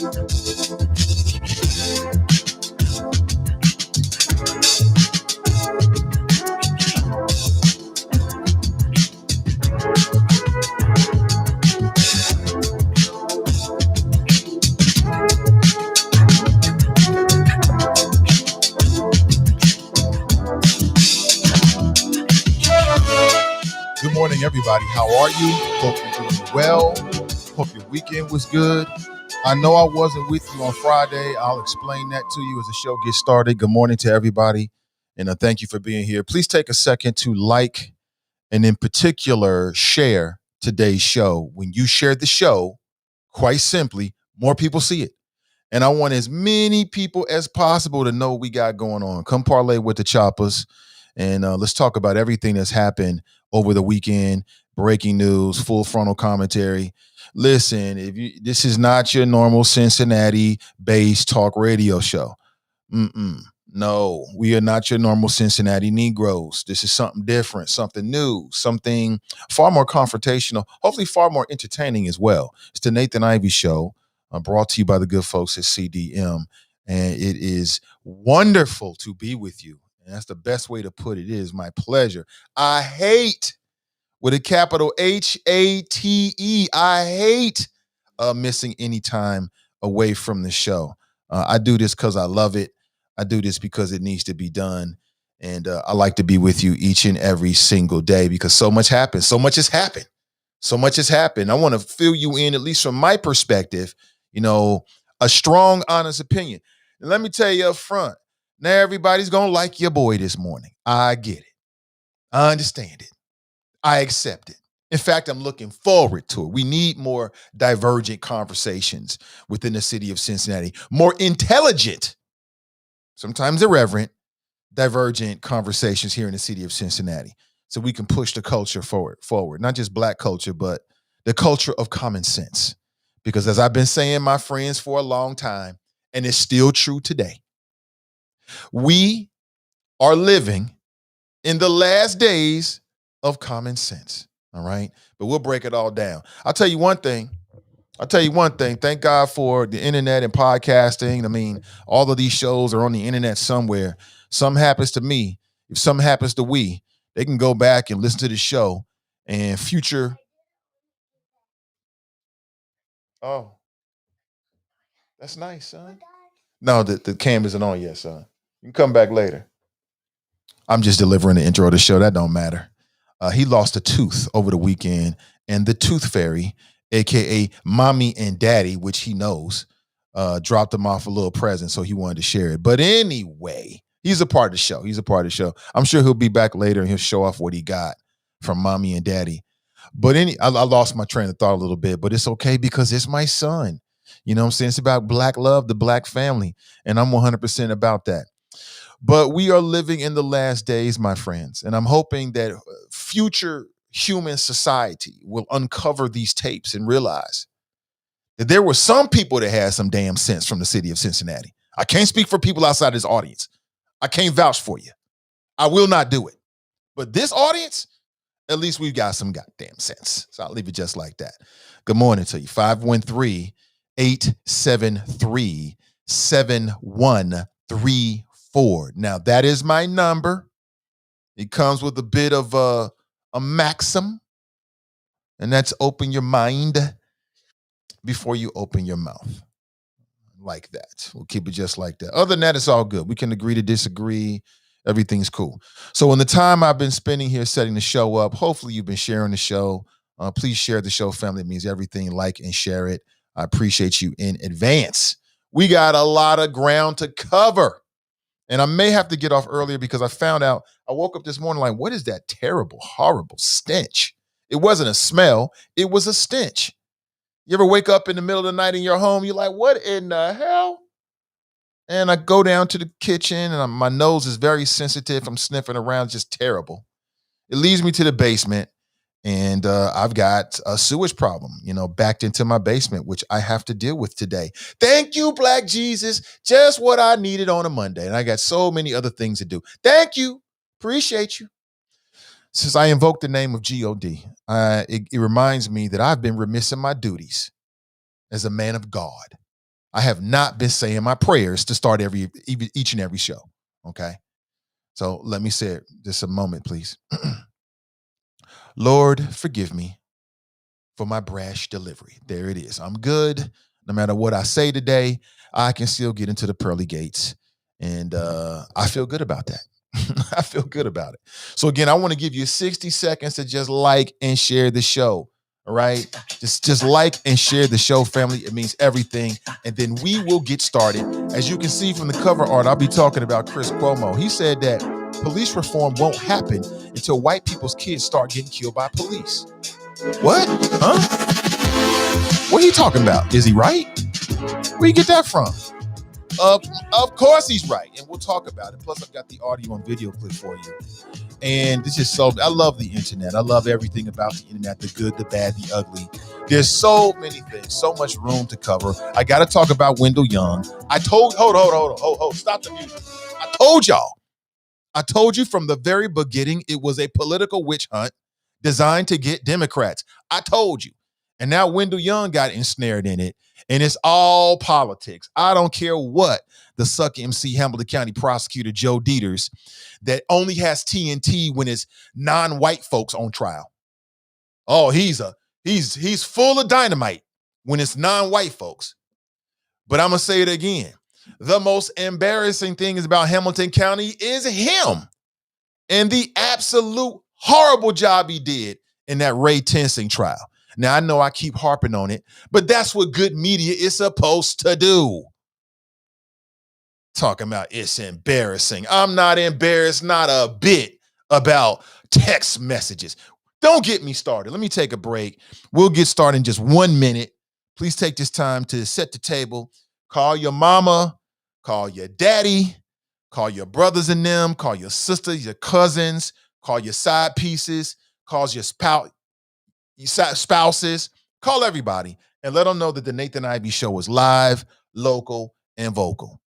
Good morning, everybody. How are you? Hope you're doing well. Hope your weekend was good. I know I wasn't with you on Friday. I'll explain that to you as the show gets started. Good morning to everybody, and thank you for being here. Please take a second to like and in particular share today's show. When you share the show, quite simply, more people see it. And I want as many people as possible to know what we got going on. Come parlay with the choppers, and let's talk about everything that's happened over the weekend. Breaking news, full frontal commentary. Listen, this is not your normal Cincinnati-based talk radio show. No, we are not your normal Cincinnati Negroes. This is something different, something new, something far more confrontational, hopefully far more entertaining as well. It's the Nathan Ivey Show, brought to you by the good folks at CDM, and it is wonderful to be with you. And that's the best way to put it. It is my pleasure. I hate, with a capital H-A-T-E, I hate missing any time away from the show. I do this because I love it. I do this because it needs to be done. And I like to be with you each and every single day because so much happens. So much has happened. So much has happened. I want to fill you in, at least from my perspective, a strong, honest opinion. And let me tell you up front, now everybody's going to like your boy this morning. I get it. I understand it. I accept it. In fact, I'm looking forward to it. We need more divergent conversations within the city of Cincinnati, more intelligent, sometimes irreverent, divergent conversations here in the city of Cincinnati, so we can push the culture forward. Not just black culture, but the culture of common sense. Because as I've been saying, my friends, for a long time, and it's still true today, we are living in the last days of common sense. All right. But we'll break it all down. I'll tell you one thing. Thank God for the internet and podcasting. I mean, all of these shows are on the internet somewhere. Something happens to me. If something happens to we, they can go back and listen to the show and future. Oh, that's nice, son. No, the cam isn't on yet, son. You can come back later. I'm just delivering the intro of the show. That don't matter. He lost a tooth over the weekend, and the tooth fairy, a.k.a. mommy and daddy, which he knows, dropped him off a little present, so he wanted to share it. But anyway, he's a part of the show. I'm sure he'll be back later, and he'll show off what he got from mommy and daddy. But I lost my train of thought a little bit, but it's okay because it's my son. You know what I'm saying? It's about black love, the black family, and I'm 100% about that. But we are living in the last days, my friends, and I'm hoping that future human society will uncover these tapes and realize that there were some people that had some damn sense from the city of Cincinnati. I can't speak for people outside this audience. I can't vouch for you. I will not do it. But this audience, at least we've got some goddamn sense. So I'll leave it just like that. Good morning to you. 513-873-7134. Now, that is my number. It comes with a bit of a maxim, and that's open your mind before you open your mouth. Like that. We'll keep it just like that. Other than that, it's all good. We can agree to disagree. Everything's cool. So in the time I've been spending here setting the show up, hopefully you've been sharing the show. Please share the show, family. It means everything. Like and share it. I appreciate you in advance. We got a lot of ground to cover. And I may have to get off earlier because I found out, I woke up this morning like, what is that terrible, horrible stench? It wasn't a smell. It was a stench. You ever wake up in the middle of the night in your home, you're like, what in the hell? And I go down to the kitchen and my nose is very sensitive. I'm sniffing around, just terrible. It leads me to the basement and I've got a sewage problem, backed into my basement, which I have to deal with today. Thank you, Black Jesus. Just what I needed on a Monday. And I got so many other things to do. Thank you. Appreciate you. Since I invoked the name of God, it reminds me that I've been remiss in my duties as a man of God. I have not been saying my prayers to start each and every show. Okay. So let me say it just a moment, please. Lord, forgive me for my brash delivery. There it is. I'm good. No matter what I say today, I can still get into the pearly gates. And I feel good about that. I feel good about it. So again, I want to give you 60 seconds to just like and share the show. All right. Just like and share the show, family. It means everything. And then we will get started. As you can see from the cover art, I'll be talking about Chris Cuomo. He said that police reform won't happen until white people's kids start getting killed by police. What? Huh? What are you talking about? Is he right? Where you get that from? Of course he's right. And we'll talk about it. Plus, I've got the audio and video clip for you. And this is I love the internet. I love everything about the internet, the good, the bad, the ugly. There's so many things, so much room to cover. I got to talk about Wendell Young. Hold, stop the music. I told you from the very beginning, it was a political witch hunt designed to get Democrats. I told you. And now Wendell Young got ensnared in it. And it's all politics. I don't care what the Suck MC Hamilton County prosecutor, Joe Dieters, that only has TNT when it's non-white folks on trial. Oh, he's full of dynamite when it's non-white folks. But I'm going to say it again. The most embarrassing thing is about Hamilton County is him and the absolute horrible job he did in that Ray Tensing trial. Now, I know I keep harping on it, but that's what good media is supposed to do. Talking about it's embarrassing. I'm not embarrassed, not a bit, about text messages. Don't get me started. Let me take a break. We'll get started in just 1 minute. Please take this time to set the table. Call your mama, call your daddy, call your brothers and them, call your sisters, your cousins, call your side pieces, call your spouses, call everybody and let them know that the Nathan Ivy Show is live, local, and vocal.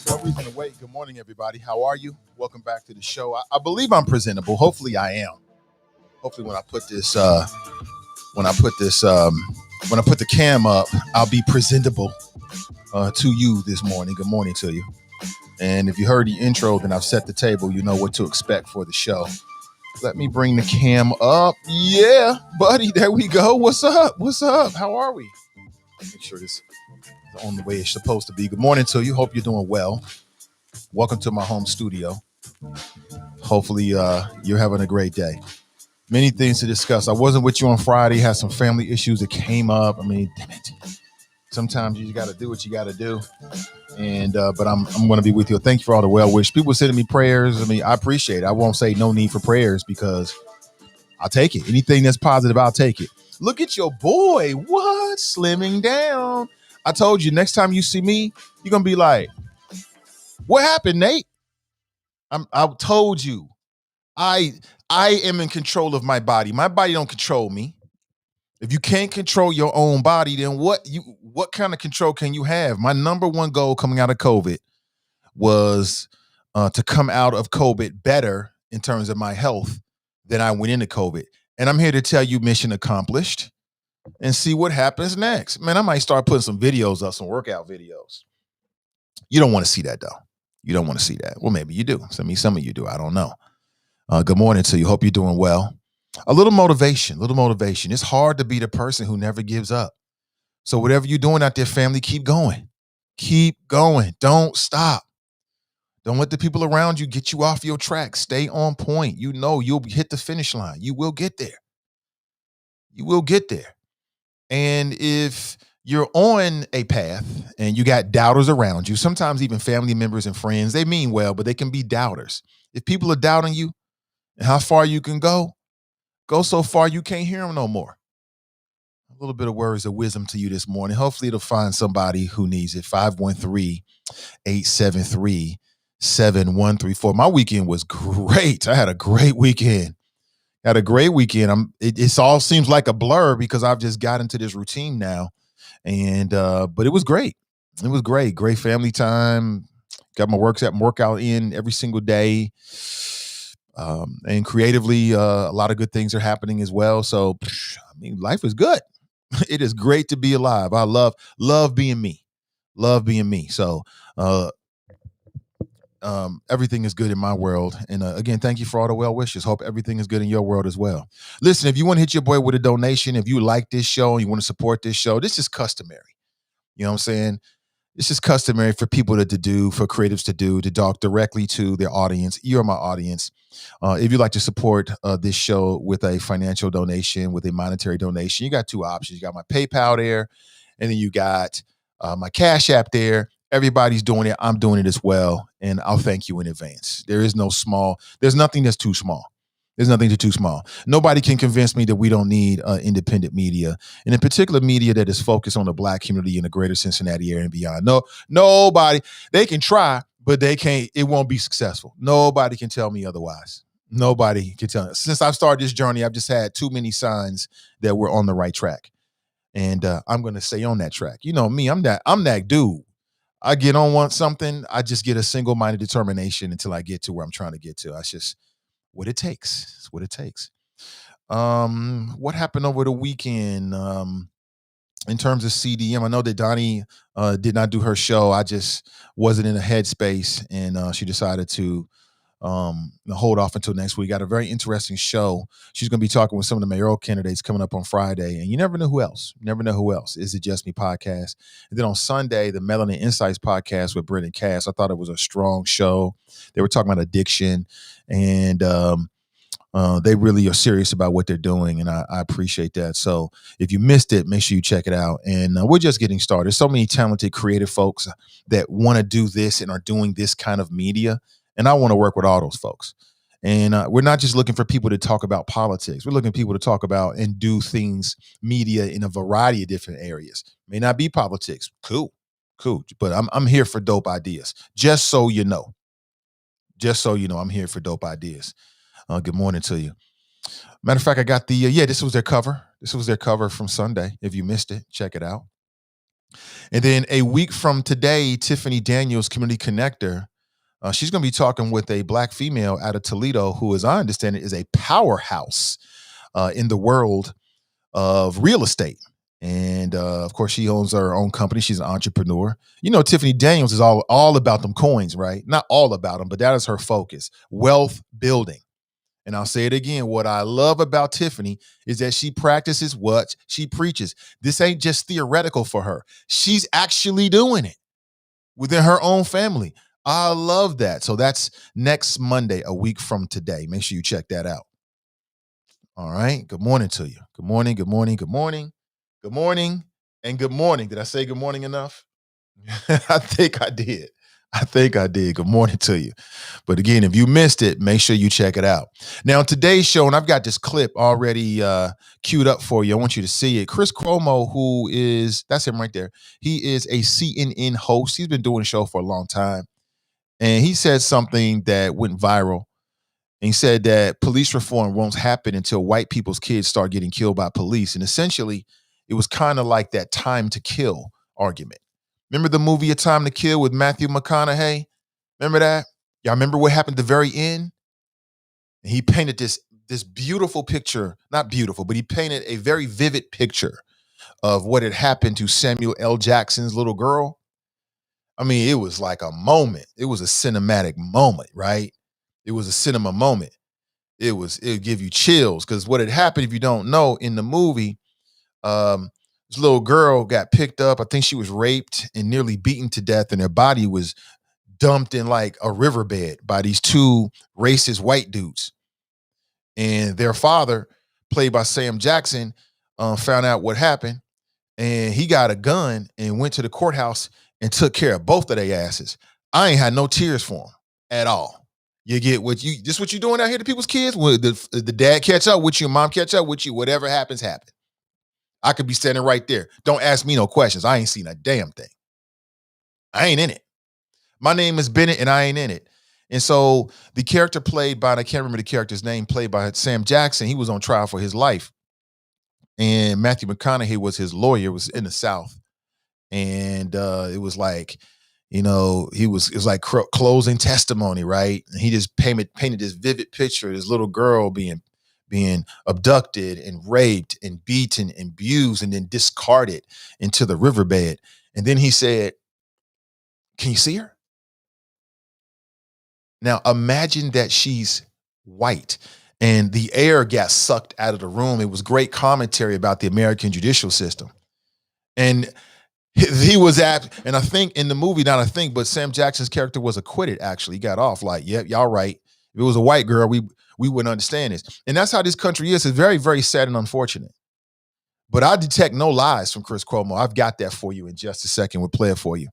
No reason to wait. Good morning, everybody. How are you? Welcome back to the show. I believe I'm presentable. Hopefully, I am. Hopefully, when I put the cam up, I'll be presentable to you this morning. Good morning to you. And if you heard the intro, then I've set the table. You know what to expect for the show. Let me bring the cam up. Yeah, buddy. There we go. What's up? What's up? How are we? Make sure this is on the way it's supposed to be. Good morning to you. Hope you're doing well. Welcome to my home studio. Hopefully you're having a great day. Many things to discuss. I wasn't with you on Friday. Had some family issues that came up. I mean, damn it. Sometimes you got to do what you got to do. And but I'm going to be with you. Thank you for all the well wishes. People sending me prayers. I mean, I appreciate it. I won't say no need for prayers because I'll take it. Anything that's positive, I'll take it. Look at your boy. What? Slimming down. I told you, next time you see me, you're going to be like, what happened, Nate? I told you. I am in control of my body. My body don't control me. If you can't control your own body, then what kind of control can you have? My number one goal coming out of COVID was to come out of COVID better in terms of my health than I went into COVID. And I'm here to tell you mission accomplished and see what happens next. Man, I might start putting some videos up, some workout videos. You don't want to see that though. You don't want to see that. Well, maybe you do. Some of you do. I don't know. Good morning to you. Hope you're doing well. A little motivation. It's hard to be the person who never gives up. So whatever you're doing out there, family, keep going. Keep going. Don't stop. Don't let the people around you get you off your track. Stay on point. You know you'll hit the finish line. You will get there. You will get there. And if you're on a path and you got doubters around you, sometimes even family members and friends, they mean well, but they can be doubters. If people are doubting you and how far you can go so far you can't hear them no more. A little bit of words of wisdom to you this morning. Hopefully it'll find somebody who needs it. 513-873-7134. My weekend was great. I had a great weekend. It all seems like a blur because I've just got into this routine now. And but it was great. It was great. Great family time. Got my workout in every single day. And creatively, a lot of good things are happening as well. So, I mean, life is good. It is great to be alive. I love being me. Love being me. So, everything is good in my world. And again, thank you for all the well wishes. Hope everything is good in your world as well. Listen, if you want to hit your boy with a donation, if you like this show and you want to support this show, this is customary. You know what I'm saying? It's just customary for people to do, for creatives to talk directly to their audience. You're my audience. If you'd like to support this show with a financial donation, with a monetary donation, you got two options. You got my PayPal there, and then you got my Cash App there. Everybody's doing it. I'm doing it as well. And I'll thank you in advance. There's nothing that's too small. There's nothing too small. Nobody can convince me that we don't need independent media, and in particular media that is focused on the Black community in the greater Cincinnati area and beyond. No, nobody. They can try, but they can't. It won't be successful. Nobody can tell me otherwise. Nobody can tell me. Since I've started this journey, I've just had too many signs that we're on the right track, and I'm going to stay on that track. You know me. I'm that dude. I get on something. I just get a single-minded determination until I get to where I'm trying to get to. That's just what it takes. It's what it takes. What happened over the weekend in terms of CDM? I know that Donnie did not do her show. I just wasn't in a headspace, and she decided to hold off until next week. Got a very interesting show. She's going to be talking with some of the mayoral candidates coming up on Friday, and you never know who else. Never know who else. Is It Just Me podcast? And then on Sunday, the Melanin Insights podcast with Britt and Cass. I thought it was a strong show. They were talking about addiction, and they really are serious about what they're doing, and I appreciate that. So if you missed it, make sure you check it out. And we're just getting started. There's so many talented, creative folks that want to do this and are doing this kind of media, and I want to work with all those folks. And we're not just looking for people to talk about politics. We're looking for people to talk about and do things, media, in a variety of different areas. May not be politics. Cool. But I'm here for dope ideas. Just so you know, I'm here for dope ideas. Good morning to you. Matter of fact, I got the, this was their cover. This was their cover from Sunday. If you missed it, check it out. And then a week from today, Tiffany Daniels, Community Connector, she's going to be talking with a Black female out of Toledo who, as I understand it, is a powerhouse in the world of real estate. And of course, she owns her own company. She's an entrepreneur. You know, Tiffany Daniels is all about them coins, right? Not all about them, but that is her focus. Wealth building. And I'll say it again. What I love about Tiffany is that she practices what she preaches. This ain't just theoretical for her. She's actually doing it within her own family. I love that. So that's next Monday, a week from today. Make sure you check that out. All right. Good morning to you. Good morning. Good morning. Good morning. Good morning. And good morning. Did I say good morning enough? I think I did. Good morning to you. But again, if you missed it, make sure you check it out. Now, today's show, and I've got this clip already queued up for you. I want you to see it. Chris Cuomo, that's him right there. He is a CNN host. He's been doing the show for a long time. And he said something that went viral. And he said that police reform won't happen until white people's kids start getting killed by police. And essentially, it was kind of like that time to kill argument. Remember the movie A Time to Kill with Matthew McConaughey? Remember that? Y'all remember what happened at the very end? And he painted this beautiful picture, not beautiful, but he painted a very vivid picture of what had happened to Samuel L. Jackson's little girl. I mean, it was like a moment. It was a cinematic moment, right? It was a cinema moment. It would give you chills because what had happened, if you don't know, in the movie, this little girl got picked up. I think she was raped and nearly beaten to death, and her body was dumped in like a riverbed by these two racist white dudes. And their father, played by Sam Jackson, found out what happened, and he got a gun and went to the courthouse and took care of both of their asses. I ain't had no tears for them at all. You get what you doing out here to people's kids? When the dad catch up with you, mom catch up with you, whatever happens, happen. I could be standing right there. Don't ask me no questions. I ain't seen a damn thing. I ain't in it. My name is Bennett and I ain't in it. And so the character played by, and I can't remember the character's name, played by Sam Jackson, he was on trial for his life. And Matthew McConaughey was his lawyer, was in the South. And it was like, you know, it was like closing testimony, right? And he just painted this vivid picture of this little girl being abducted and raped and beaten and abused and then discarded into the riverbed. And then he said, "Can you see her?" Now imagine that she's white and the air got sucked out of the room. It was great commentary about the American judicial system. And he was and I think in the movie, but Sam Jackson's character was acquitted, actually. He got off like, yep, y'all right. If it was a white girl, we wouldn't understand this. And that's how this country is. It's very, very sad and unfortunate. But I detect no lies from Chris Cuomo. I've got that for you in just a second. We'll play it for you.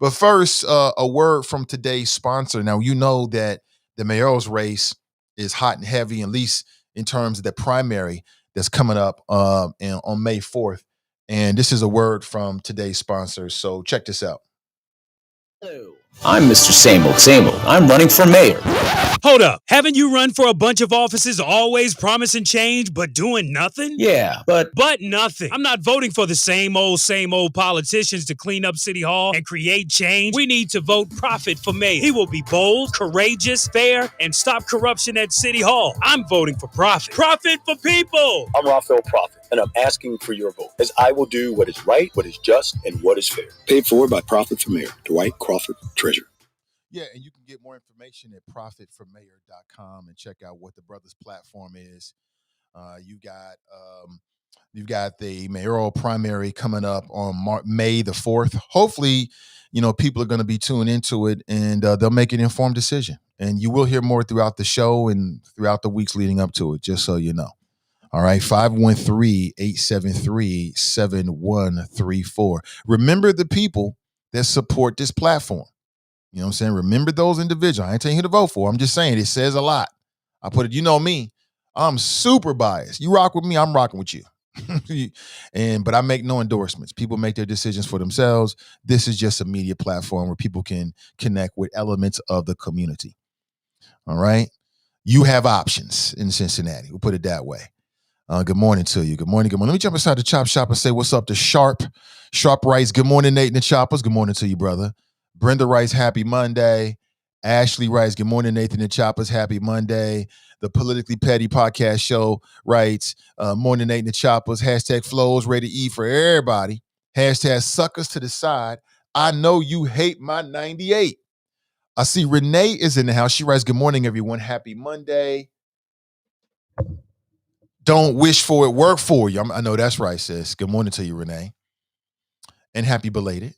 But first, a word from today's sponsor. Now, you know that the mayoral's race is hot and heavy, at least in terms of the primary that's coming up on May 4th. And this is a word from today's sponsor. So check this out. Hello. I'm Mr. Same Old. I'm running for mayor. Hold up. Haven't you run for a bunch of offices always promising change but doing nothing? Yeah, but nothing. I'm not voting for the same old politicians to clean up City Hall and create change. We need to vote Prophet for mayor. He will be bold, courageous, fair, and stop corruption at City Hall. I'm voting for Prophet. Prophet for people. I'm Raphael Prophet, and I'm asking for your vote, as I will do what is right, what is just, and what is fair. Paid for by Prophet for Mayor, Dwight Crawford, Treasurer. Yeah, and you can get more information at profitformayor.com and check out what the brothers platform is. You got you've got the mayoral primary coming up on May the 4th. Hopefully, people are going to be tuned into it and they'll make an informed decision. And you will hear more throughout the show and throughout the weeks leading up to it, just so you know. All right, 513-873-7134. Remember the people that support this platform. You know what I'm saying? Remember those individuals. I ain't telling you who to vote for. I'm just saying it says a lot. I put it, you know me, I'm super biased. You rock with me, I'm rocking with you. But I make no endorsements. People make their decisions for themselves. This is just a media platform where people can connect with elements of the community. All right. You have options in Cincinnati. We'll put it that way. Good morning to you. Good morning. Good morning. Let me jump inside the Chop Shop and say what's up to Sharp. Sharp writes, good morning, Nate and the Choppers. Good morning to you, brother. Brenda writes, happy Monday. Ashley writes, good morning, Nathan and Choppers. Happy Monday. The Politically Petty Podcast Show writes, morning, Nate and the Choppers. Hashtag flows ready to eat for everybody. Hashtag suckers to the side. I know you hate my 98. I see Renee is in the house. She writes, good morning, everyone. Happy Monday. Don't wish for it, work for you. I know that's right, sis. Good morning to you, Renee. And happy belated.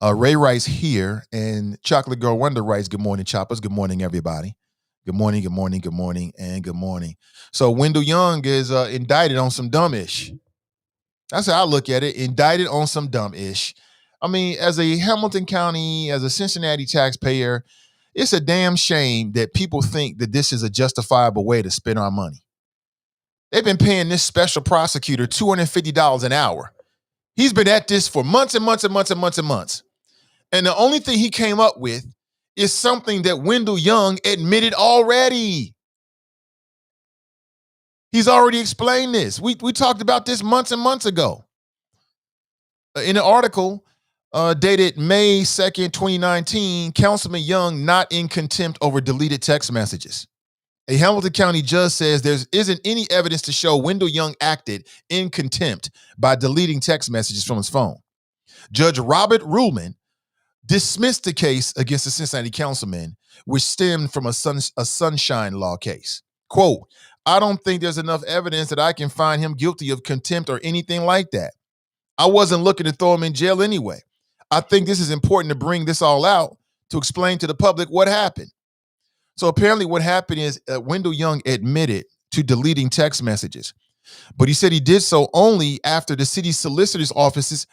Ray writes here, and Chocolate Girl Wonder writes, good morning, Choppers. Good morning, everybody. Good morning, good morning, good morning, and good morning. So Wendell Young is indicted on some dumb-ish. That's how I look at it, indicted on some dumb-ish. I mean, as a Hamilton County, as a Cincinnati taxpayer, it's a damn shame that people think that this is a justifiable way to spend our money. They've been paying this special prosecutor $250 an hour. He's been at this for months and months and months and months and months. And the only thing he came up with is something that Wendell Young admitted already. He's already explained this. We talked about this months and months ago. In an article dated May 2nd, 2019, Councilman Young not in contempt over deleted text messages. A Hamilton County judge says there isn't any evidence to show Wendell Young acted in contempt by deleting text messages from his phone. Judge Robert Ruhlman dismissed the case against the Cincinnati councilman, which stemmed from a sunshine law case. Quote, I don't think there's enough evidence that I can find him guilty of contempt or anything like that. I wasn't looking to throw him in jail anyway. I think this is important to bring this all out to explain to the public what happened. So apparently what happened is Wendell Young admitted to deleting text messages, but he said he did so only after the city solicitor's office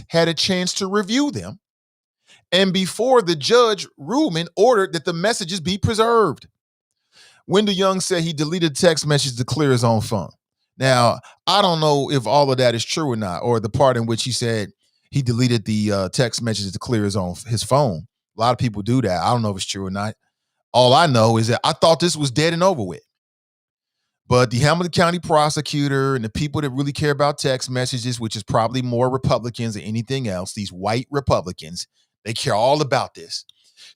had a chance to review them and before the judge Ruhlman ordered that the messages be preserved. Wendell Young said he deleted text messages to clear his own phone. Now, I don't know if all of that is true or not, or the part in which he said he deleted the text messages to clear his phone. A lot of people do that. I don't know if it's true or not. All I know is that I thought this was dead and over with. But the Hamilton County prosecutor and the people that really care about text messages, which is probably more Republicans than anything else, these white Republicans, they care all about this.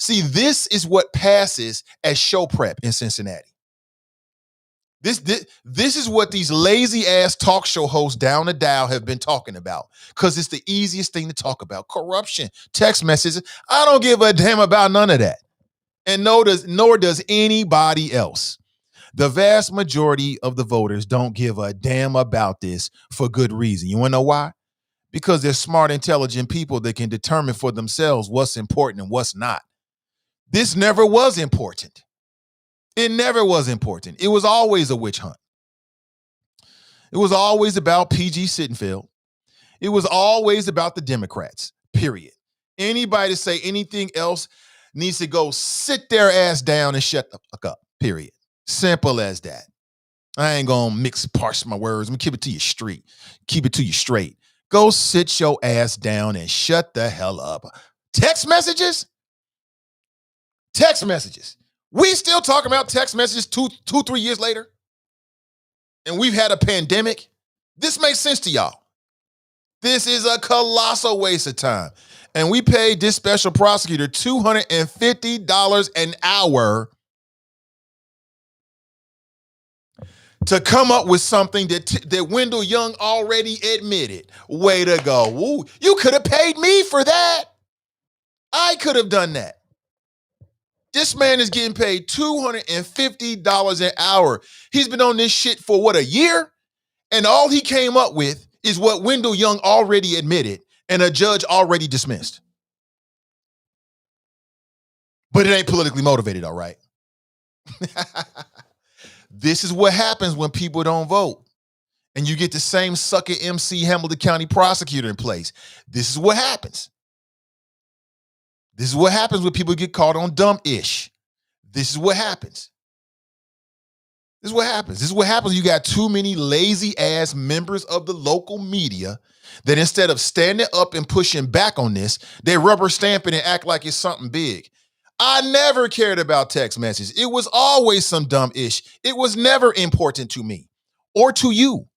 See, this is what passes as show prep in Cincinnati. This is what these lazy ass talk show hosts down the dial have been talking about, because it's the easiest thing to talk about. Corruption, text messages. I don't give a damn about none of that. And nor does anybody else. The vast majority of the voters don't give a damn about this for good reason. You want to know why? Because they're smart, intelligent people that can determine for themselves what's important and what's not. This never was important. It never was important. It was always a witch hunt. It was always about PG Sittenfeld. It was always about the Democrats, period. Anybody to say anything else needs to go sit their ass down and shut the fuck up, period. Simple as that. I ain't gonna parse my words. I'm gonna keep it to you straight. Keep it to you straight. Go sit your ass down and shut the hell up. Text messages? Text messages. We still talking about text messages 3 years later? And we've had a pandemic? This makes sense to y'all. This is a colossal waste of time. And we paid this special prosecutor $250 an hour to come up with something that Wendell Young already admitted. Way to go. Woo. You could have paid me for that. I could have done that. This man is getting paid $250 an hour. He's been on this shit for what, a year? And all he came up with is what Wendell Young already admitted and a judge already dismissed. But it ain't politically motivated, all right? This is what happens when people don't vote. And you get the same sucker MC Hamilton County prosecutor in place. This is what happens. This is what happens when people get caught on dumb-ish. This is what happens. This is what happens. This is what happens. You got too many lazy-ass members of the local media that instead of standing up and pushing back on this, they rubber stamp it and act like it's something big. I never cared about text messages. It was always some dumb-ish. It was never important to me or to you.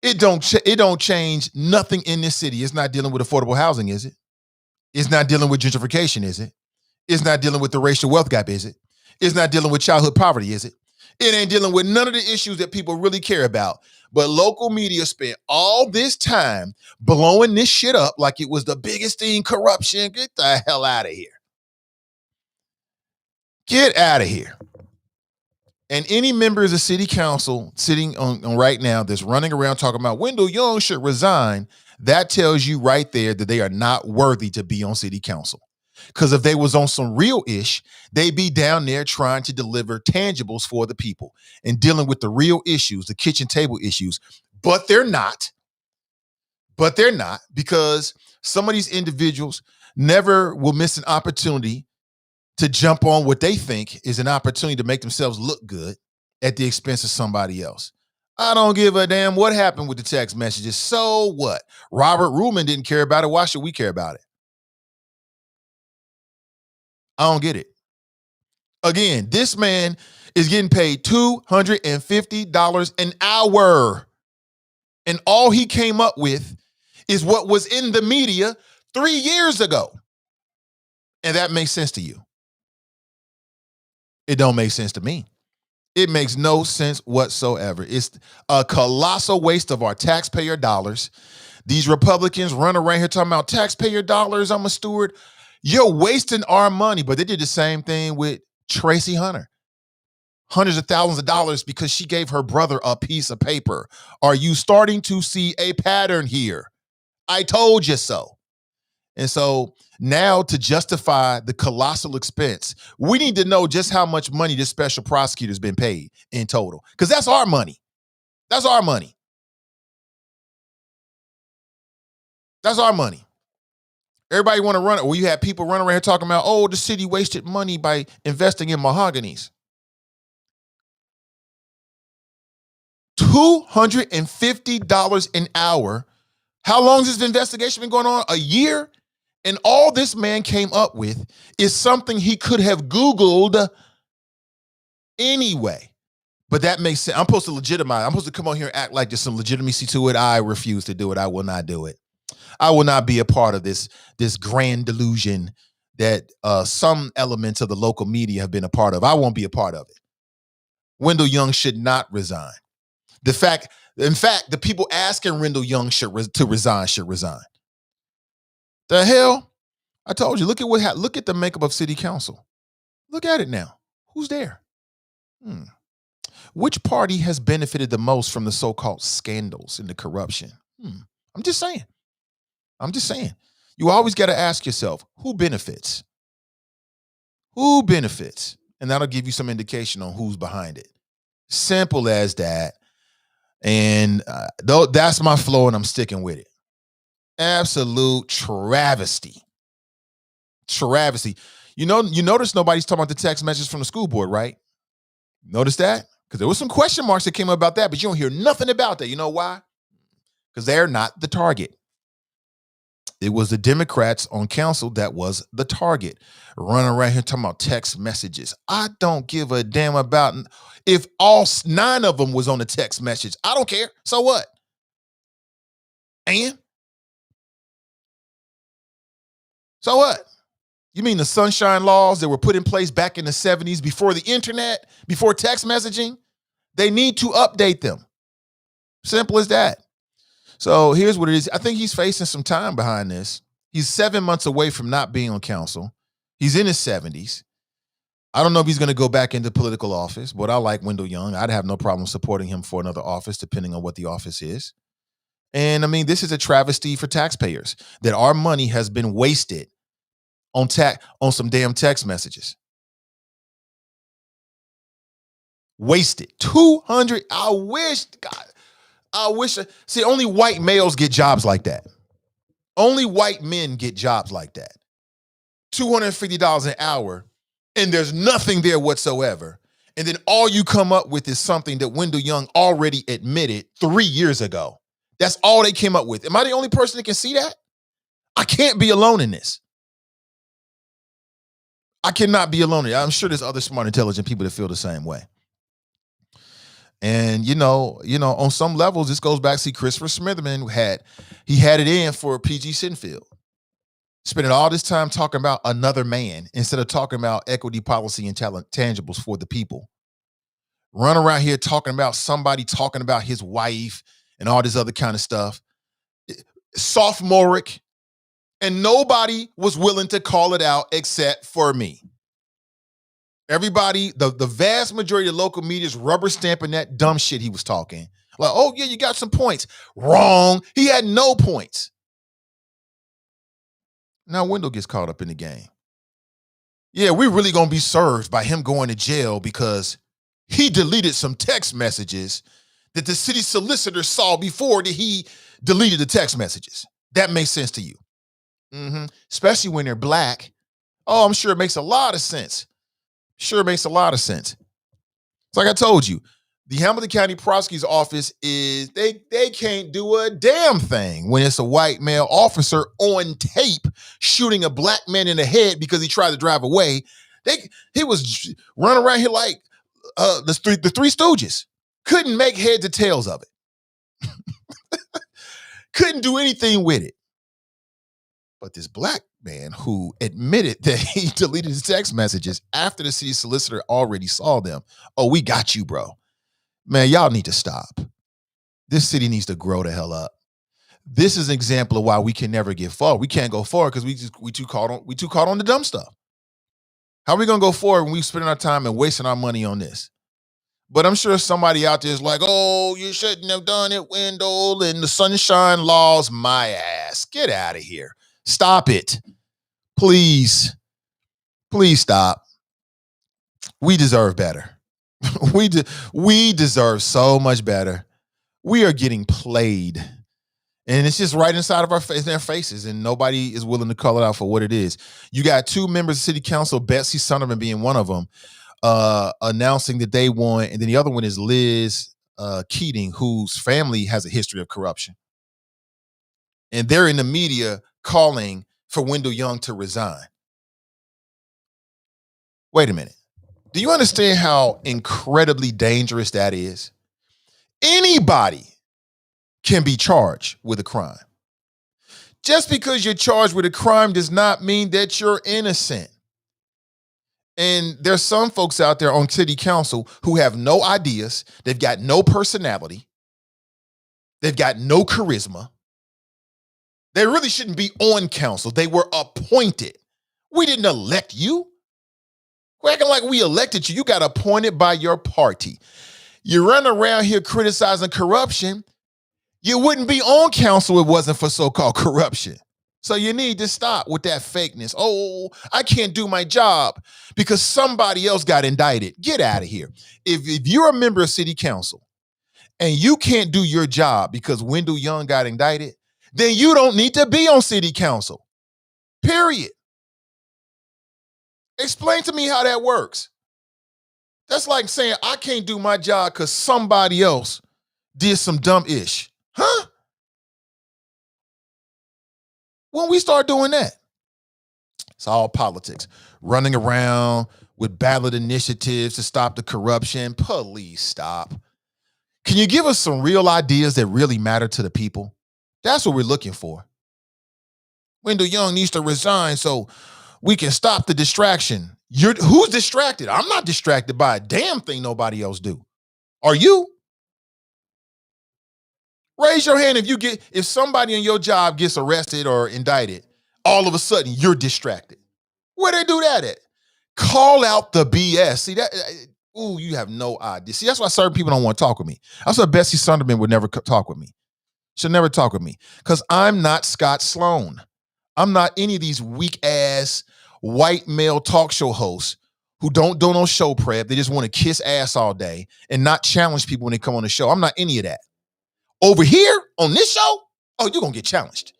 It don't change nothing in this city. It's not dealing with affordable housing, is it? It's not dealing with gentrification, is it? It's not dealing with the racial wealth gap, is it? It's not dealing with childhood poverty, is it? It ain't dealing with none of the issues that people really care about. But local media spent all this time blowing this shit up like it was the biggest thing, corruption. Get the hell out of here. Get out of here. And any members of city council sitting on right now that's running around talking about Wendell Young should resign, that tells you right there that they are not worthy to be on city council. Because if they was on some real ish, they'd be down there trying to deliver tangibles for the people and dealing with the real issues, the kitchen table issues. But they're not. But they're not, because some of these individuals never will miss an opportunity to jump on what they think is an opportunity to make themselves look good at the expense of somebody else. I don't give a damn what happened with the text messages. So what? Robert Ruhlman didn't care about it. Why should we care about it? I don't get it. Again, this man is getting paid $250 an hour. And all he came up with is what was in the media 3 years ago. And that makes sense to you. It don't make sense to me. It makes no sense whatsoever. It's a colossal waste of our taxpayer dollars. These Republicans run around here talking about taxpayer dollars, I'm a steward. You're wasting our money. But they did the same thing with Tracy Hunter. Hundreds of thousands of dollars because she gave her brother a piece of paper. Are you starting to see a pattern here? I told you so. And so now, to justify the colossal expense, we need to know just how much money this special prosecutor's been paid in total. Because that's our money. That's our money. That's our money. Everybody want to run it. Well, you have people running around here talking about, oh, the city wasted money by investing in mahoganies. $250 an hour. How long has this investigation been going on? A year? And all this man came up with is something he could have Googled anyway. But that makes sense. I'm supposed to legitimize. I'm supposed to come on here and act like there's some legitimacy to it. I refuse to do it. I will not do it. I will not be a part of this grand delusion that some elements of the local media have been a part of. I won't be a part of it. Wendell Young should not resign. In fact, the people asking Wendell Young to resign should resign. The hell? I told you, look at the makeup of city council. Look at it now. Who's there? Which party has benefited the most from the so-called scandals and the corruption? I'm just saying. You always got to ask yourself, who benefits? Who benefits? And that'll give you some indication on who's behind it. Simple as that. And that's my flow, and I'm sticking with it. Absolute travesty. You notice nobody's talking about the text messages from the school board, right? Notice that? Because there was some question marks that came up about that, but you don't hear nothing about that. You know why? Because they're not the target. It was the Democrats on council that was the target. Running around here talking about text messages. I don't give a damn about if all 9 of them was on the text message. I don't care. So what? And? So what? You mean the sunshine laws that were put in place back in the 70s before the internet, before text messaging? They need to update them. Simple as that. So here's what it is. I think he's facing some time behind this. He's 7 months away from not being on council. He's in his 70s. I don't know if he's going to go back into political office, but I like Wendell Young. I'd have no problem supporting him for another office, depending on what the office is. And I mean, this is a travesty for taxpayers that our money has been wasted on some damn text messages. Wasted. 200. I wish. See, only white males get jobs like that. Only white men get jobs like that. $250 an hour, and there's nothing there whatsoever. And then all you come up with is something that Wendell Young already admitted 3 years ago. That's all they came up with. Am I the only person that can see that? I can't be alone in this. I cannot be alone in it. I'm sure there's other smart, intelligent people that feel the same way. And on some levels, this goes back. See, Christopher Smitherman had it in for PG Sinfield, spending all this time talking about another man instead of talking about equity policy and tangibles for the people. Run around here talking about somebody talking about his wife and all this other kind of stuff. Sophomoric, and nobody was willing to call it out except for me. Everybody, the vast majority of local media is rubber stamping that dumb shit he was talking. Like, oh yeah, you got some points. Wrong. He had no points. Now Wendell gets caught up in the game. Yeah, we're really going to be served by him going to jail because he deleted some text messages that the city solicitor saw before that he deleted the text messages. That makes sense to you. Especially when they're black. Oh, I'm sure it makes a lot of sense. Sure makes a lot of sense. It's like I told you, the Hamilton County Prosecutor's Office is, they can't do a damn thing when it's a white male officer on tape shooting a black man in the head because he tried to drive away. He was running around here like the Three Stooges. Couldn't make heads or tails of it. Couldn't do anything with it. But this black man who admitted that he deleted his text messages after the city solicitor already saw them. Oh, we got you, bro. Man, y'all need to stop. This city needs to grow the hell up. This is an example of why we can never get forward. We can't go forward because we too caught on the dumb stuff. How are we gonna go forward when we spending our time and wasting our money on this? But I'm sure somebody out there is like, oh, you shouldn't have done it, Wendell, and the sunshine law's my ass. Get out of here. Stop it. Please. Please stop. We deserve better. We deserve so much better. We are getting played. And it's just right inside of their faces, and nobody is willing to call it out for what it is. You got two members of City Council, Betsy Sonderman being one of them, announcing that they won, and then the other one is Liz Keating, whose family has a history of corruption. And they're in the media calling for Wendell Young to resign. Wait a minute. Do you understand how incredibly dangerous that is? Anybody can be charged with a crime. Just because you're charged with a crime does not mean that you're innocent. And there's some folks out there on city council who have no ideas. They've got no personality. They've got no charisma. They really shouldn't be on council. They were appointed. We didn't elect you. We're acting like we elected you. You got appointed by your party. You run around here criticizing corruption. You wouldn't be on council if it wasn't for so-called corruption. So you need to stop with that fakeness. Oh, I can't do my job because somebody else got indicted. Get out of here. If you're a member of city council and you can't do your job because Wendell Young got indicted, then you don't need to be on city council. Period. Explain to me how that works. That's like saying I can't do my job because somebody else did some dumb ish. Huh? When we start doing that? It's all politics. Running around with ballot initiatives to stop the corruption. Please stop. Can you give us some real ideas that really matter to the people? That's what we're looking for. Wendell Young needs to resign so we can stop the distraction. Who's distracted? I'm not distracted by a damn thing nobody else do. Are you? Raise your hand if somebody in your job gets arrested or indicted, all of a sudden you're distracted. Where they do that at? Call out the BS. See that? Ooh, you have no idea. See, that's why certain people don't want to talk with me. That's why Bessie Sunderman would never talk with me. She'll never talk with me because I'm not Scott Sloan. I'm not any of these weak ass white male talk show hosts who don't do no show prep. They just want to kiss ass all day and not challenge people when they come on the show. I'm not any of that. Over here on this show, oh, you're going to get challenged.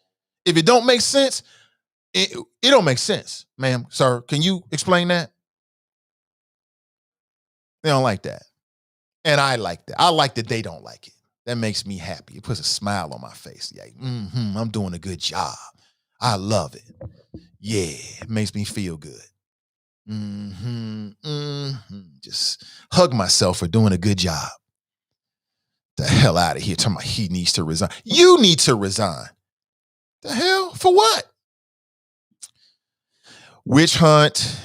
If it don't make sense, it don't make sense. Ma'am, sir, can you explain that? They don't like that. And I like that. I like that they don't like it. That makes me happy. It puts a smile on my face. Like, I'm doing a good job. I love it. Yeah, it makes me feel good. Just hug myself for doing a good job. The hell out of here. Talking about he needs to resign. You need to resign. The hell? For what? Witch hunt,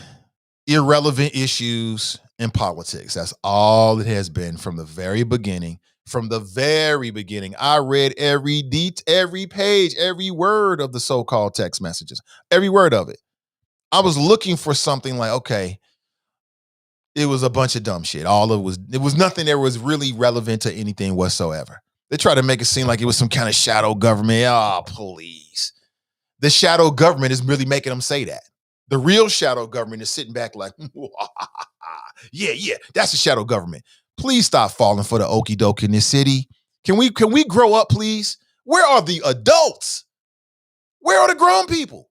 irrelevant issues, and politics. That's all it has been from the very beginning. From the very beginning, I read every page, every word of the so-called text messages, every word of it. I was looking for something like, okay, it was a bunch of dumb shit. It was nothing that was really relevant to anything whatsoever. They tried to make it seem like it was some kind of shadow government. Oh, please. The shadow government is really making them say that. The real shadow government is sitting back like, yeah, that's the shadow government. Please stop falling for the okie doke in this city. Can we grow up, please? Where are the adults? Where are the grown people?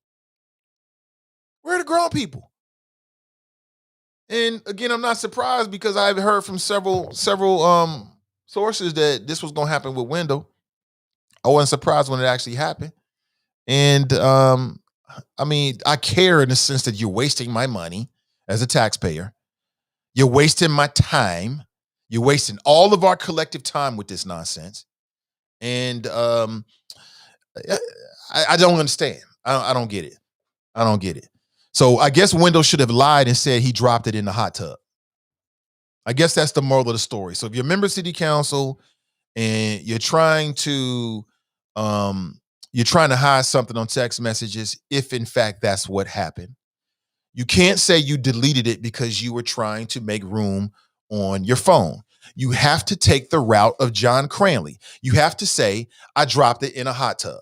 Where are the grown people? And again, I'm not surprised because I've heard from several sources that this was going to happen with Wendell. I wasn't surprised when it actually happened. And I mean, I care in the sense that you're wasting my money as a taxpayer. You're wasting my time. You're wasting all of our collective time with this nonsense. And I don't understand. I don't get it. I don't get it. So I guess Wendell should have lied and said he dropped it in the hot tub. I guess that's the moral of the story. So if you're a member of city council and you're trying to hide something on text messages, if in fact that's what happened, you can't say you deleted it because you were trying to make room on your phone. You have to take the route of John Cranley. You have to say, I dropped it in a hot tub.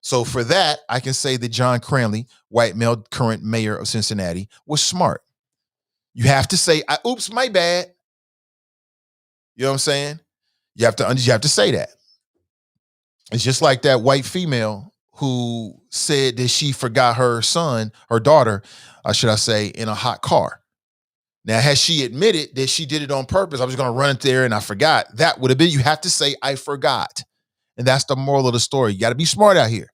So for that, I can say that John Cranley, white male, current mayor of Cincinnati, was smart. You have to say, oops, my bad. You know what I'm saying? You have to say that. It's just like that white female who said that she forgot her daughter, should I say, in a hot car. Now, had she admitted that she did it on purpose, I was going to run it there and I forgot, that would have been, you have to say, I forgot. And that's the moral of the story. You got to be smart out here.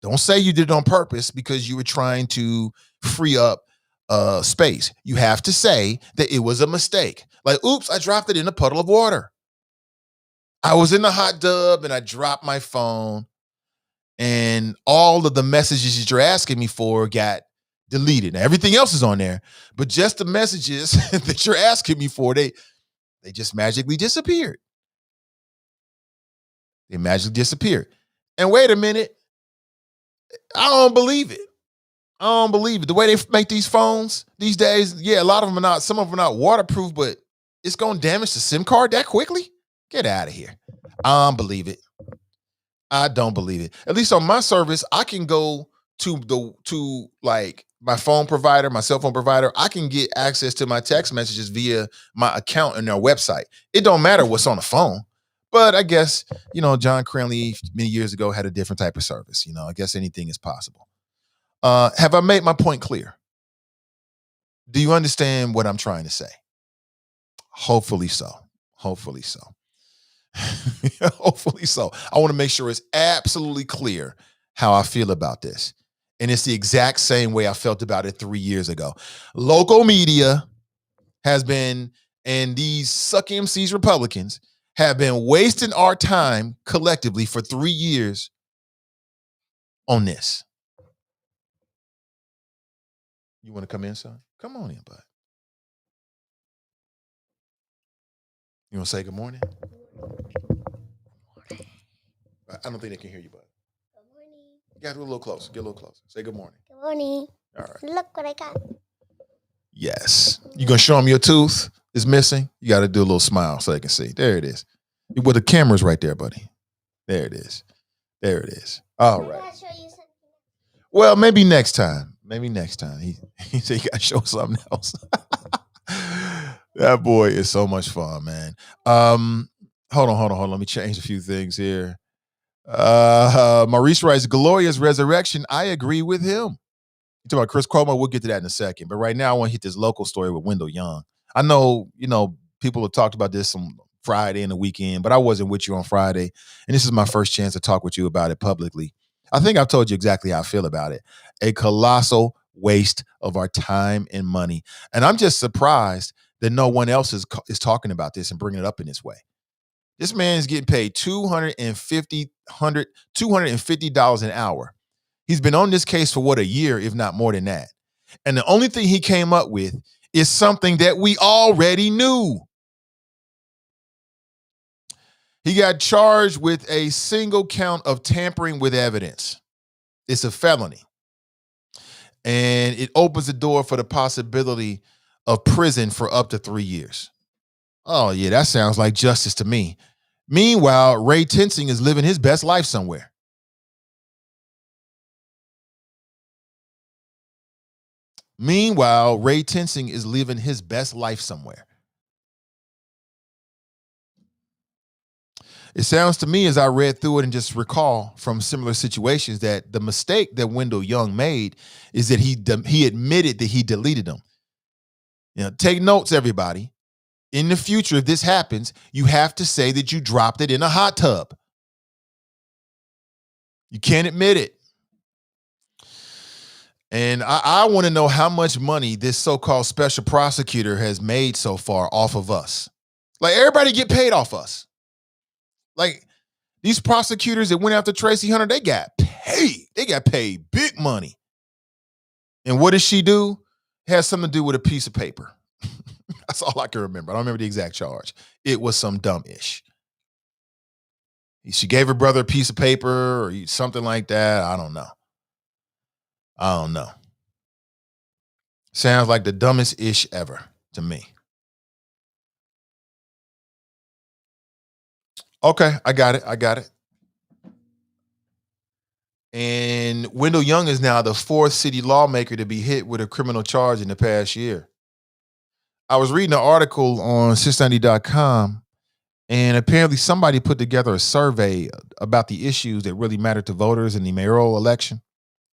Don't say you did it on purpose because you were trying to free up space. You have to say that it was a mistake. Like, oops, I dropped it in a puddle of water. I was in the hot tub and I dropped my phone and all of the messages that you're asking me for got deleted. Now, everything else is on there, but just the messages that you're asking me for, they just magically disappeared. They magically disappeared. And wait a minute, I don't believe it. I don't believe it. The way they make these phones these days, yeah, a lot of them are not, some of them are not waterproof, but it's going to damage the SIM card that quickly? Get out of here. I don't believe it. I don't believe it. At least on my service, I can go to like my phone provider, my cell phone provider. I can get access to my text messages via my account and their website. It don't matter what's on the phone. But I guess, John Cranley many years ago had a different type of service. I guess anything is possible. Have I made my point clear? Do you understand what I'm trying to say? Hopefully so. Hopefully so. Hopefully so. I want to make sure it's absolutely clear how I feel about this. And it's the exact same way I felt about it 3 years ago. Local media has been, and these suck MCs Republicans have been wasting our time collectively for 3 years on this. You want to come in, son? Come on in, bud. You want to say good morning? I don't think they can hear you, bud. Good morning. You got to get a little closer. Get a little closer. Say good morning. Good morning. All right. Look what I got. Yes. You gonna show them your tooth is missing? You got to do a little smile so they can see. There it is. Well, the camera's right there, buddy. There it is. There it is. All right. Well, maybe next time. Maybe next time. He said you got to show something else. That boy is so much fun, man. Hold on. Let me change a few things here. Maurice writes, Gloria's resurrection. I agree with him. You talk about Chris Cuomo, we'll get to that in a second. But right now, I want to hit this local story with Wendell Young. I know, people have talked about this on Friday and the weekend, but I wasn't with you on Friday. And this is my first chance to talk with you about it publicly. I think I've told you exactly how I feel about it. A colossal waste of our time and money. And I'm just surprised that no one else is talking about this and bringing it up in this way. This man is getting paid $250 an hour. He's been on this case for a year, if not more than that. And the only thing he came up with is something that we already knew. He got charged with a single count of tampering with evidence. It's a felony. And it opens the door for the possibility of prison for up to 3 years. Oh, yeah, that sounds like justice to me. Meanwhile, Ray Tensing is living his best life somewhere. It sounds to me, as I read through it and just recall from similar situations, that the mistake that Wendell Young made is that he admitted that he deleted them. Take notes, everybody. In the future, if this happens, you have to say that you dropped it in a hot tub. You can't admit it. And I want to know how much money this so-called special prosecutor has made so far off of us. Like, everybody get paid off us. Like, these prosecutors that went after Tracy Hunter, they got paid. They got paid big money. And what did she do? It has something to do with a piece of paper. That's all I can remember. I don't remember the exact charge. It was some dumb-ish. She gave her brother a piece of paper or something like that. I don't know. Sounds like the dumbest ish ever to me. Okay, I got it. And Wendell Young is now the fourth city lawmaker to be hit with a criminal charge in the past year. I was reading an article on 690.com, and apparently somebody put together a survey about the issues that really matter to voters in the mayoral election.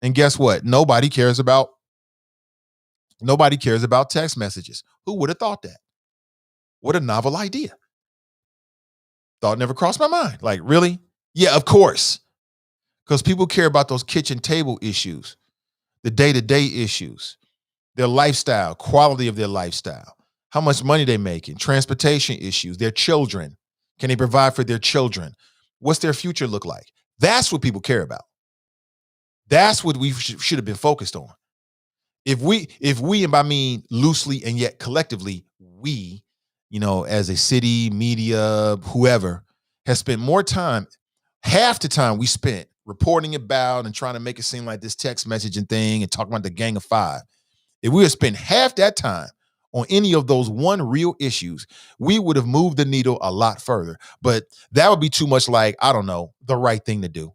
And guess what? Nobody cares about text messages. Who would have thought that? What a novel idea. Thought never crossed my mind. Like, really? Yeah, of course. Because people care about those kitchen table issues, the day-to-day issues, their lifestyle, quality of their lifestyle, how much money they making, transportation issues, their children. Can they provide for their children? What's their future look like? That's what people care about. That's what we should have been focused on. If we, and by mean loosely and yet collectively, we, as a city, media, whoever, has spent more time, half the time we spent reporting about and trying to make it seem like this text messaging thing and talking about the Gang of Five. If we had spent half that time on any of those one real issues, we would have moved the needle a lot further. But that would be too much like, I don't know, the right thing to do.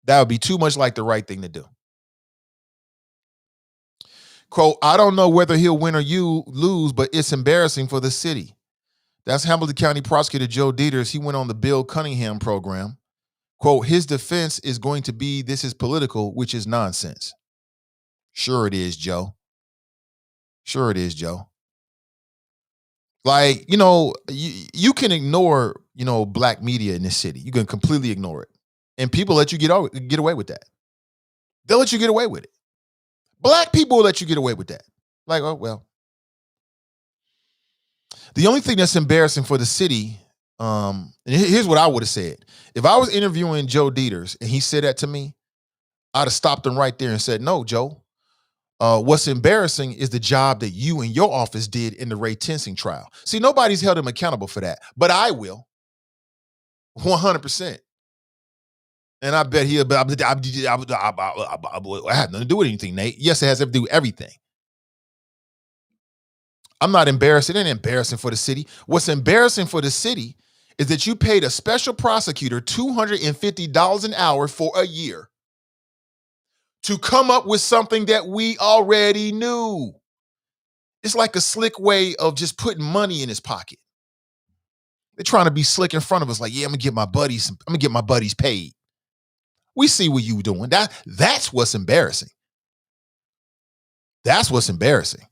That would be too much like the right thing to do. Quote, I don't know whether he'll win or you lose, but it's embarrassing for the city. That's Hamilton County Prosecutor Joe Dieters. He went on the Bill Cunningham program. Quote, his defense is going to be this is political, which is nonsense. Sure it is, Joe. Like, you can ignore, black media in this city. You can completely ignore it. And people let you get away with that. They'll let you get away with it. Black people will let you get away with that. Like, oh, well. The only thing that's embarrassing for the city, and here's what I would have said. If I was interviewing Joe Dieters and he said that to me, I'd have stopped him right there and said, no, Joe. What's embarrassing is the job that you and your office did in the Ray Tensing trial. See, nobody's held him accountable for that, but I will. 100%. And I bet I had nothing to do with anything, Nate. Yes, it has to do with everything. I'm not embarrassed. It ain't embarrassing for the city. What's embarrassing for the city is that you paid a special prosecutor $250 an hour for a year to come up with something that we already knew. It's like a slick way of just putting money in his pocket. They're trying to be slick in front of us, like, yeah, I'm gonna get my buddies paid. We see what you doing. That's what's embarrassing. That's what's embarrassing.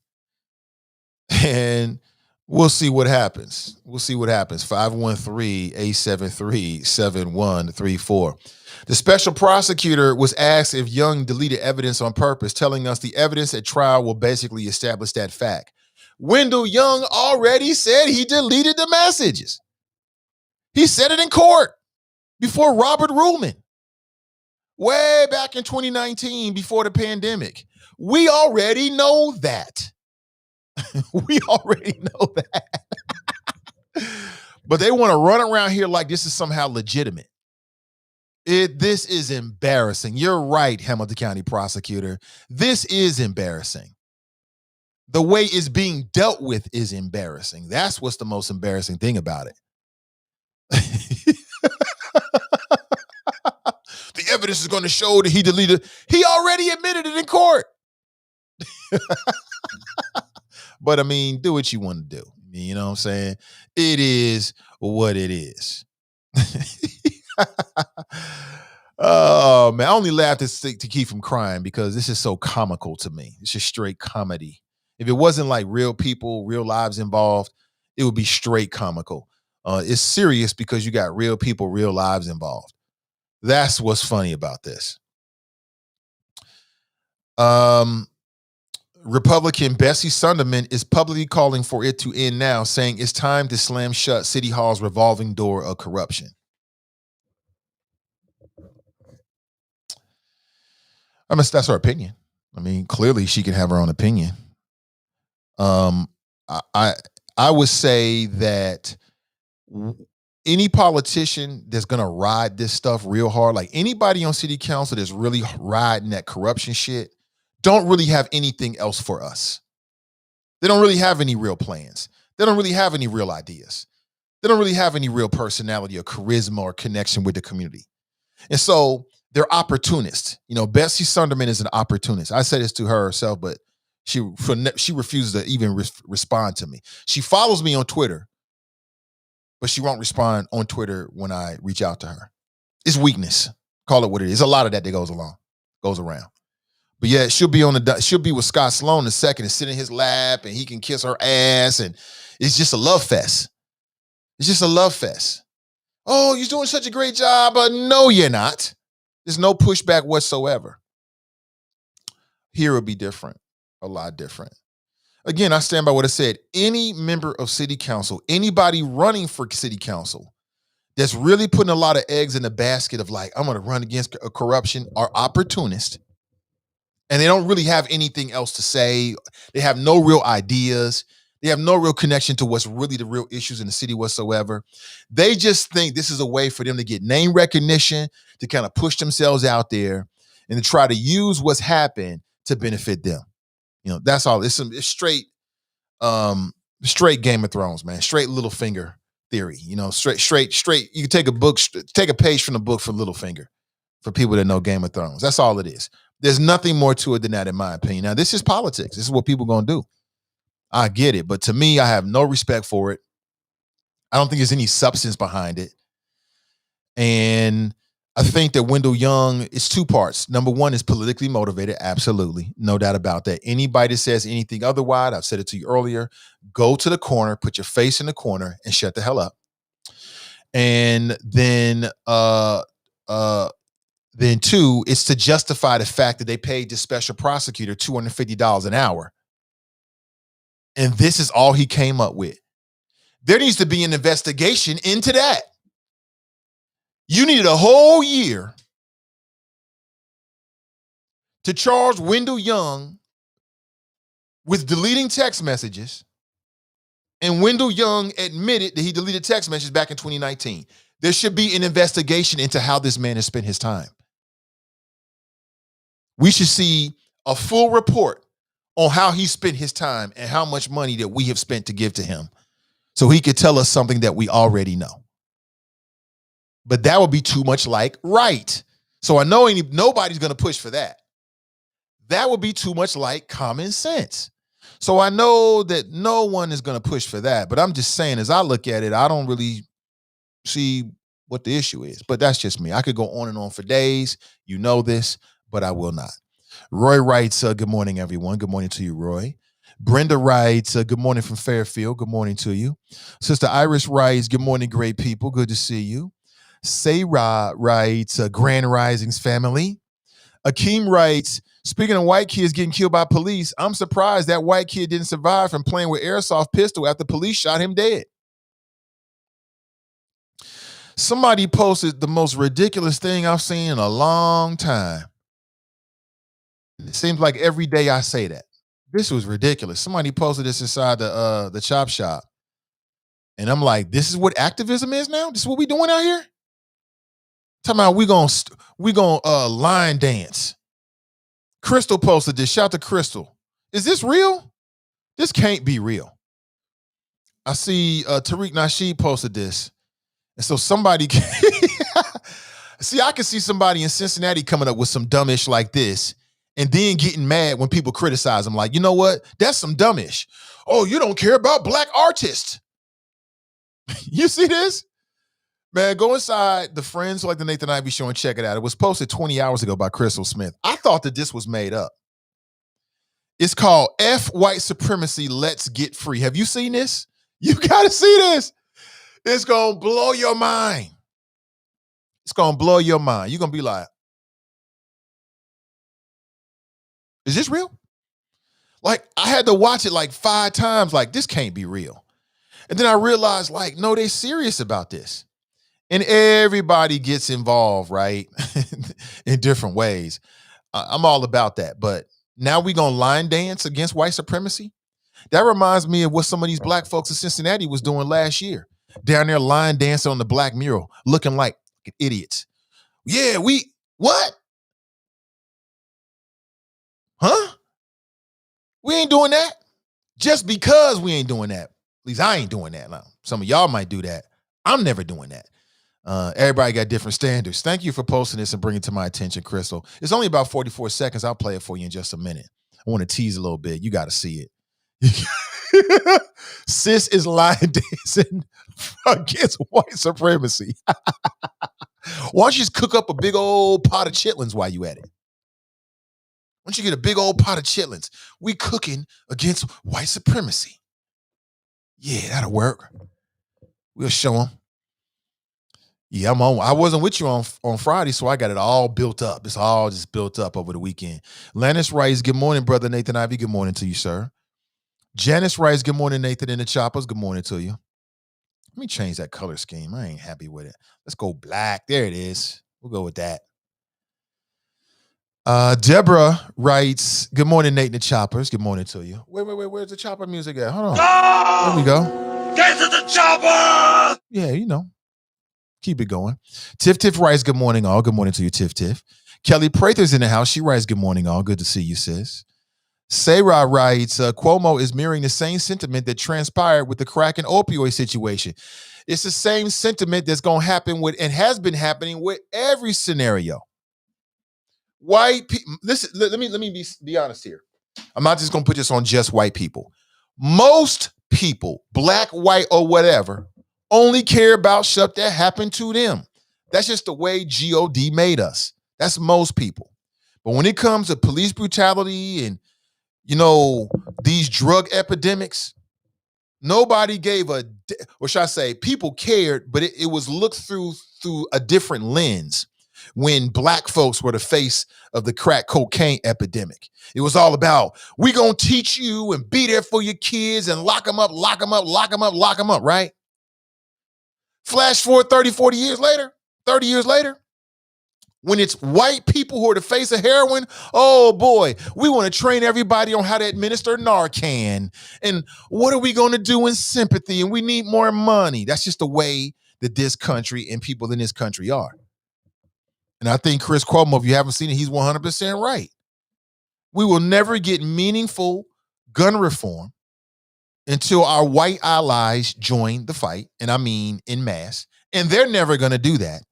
And we'll see what happens. 513-873-7134. The special prosecutor was asked if Young deleted evidence on purpose, telling us the evidence at trial will basically establish that fact. Wendell Young already said he deleted the messages. He said it in court before Robert Ruhlman, way back in 2019, before the pandemic. We already know that. We already know that. But they want to run around here like this is somehow legitimate. This is embarrassing. You're right, Hamilton County prosecutor. This is embarrassing. The way it's being dealt with is embarrassing. That's what's the most embarrassing thing about it. The evidence is going to show that he deleted. He already admitted it in court. But I mean, do what you want to do. You know what I'm saying? It is what it is. Oh man, I only laugh to keep from crying because this is so comical to me. It's just straight comedy. If it wasn't like real people, real lives involved, it would be straight comical. It's serious because you got real people, real lives involved. That's what's funny about this. Republican Bessie Sunderman is publicly calling for it to end now, saying it's time to slam shut City Hall's revolving door of corruption. I mean, that's her opinion. I mean, clearly she can have her own opinion. I would say that any politician that's gonna ride this stuff real hard, like anybody on city council that's really riding that corruption shit, don't really have anything else for us. They don't really have any real plans. They don't really have any real ideas. They don't really have any real personality or charisma or connection with the community. And so they're opportunists. You know, Bessie Sunderman is an opportunist. I said this to her herself, but she refuses to even respond to me. She follows me on Twitter, but she won't respond on Twitter when I reach out to her. It's weakness. Call it what it is. A lot of that goes around. But yeah, she'll be with Scott Sloan in a second and sit in his lap and he can kiss her ass. And it's just a love fest. It's just a love fest. Oh, you're doing such a great job. No, you're not. There's no pushback whatsoever. Here it'll be different. A lot different. Again, I stand by what I said. Any member of city council, anybody running for city council that's really putting a lot of eggs in the basket of like, I'm going to run against corruption are opportunists. And they don't really have anything else to say. They have no real ideas. They have no real connection to what's really the real issues in the city whatsoever. They just think this is a way for them to get name recognition, to kind of push themselves out there and to try to use what's happened to benefit them. You know, that's all. It's straight Game of Thrones, man. Straight Littlefinger theory. You know, straight. You can take a page from the book for Littlefinger for people that know Game of Thrones. That's all it is. There's nothing more to it than that, in my opinion. Now, this is politics. This is what people are going to do. I get it. But to me, I have no respect for it. I don't think there's any substance behind it. And I think that Wendell Young is two parts. Number one is politically motivated. Absolutely. No doubt about that. Anybody that says anything otherwise, I've said it to you earlier, go to the corner, put your face in the corner and shut the hell up. And then two, it's to justify the fact that they paid this special prosecutor $250 an hour. And this is all he came up with. There needs to be an investigation into that. You needed a whole year to charge Wendell Young with deleting text messages. And Wendell Young admitted that he deleted text messages back in 2019. There should be an investigation into how this man has spent his time. We should see a full report on how he spent his time and how much money that we have spent to give to him so he could tell us something that we already know. But that would be too much like right. So I know nobody's going to push for that. That would be too much like common sense. So I know that no one is going to push for that. But I'm just saying, as I look at it, I don't really see what the issue is. But that's just me. I could go on and on for days. You know this, but I will not. Roy writes, good morning, everyone. Good morning to you, Roy. Brenda writes, good morning from Fairfield. Good morning to you. Sister Iris writes, good morning, great people. Good to see you. Sarah writes, Grand Risings family. Akeem writes, speaking of white kids getting killed by police, I'm surprised that white kid didn't survive from playing with airsoft pistol after police shot him dead. Somebody posted the most ridiculous thing I've seen in a long time. It seems like every day I say that. This was ridiculous. Somebody posted this inside the chop shop. And I'm like, this is what activism is now? This is what we doing out here? Talking about we gonna line dance. Crystal posted this. Shout to Crystal. Is this real? This can't be real. I see Tariq Nasheed posted this. And so somebody see, I can see somebody in Cincinnati coming up with some dumbish like this and then getting mad when people criticize them. Like, you know what? That's some dumbish. Oh, you don't care about black artists. You see this? Man, go inside the Friends Like the Nathan Ivey Show and check it out. It was posted 20 hours ago by Crystal Smith. I thought that this was made up. It's called F White Supremacy, Let's Get Free. Have you seen this? You got to see this. It's going to blow your mind. It's going to blow your mind. You're going to be like, is this real? Like, I had to watch it like 5 times. Like, this can't be real. And then I realized, like, no, they're serious about this. And everybody gets involved, right? In different ways. I'm all about that. But now we going to line dance against white supremacy? That reminds me of what some of these black folks in Cincinnati was doing last year. Down there line dancing on the black mural, looking like idiots. Yeah, what? Huh? We ain't doing that. Just because we ain't doing that. At least I ain't doing that. Now, some of y'all might do that. I'm never doing that. Everybody got different standards. Thank you for posting this and bringing it to my attention, Crystal. It's only about 44 seconds. I'll play it for you in just a minute. I want to tease a little bit. You got to see it. Sis is line dancing against white supremacy. Why don't you just cook up a big old pot of chitlins while you at it? Why don't you get a big old pot of chitlins? We cooking against white supremacy. Yeah, that'll work. We'll show them. Yeah, I'm on. I wasn't with you on Friday, so I got it all built up. It's all just built up over the weekend. Lannis writes, good morning, brother Nathan Ivey. Good morning to you, sir. Janice writes, good morning, Nathan and the Choppers. Good morning to you. Let me change that color scheme. I ain't happy with it. Let's go black. There it is. We'll go with that. Deborah writes, good morning, Nate and the Choppers. Good morning to you. Wait. Where's the chopper music at? Hold on. There we go. Get to the chopper! Yeah, you know. Keep it going. Tiff writes, good morning, all. Good morning to you, Tiff. Kelly Prather's in the house. She writes, good morning, all. Good to see you, sis. Sarah writes, Cuomo is mirroring the same sentiment that transpired with the crack and opioid situation. It's the same sentiment that's going to happen with and has been happening with every scenario. White people, listen, let me be honest here. I'm not just going to put this on just white people. Most people, black, white, or whatever, only care about stuff that happened to them. That's just the way God made us. That's most people. But when it comes to police brutality and, you know, these drug epidemics, nobody gave or should I say, people cared, but it was looked through a different lens when black folks were the face of the crack cocaine epidemic. It was all about, we gonna teach you and be there for your kids and lock them up, right? Flash forward 30 years later, when it's white people who are the face of heroin, oh boy, we want to train everybody on how to administer Narcan. And what are we going to do in sympathy? And we need more money. That's just the way that this country and people in this country are. And I think Chris Cuomo, if you haven't seen it, he's 100% right. We will never get meaningful gun reform until our white allies join the fight, and I mean en masse. And they're never going to do that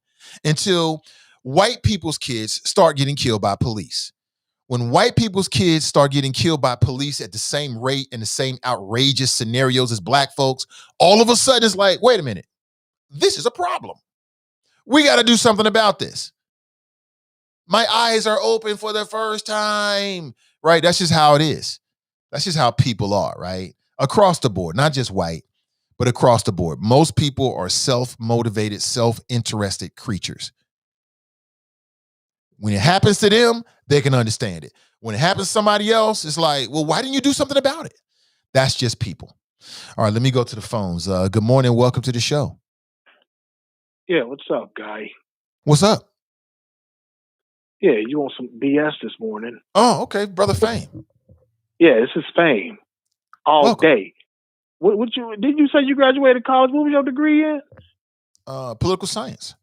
until white people's kids start getting killed by police. When white people's kids start getting killed by police at the same rate and the same outrageous scenarios as black folks, all of a sudden it's like, wait a minute, this is a problem. We got to do something about this. My eyes are open for the first time, right? That's just how it is. That's just how people are, right? Across the board, not just white, but across the board. Most people are self-motivated, self-interested creatures. When it happens to them, they can understand it. When it happens to somebody else, it's like, well, why didn't you do something about it? That's just people. All right, let me go to the phones. Good morning. Welcome to the show. Yeah, what's up, guy? What's up? Yeah, you want some BS this morning? Oh, okay. Brother Fame. Yeah, this is Fame. All Welcome. day. Did you say you graduated college? What was your degree in? Political science.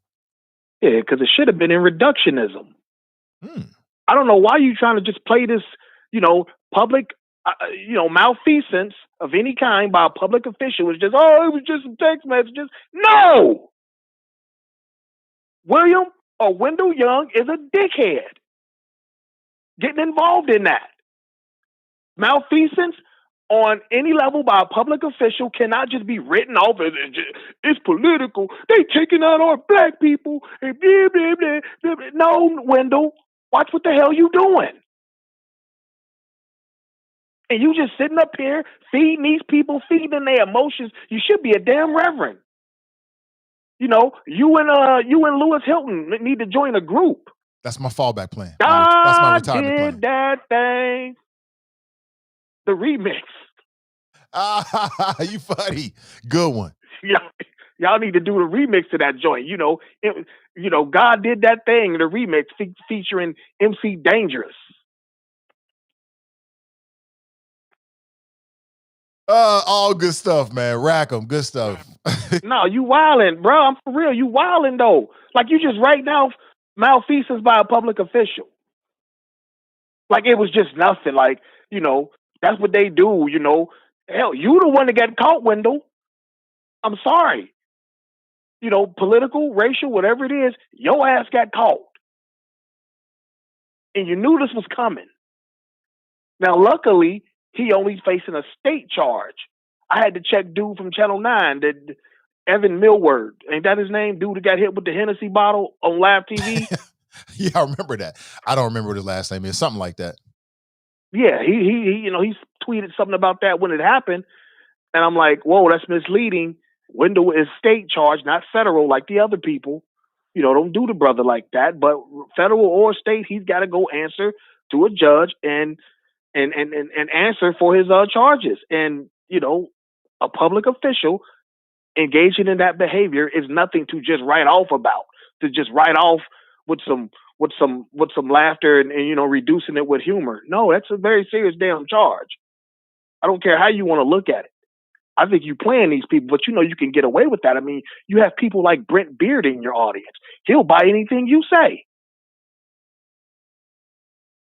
Yeah, because it should have been in reductionism. Hmm. I don't know why you trying to just play this, public, malfeasance of any kind by a public official. It's just, it was just some text messages. No! William or Wendell Young is a dickhead. Getting involved in that. Malfeasance on any level by a public official cannot just be written off as it's political. They taking out our black people. And blah, blah, blah, blah, blah. No, Wendell, watch what the hell you doing. And you just sitting up here feeding these people, feeding their emotions. You should be a damn reverend. You and Lewis Hilton need to join a group. That's my fallback plan. That's my retirement plan. That thing. The remix. You funny. Good one. Y'all need to do the remix to that joint. God did that thing, the remix featuring MC Dangerous. All good stuff, man. Rack 'em. Good stuff. No, you wildin', bro. I'm for real. You wildin' though. Like you just right now malfeasance by a public official. Like it was just nothing. Like, that's what they do, Hell, you the one that got caught, Wendell. I'm sorry. Political, racial, whatever it is, your ass got caught. And you knew this was coming. Now, luckily, he only facing a state charge. I had to check dude from Channel 9, that Evan Millward. Ain't that his name? Dude that got hit with the Hennessy bottle on live TV? Yeah, I remember that. I don't remember what his last name is. Something like that. Yeah, he tweeted something about that when it happened. And I'm like, whoa, that's misleading. Wendell is state charge, not federal like the other people. Don't do the brother like that. But federal or state, he's got to go answer to a judge and answer for his charges. And, a public official engaging in that behavior is nothing to just write off about, to just write off with some laughter and reducing it with humor. No, that's a very serious damn charge. I don't care how you want to look at it. I think you playing these people, but you can get away with that. I mean, you have people like Britt Beard in your audience. He'll buy anything you say.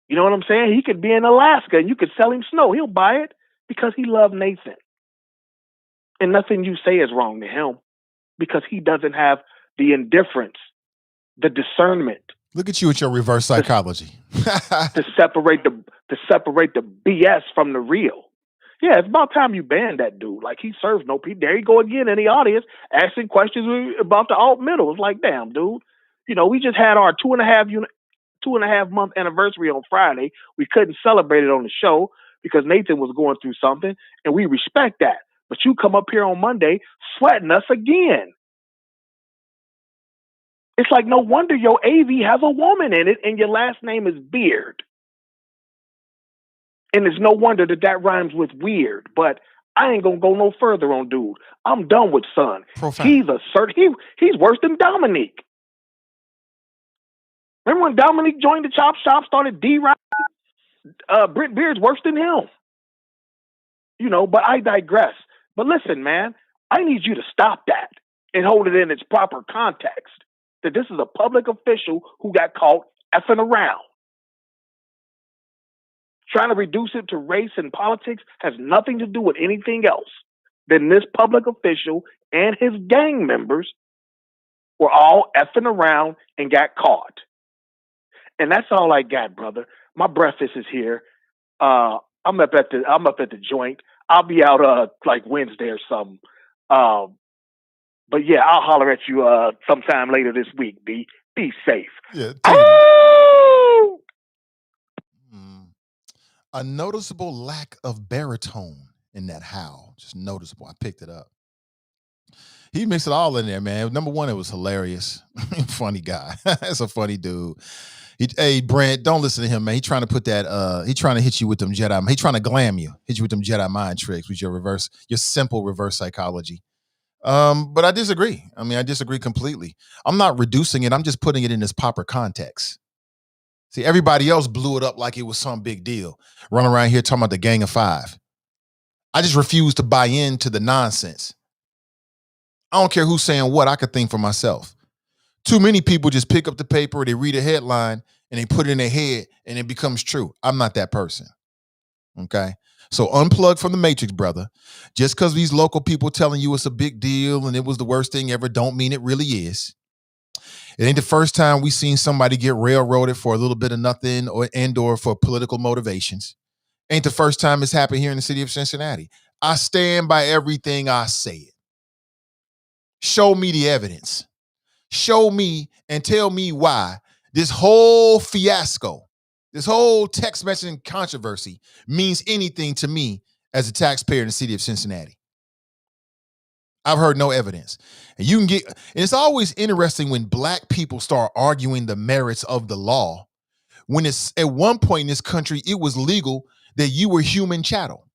You know what I'm saying? He could be in Alaska and you could sell him snow. He'll buy it because he loved Nathan. And nothing you say is wrong to him because he doesn't have the indifference, the discernment. Look at you with your reverse psychology. to separate the BS from the real. Yeah, it's about time you banned that dude. Like, he serves no people. There you go again in the audience asking questions about the alt middle. It's like, damn, dude. We just had our 2.5 month anniversary on Friday. We couldn't celebrate it on the show because Nathan was going through something, and we respect that. But you come up here on Monday sweating us again. It's like, no wonder your AV has a woman in it and your last name is Beard. And it's no wonder that rhymes with weird. But I ain't going to go no further on dude. I'm done with son. Profound. He's worse than Dominique. Remember when Dominique joined the Chop Shop, started D-Ride? Britt Beard's worse than him. But I digress. But listen, man, I need you to stop that and hold it in its proper context. That this is a public official who got caught effing around. trying to reduce it to race and politics has nothing to do with anything else than this public official and his gang members were all effing around and got caught. And that's all I got, brother. My breakfast is here. I'm up at the joint. I'll be out like Wednesday or something. But yeah, I'll holler at you sometime later this week. Be safe. Yeah. A noticeable lack of baritone in that howl. Just noticeable. I picked it up. He mixed it all in there, man. Number one, it was hilarious. Funny guy. That's a funny dude. Hey, Brent, don't listen to him, man. He trying to put that, he trying to hit you with them Jedi. He trying to glam you, hit you with them Jedi mind tricks with your simple reverse psychology. But I disagree. I mean, I disagree completely. I'm not reducing it. I'm just putting it in its proper context. See, everybody else blew it up like it was some big deal. Running around here talking about the Gang of Five. I just refuse to buy into the nonsense. I don't care who's saying what. I could think for myself. Too many people just pick up the paper, they read a headline, and they put it in their head, and it becomes true. I'm not that person. Okay? So unplug from the Matrix, brother. Just because these local people telling you it's a big deal and it was the worst thing ever don't mean it really is. It ain't the first time we seen somebody get railroaded for a little bit of nothing or for political motivations. Ain't the first time it's happened here in the city of Cincinnati. I stand by everything I said. Show me the evidence. Show me and tell me why this whole fiasco, this whole text messaging controversy means anything to me as a taxpayer in the city of Cincinnati. I've heard no evidence. And it's always interesting when black people start arguing the merits of the law. When it's at one point in this country, it was legal that you were human chattel.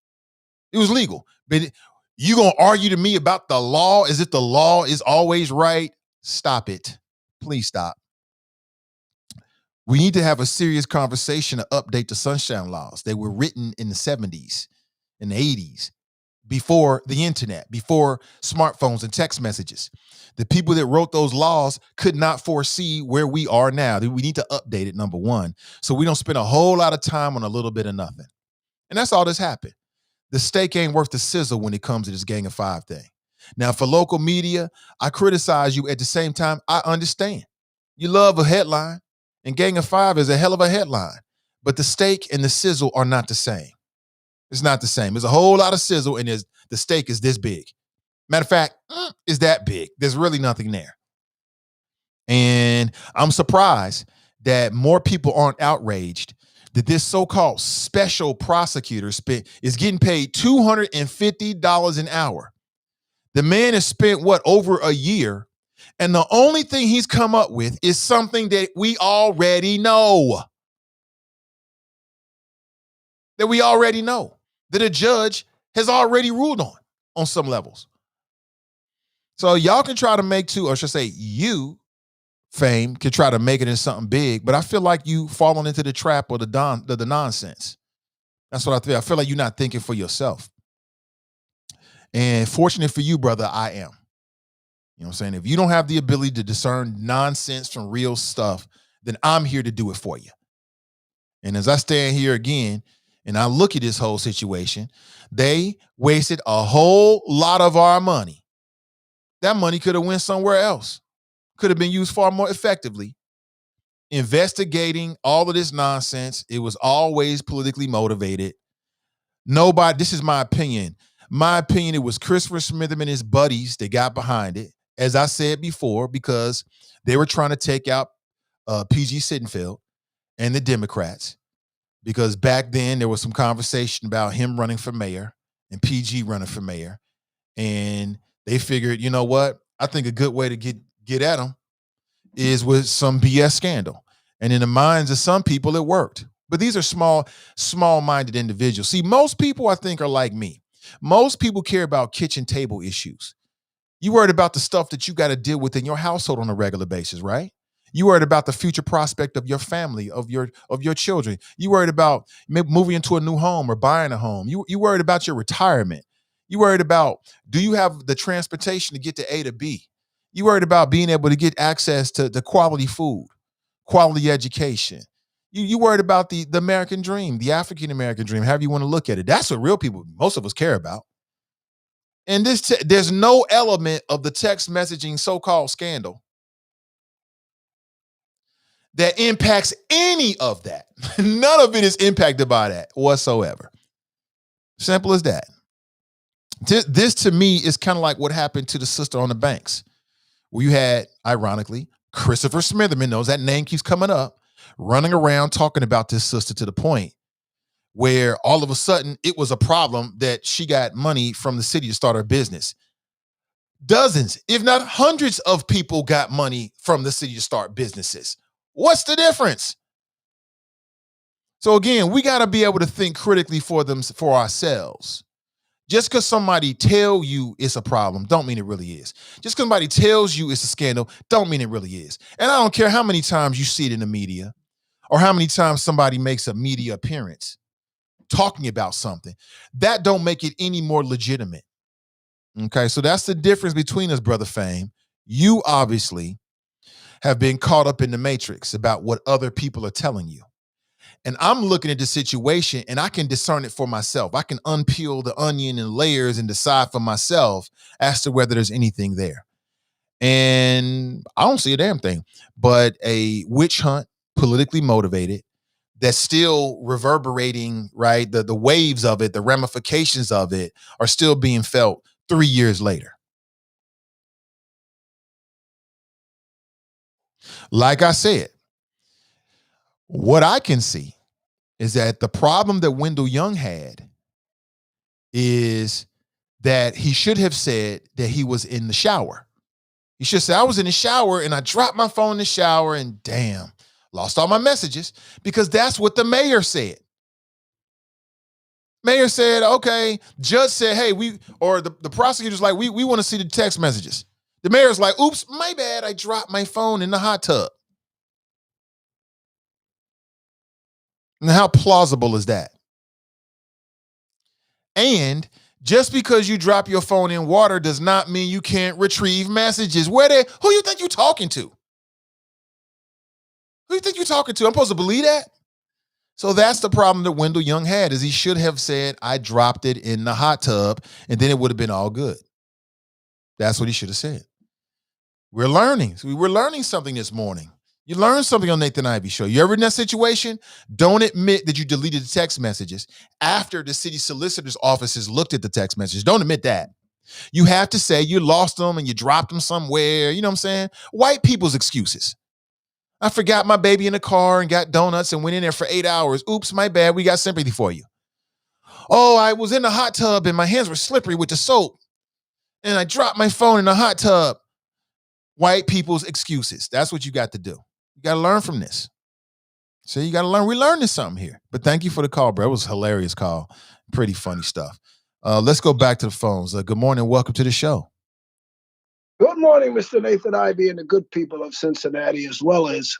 It was legal. But you gonna argue to me about the law as if the law is always right? Stop it. Please stop. We need to have a serious conversation to update the sunshine laws. They were written in the 70s, in the 80s, before the internet, before smartphones and text messages. The people that wrote those laws could not foresee where we are now. We need to update it, number one, so we don't spend a whole lot of time on a little bit of nothing. And that's all that's happened. The steak ain't worth the sizzle when it comes to this Gang of Five thing. Now, for local media, I criticize you. At the same time, I understand. You love a headline, and Gang of Five is a hell of a headline. But the steak and the sizzle are not the same. It's not the same. There's a whole lot of sizzle, and the steak is this big. Matter of fact, it's that big. There's really nothing there. And I'm surprised that more people aren't outraged that this so-called special prosecutor is getting paid $250 an hour. The man has spent, over a year, and the only thing he's come up with is something that we already know. That we already know. That a judge has already ruled on some levels. So y'all can try to make you, Fame, can try to make it into something big, but I feel like you falling into the trap of the nonsense. That's what I feel. I feel like you're not thinking for yourself. And fortunate for you, brother, I am. You know what I'm saying? If you don't have the ability to discern nonsense from real stuff, then I'm here to do it for you. And as I stand here again, and I look at this whole situation, they wasted a whole lot of our money. That money could have went somewhere else. Could have been used far more effectively. Investigating all of this nonsense. It was always politically motivated. Nobody, this is my opinion. My opinion, it was Christopher Smitherman and his buddies that got behind it, as I said before, because they were trying to take out PG Sittenfeld and the Democrats. Because back then there was some conversation about him running for mayor and PG running for mayor. And they figured, you know what? I think a good way to get at him is with some BS scandal. And in the minds of some people, it worked. But these are small-minded individuals. See, most people, I think, are like me. Most people care about kitchen table issues. You worried about the stuff that you got to deal with in your household on a regular basis, right? You worried about the future prospect of your family, of your children. You worried about moving into a new home or buying a home. You worried about your retirement. You worried about, do you have the transportation to get to A to B? You worried about being able to get access to quality food, quality education. You worried about the American dream, the African American dream, however you want to look at it. That's what real people, most of us, care about. And there's no element of the text messaging so-called scandal that impacts any of that. None of it is impacted by that whatsoever. Simple as that. This to me is kind of like what happened to the sister on the banks, where you had, ironically, Christopher Smitherman, knows that name keeps coming up, running around talking about this sister to the point where all of a sudden it was a problem that she got money from the city to start her business. Dozens, if not hundreds of people got money from the city to start businesses. What's the difference? So again, we got to be able to think critically for ourselves. Just because somebody tell you it's a problem, don't mean it really is. Just because somebody tells you it's a scandal, don't mean it really is. And I don't care how many times you see it in the media or how many times somebody makes a media appearance talking about something. That don't make it any more legitimate. Okay, so that's the difference between us, Brother Fame. You obviously have been caught up in the matrix about what other people are telling you. And I'm looking at the situation and I can discern it for myself. I can unpeel the onion and layers and decide for myself as to whether there's anything there. And I don't see a damn thing, but a witch hunt, politically motivated, that's still reverberating, right? The waves of it, the ramifications of it are still being felt 3 years later. Like I said, what I can see is that the problem that Wendell Young had is that he should have said that he was in the shower. He should say, I was in the shower and I dropped my phone in the shower and damn, lost all my messages, because that's what the mayor said. Mayor said, okay, judge said, hey, the prosecutor's like, we want to see the text messages. The mayor's like, oops, my bad, I dropped my phone in the hot tub. Now, how plausible is that? And just because you drop your phone in water does not mean you can't retrieve messages. Who you think you're talking to? Who you think you're talking to? I'm supposed to believe that? So that's the problem that Wendell Young had, is he should have said, I dropped it in the hot tub, and then it would have been all good. That's what he should have said. We're learning. We're learning something this morning. You learned something on Nathan Ivey Show. You ever in that situation? Don't admit that you deleted the text messages after the city solicitor's offices looked at the text messages. Don't admit that. You have to say you lost them and you dropped them somewhere. You know what I'm saying? White people's excuses. I forgot my baby in the car and got donuts and went in there for 8 hours. Oops, my bad. We got sympathy for you. Oh, I was in the hot tub and my hands were slippery with the soap and I dropped my phone in the hot tub. White people's excuses. That's what you got to do. You got to learn from this. So you got to learn. We learned something here. But thank you for the call, bro. It was a hilarious call. Pretty funny stuff. Let's go back to the phones. Good morning. Welcome to the show. Good morning, Mr. Nathan Ivey and the good people of Cincinnati, as well as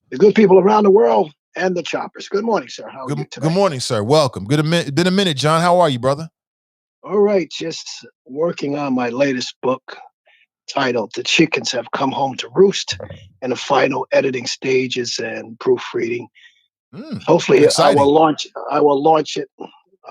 the good people around the world and the choppers. Good morning, sir. How are you today? Good morning, sir. Welcome. Been a minute, John. How are you, brother? All right. Just working on my latest book titled The Chickens Have Come Home to Roost, and the final editing stages and proofreading. Hopefully exciting. I will launch it.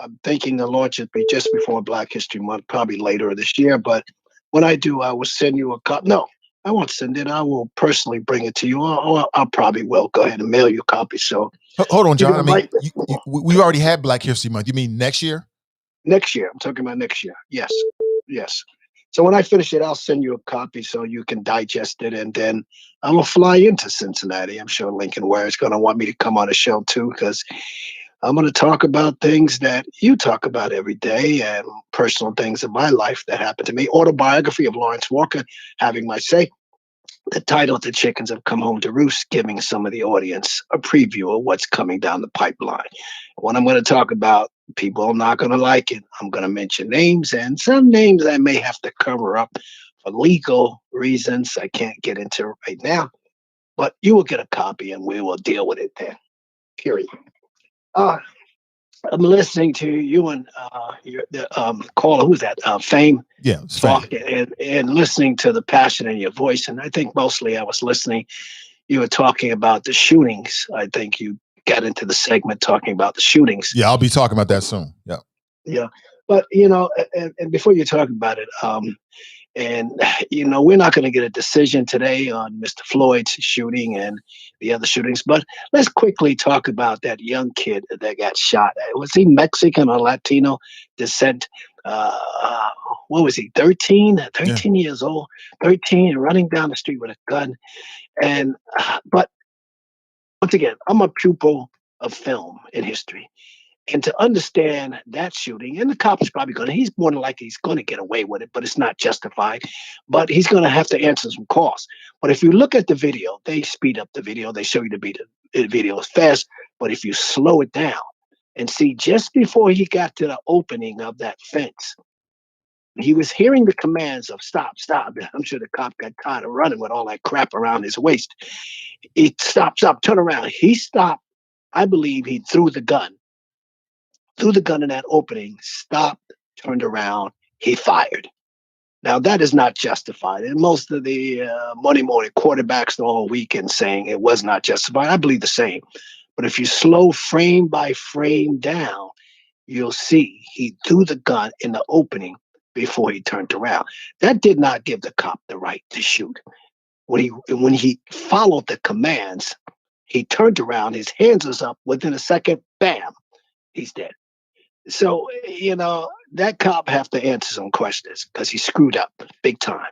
I'm thinking to launch it just before Black History Month, probably later this year. But when I do, I will send you a copy. No, I won't send it. I will personally bring it to you. I'll probably will go ahead and mail you a copy. So hold on, John. I mean, we already had Black History Month. You mean next year? Next year. I'm talking about next year. Yes. So when I finish it, I'll send you a copy so you can digest it. And then I will fly into Cincinnati. I'm sure Lincoln Ware is going to want me to come on the show too, because I'm going to talk about things that you talk about every day and personal things in my life that happened to me. Autobiography of Lawrence Walker, having my say. The title, The Chickens Have Come Home to Roost, giving some of the audience a preview of what's coming down the pipeline. What I'm going to talk about, people are not going to like it. I'm going to mention names, and some names I may have to cover up for legal reasons I can't get into right now. But you will get a copy, and we will deal with it then. Period. I'm listening to you and the caller, who's that? Fame. Yeah, it's talk Fame. And listening to the passion in your voice. And I think mostly I was listening. You were talking about the shootings. I think you get into the segment talking about the shootings. Yeah, I'll be talking about that soon. Yeah. Yeah. But, and before you talk about it, and, we're not going to get a decision today on Mr. Floyd's shooting and the other shootings, but let's quickly talk about that young kid that got shot. Was he Mexican or Latino descent? What was he, 13? 13 years old, 13, running down the street with a gun. And, but once again, I'm a pupil of film and history. And to understand that shooting, and the cop is probably he's more than likely he's going to get away with it, but it's not justified. But he's going to have to answer some costs. But if you look at the video, they speed up the video. They show you the video is fast. But if you slow it down and see just before he got to the opening of that fence, he was hearing the commands of stop, stop. I'm sure the cop got tired of running with all that crap around his waist. He stopped, stop, turn around. He stopped. I believe he threw the gun in that opening, stopped, turned around, he fired. Now, that is not justified. And most of the Monday morning quarterbacks the whole weekend saying it was not justified. I believe the same. But if you slow frame by frame down, you'll see he threw the gun in the opening before he turned around. That did not give the cop the right to shoot. When he followed the commands, he turned around, his hands was up. Within a second, bam, he's dead. So, that cop have to answer some questions because he screwed up big time.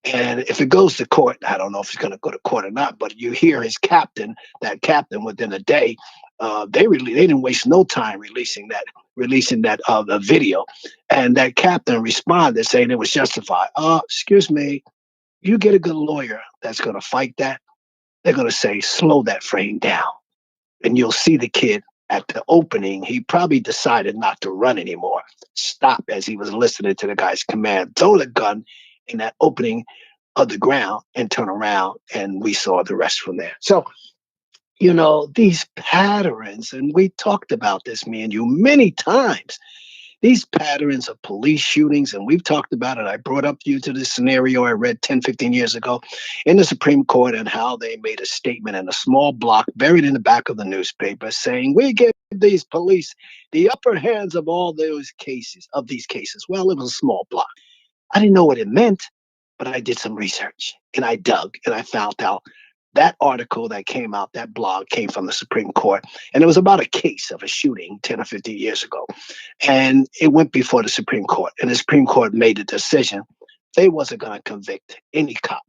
And if it goes to court, I don't know if it's going to go to court or not, but you hear that captain within a day, they didn't waste no time releasing that the video. And that captain responded saying it was justified. Excuse me, you get a good lawyer that's going to fight that. They're going to say, slow that frame down. And you'll see the kid at the opening, he probably decided not to run anymore. Stop as he was listening to the guy's command, throw the gun in that opening of the ground and turn around. And we saw the rest from there. So, these patterns, and we talked about this, me and you, many times, these patterns of police shootings, and we've talked about it. I brought up you to this scenario I read 10, 15 years ago in the Supreme Court and how they made a statement in a small block buried in the back of the newspaper saying, we give these police the upper hands of these cases. Well, it was a small block. I didn't know what it meant, but I did some research and I dug and I found out that article that came out, that blog came from the Supreme Court, and it was about a case of a shooting 10 or 15 years ago. And it went before the Supreme Court, and the Supreme Court made a decision. They wasn't going to convict any cop,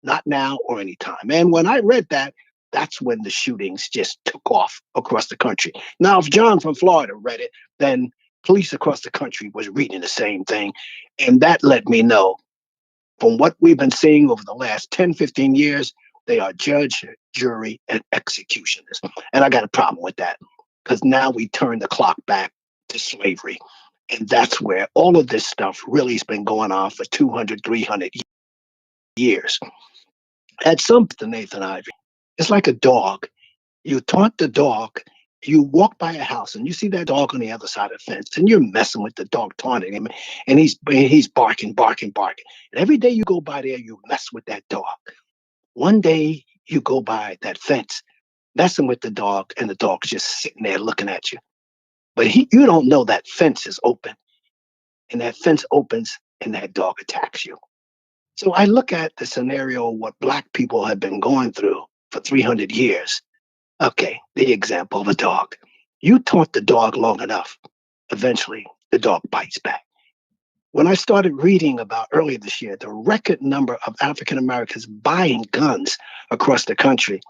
not now or anytime. And when I read that, that's when the shootings just took off across the country. Now, if John from Florida read it, then police across the country was reading the same thing. And that let me know from what we've been seeing over the last 10, 15 years, they are judge, jury, and executioners. And I got a problem with that because now we turn the clock back to slavery. And that's where all of this stuff really has been going on for 200, 300 years. At some point, Nathan Ivy, it's like a dog. You taunt the dog. You walk by a house and you see that dog on the other side of the fence and you're messing with the dog, taunting him, and he's barking, barking, barking. And every day you go by there, you mess with that dog. One day you go by that fence, messing with the dog, and the dog's just sitting there looking at you. But you don't know that fence is open. And that fence opens and that dog attacks you. So I look at the scenario, what Black people have been going through for 300 years. Okay, the example of a dog. You taunt the dog long enough, eventually the dog bites back. When I started reading about earlier this year, the record number of African Americans buying guns across the country,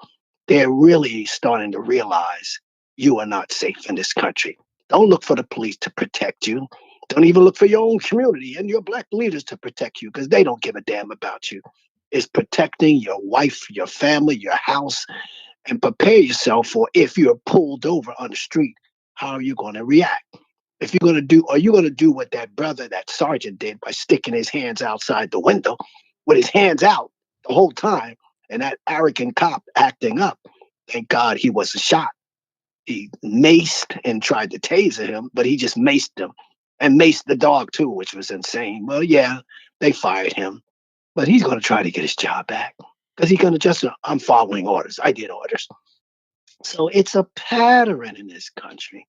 they're really starting to realize you are not safe in this country. Don't look for the police to protect you. Don't even look for your own community and your Black leaders to protect you because they don't give a damn about you. It's protecting your wife, your family, your house, and prepare yourself for if you're pulled over on the street, how are you going to react? If you're going to do, are you going to do what that brother, that sergeant did by sticking his hands outside the window with his hands out the whole time and that arrogant cop acting up? Thank God he wasn't shot. He maced and tried to taser him, but he just maced him and maced the dog too, which was insane. Well, yeah, they fired him, but he's going to try to get his job back because he's going to I'm following orders. I did orders. So it's a pattern in this country.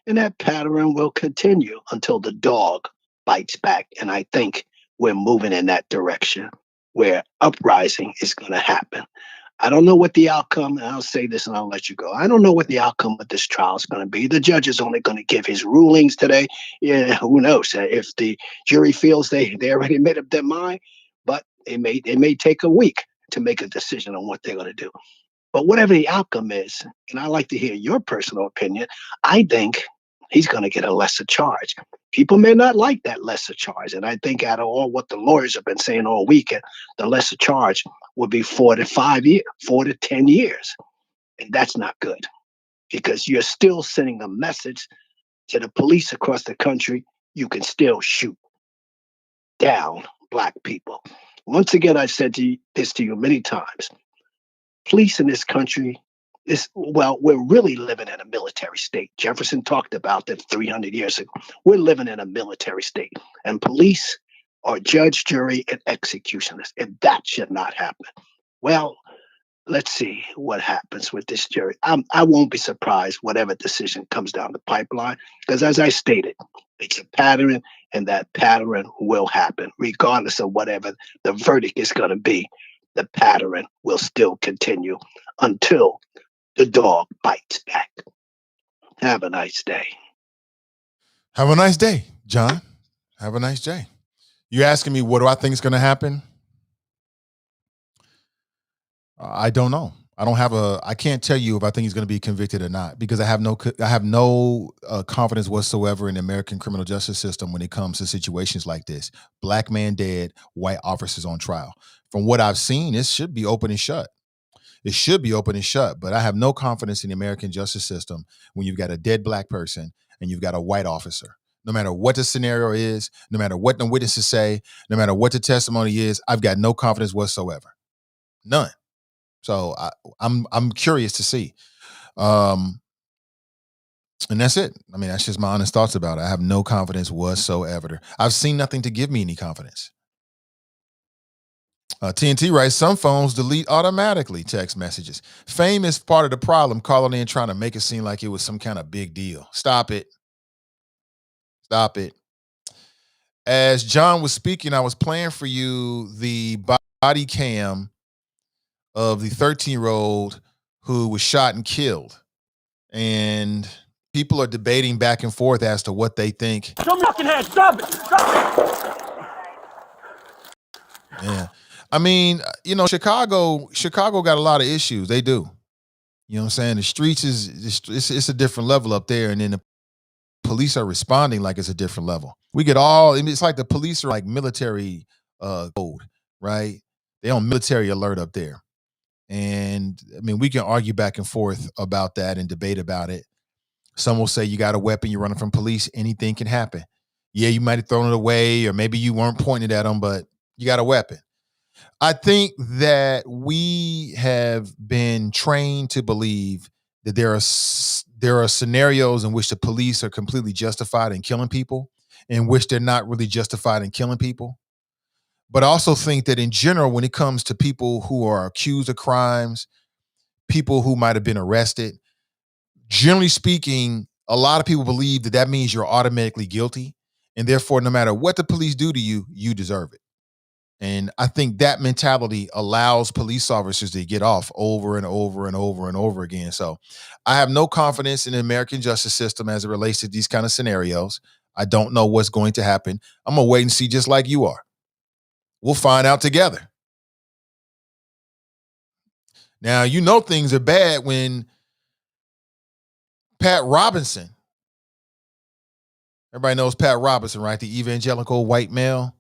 And that pattern will continue until the dog bites back. And I think we're moving in that direction where uprising is going to happen. I don't know what the outcome, and I'll say this and I'll let you go. I don't know what the outcome of this trial is going to be. The judge is only going to give his rulings today. Yeah, who knows? If the jury feels they already made up their mind, but it may take a week to make a decision on what they're going to do. But whatever the outcome is, and I like to hear your personal opinion, I think he's going to get a lesser charge. People may not like that lesser charge. And I think out of all what the lawyers have been saying all weekend, the lesser charge would be 4 to 5 years, 4 to 10 years. And that's not good because you're still sending a message to the police across the country. You can still shoot down Black people. Once again, I've said this to you many times. Police in this country we're really living in a military state. Jefferson talked about that 300 years ago. We're living in a military state, and police are judge, jury, and executioners, and that should not happen. Well, let's see what happens with this jury. I won't be surprised whatever decision comes down the pipeline, because as I stated, it's a pattern, and that pattern will happen, regardless of whatever the verdict is going to be. The pattern will still continue until the dog bites back. Have a nice day. Have a nice day, John. Have a nice day. You asking me what do I think is going to happen? I don't know. I can't tell you if I think he's going to be convicted or not because I have no confidence whatsoever in the American criminal justice system when it comes to situations like this. Black man dead, white officers on trial. From what I've seen, it should be open and shut. It should be open and shut, but I have no confidence in the American justice system when you've got a dead Black person and you've got a white officer. No matter what the scenario is, no matter what the witnesses say, no matter what the testimony is, I've got no confidence whatsoever. None. So I'm curious to see. And that's it. I mean, that's just my honest thoughts about it. I have no confidence whatsoever. I've seen nothing to give me any confidence. TNT writes, some phones delete automatically text messages. Fame is part of the problem, calling in trying to make it seem like it was some kind of big deal. Stop it. Stop it. As John was speaking, I was playing for you the body cam of the 13-year-old who was shot and killed. And people are debating back and forth as to what they think. Show me fucking head. Stop it. Stop it. Yeah. I mean, Chicago got a lot of issues. They do. You know what I'm saying? The streets it's a different level up there. And then the police are responding like it's a different level. It's like the police are like military code, right? They on military alert up there. And I mean, we can argue back and forth about that and debate about it. Some will say you got a weapon, you're running from police, anything can happen. Yeah, you might have thrown it away, or maybe you weren't pointing at them, but you got a weapon. I think that we have been trained to believe that there are scenarios in which the police are completely justified in killing people, in which they're not really justified in killing people. But I also think that in general, when it comes to people who are accused of crimes, people who might have been arrested, generally speaking, a lot of people believe that means you're automatically guilty. And therefore, no matter what the police do to you, you deserve it. And I think that mentality allows police officers to get off over and over and over and over again. So I have no confidence in the American justice system as it relates to these kind of scenarios. I don't know what's going to happen. I'm going to wait and see just like you are. We'll find out together. Now, things are bad when Pat Robinson, everybody knows Pat Robinson, right? The evangelical white male.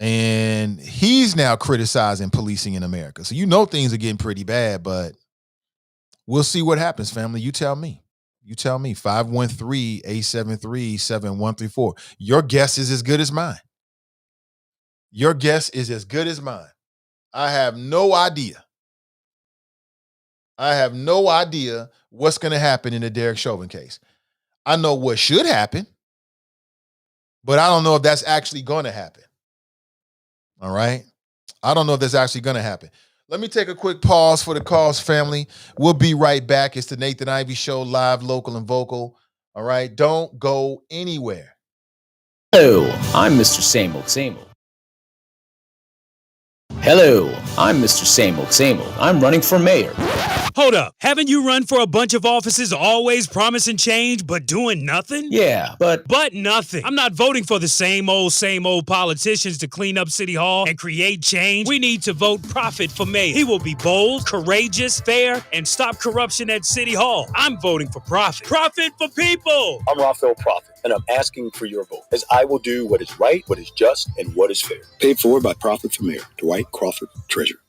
And he's now criticizing policing in America. So things are getting pretty bad, but we'll see what happens, family. You tell me. 513-873-7134. Your guess is as good as mine. I have no idea. What's going to happen in the Derek Chauvin case. I know what should happen, but I don't know if that's actually going to happen. All right. I don't know if that's actually going to happen. Let me take a quick pause for the Cause family. We'll be right back. It's the Nathan Ivey Show, live, local, and vocal. All right, don't go anywhere. Hello, I'm Mr. Same Old Same Old. Hello, I'm Mr. Same Old Same Old. I'm running for mayor. Hold up. Haven't you run for a bunch of offices always promising change but doing nothing? Yeah, but nothing. I'm not voting for the same old politicians to clean up City Hall and create change. We need to vote Profit for mayor. He will be bold, courageous, fair, and stop corruption at City Hall. I'm voting for Profit. Profit for people. I'm Raphael Prophet, and I'm asking for your vote, as I will do what is right, what is just, and what is fair. Paid for by Profit for Mayor, Dwight Crawford, Treasurer.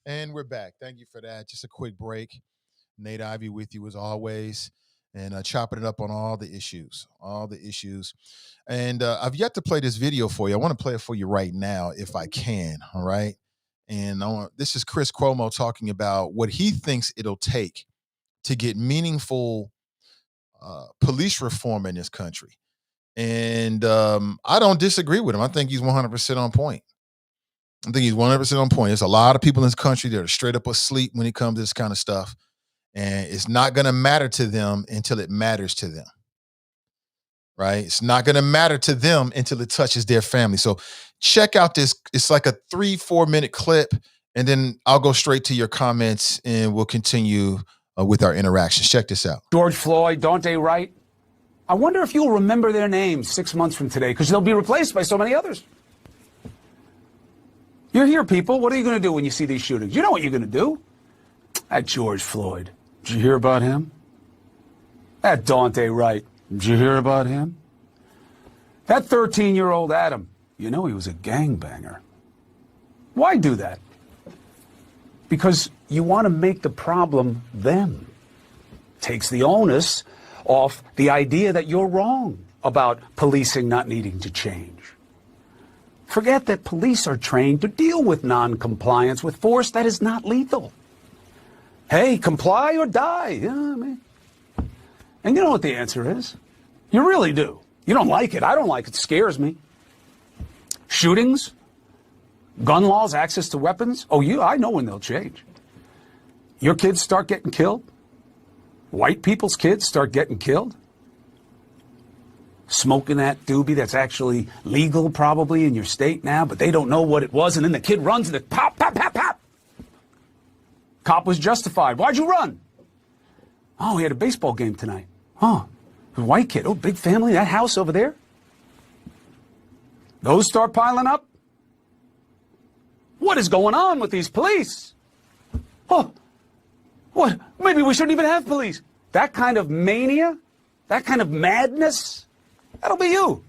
And we're back. Thank you for that. Just a quick break. Nate Ivey with you as always, and chopping it up on all the issues. And I've yet to play this video for you. I want to play it for you right now if I can. All right. And this is Chris Cuomo talking about what he thinks it'll take to get meaningful police reform in this country. And I don't disagree with him. I think he's 100% on point. There's a lot of people in this country that are straight up asleep when it comes to this kind of stuff. And it's not going to matter to them until it matters to them. Right? It's not going to matter to them until it touches their family. So check out this. It's like a 3-4 minute clip. And then I'll go straight to your comments and we'll continue with our interactions. Check this out. George Floyd, Daunte Wright. I wonder if you'll remember their names 6 months from today, because they'll be replaced by so many others. You're here, people. What are you going to do when you see these shootings? You know what you're going to do. That George Floyd. Did you hear about him? That Daunte Wright. Did you hear about him? That 13-year-old Adam. You know he was a gangbanger. Why do that? Because you want to make the problem them. Takes the onus off the idea that you're wrong about policing not needing to change. Forget that police are trained to deal with non-compliance with force that is not lethal. Hey, comply or die. You know what I mean? And you know what the answer is? You really do. You don't like it. I don't like it. It scares me. Shootings, gun laws, access to weapons. Oh, I know when they'll change. Your kids start getting killed. White people's kids start getting killed. Smoking that doobie that's actually legal probably in your state now, but they don't know what it was, and then the kid runs and it pop, pop, pop, pop. Cop was justified. Why'd you run? Oh, he had a baseball game tonight. Huh. A white kid. Oh, big family, that house over there. those start piling up. What is going on with these police? Oh, what? Maybe we shouldn't even have police. That kind of mania, that kind of madness, that'll be you.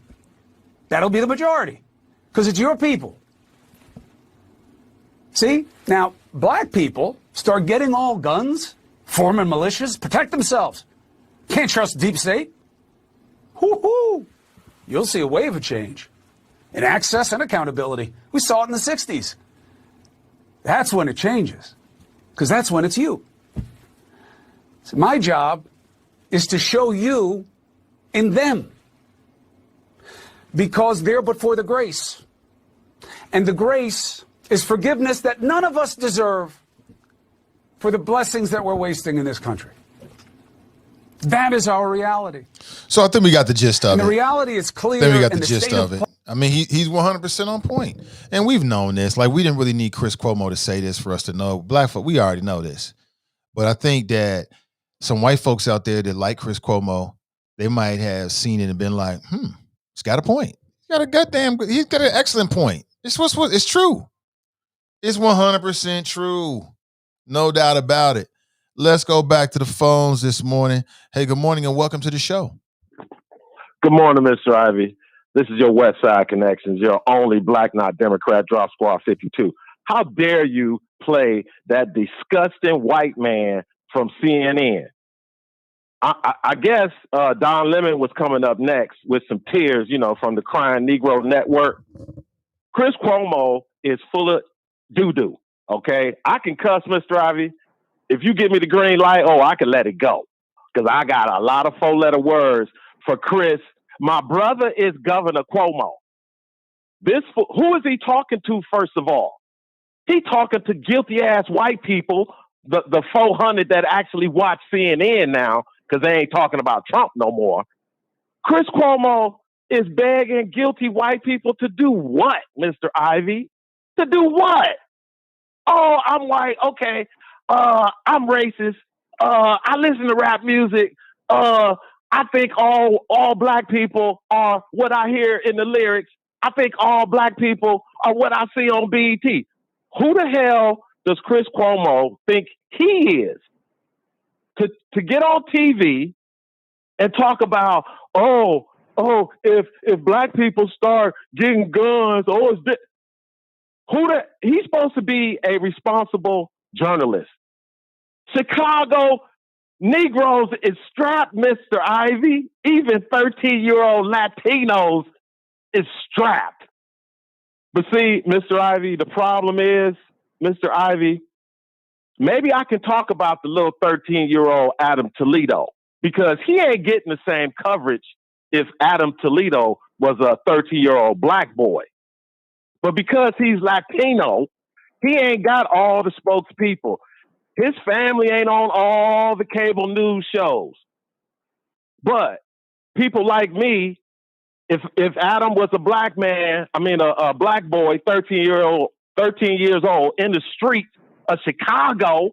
That'll be the majority, because it's your people. See? Now, black people start getting all guns, forming militias, protect themselves. Can't trust deep state. Whoo-hoo! You'll see a wave of change in access and accountability. We saw it in the 60s. That's when it changes, because that's when it's you. So my job is to show you in them, because they're but for the grace. And the grace is forgiveness that none of us deserve for the blessings that we're wasting in this country. That is our reality. So I think we got the gist of it. And the reality is clear. Then we got the gist of it. I mean, he's 100% on point. And we've known this. Like, we didn't really need Chris Cuomo to say this for us to know. Black folk, we already know this. But I think that some white folks out there that like Chris Cuomo, they might have seen it and been like, he's got a point. He's got an excellent point. It's true. It's 100% true. No doubt about it. Let's go back to the phones this morning. Hey, good morning and welcome to the show. Good morning, Mr. Ivy. This is your West Side Connections, your only black, not Democrat, Drop Squad 52. How dare you play that disgusting white man from CNN? I guess Don Lemon was coming up next with some tears, from the Crying Negro Network. Chris Cuomo is full of doo-doo, okay? I can cuss, Mr. Ivy. If you give me the green light, I can let it go, because I got a lot of four-letter words for Chris. My brother is Governor Cuomo. Who is he talking to, first of all? He talking to guilty-ass white people, the 400 that actually watch CNN now, because they ain't talking about Trump no more. Chris Cuomo is begging guilty white people to do what, Mr. Ivy? To do what? Oh, I'm white. Okay. I'm racist. I listen to rap music. I think all black people are what I hear in the lyrics. I think all black people are what I see on BET. Who the hell does Chris Cuomo think he is to get on TV and talk about, if black people start getting guns, he's supposed to be a responsible journalist. Chicago Negroes is strapped, Mr. Ivy. Even 13-year-old Latinos is strapped. But see, Mr. Ivy, the problem is, Mr. Ivy, maybe I can talk about the little 13-year-old Adam Toledo, because he ain't getting the same coverage if Adam Toledo was a 13-year-old black boy. But because he's Latino, he ain't got all the spokespeople. His family ain't on all the cable news shows. But people like me, if Adam was a black man, a black boy, 13 years old, in the streets of Chicago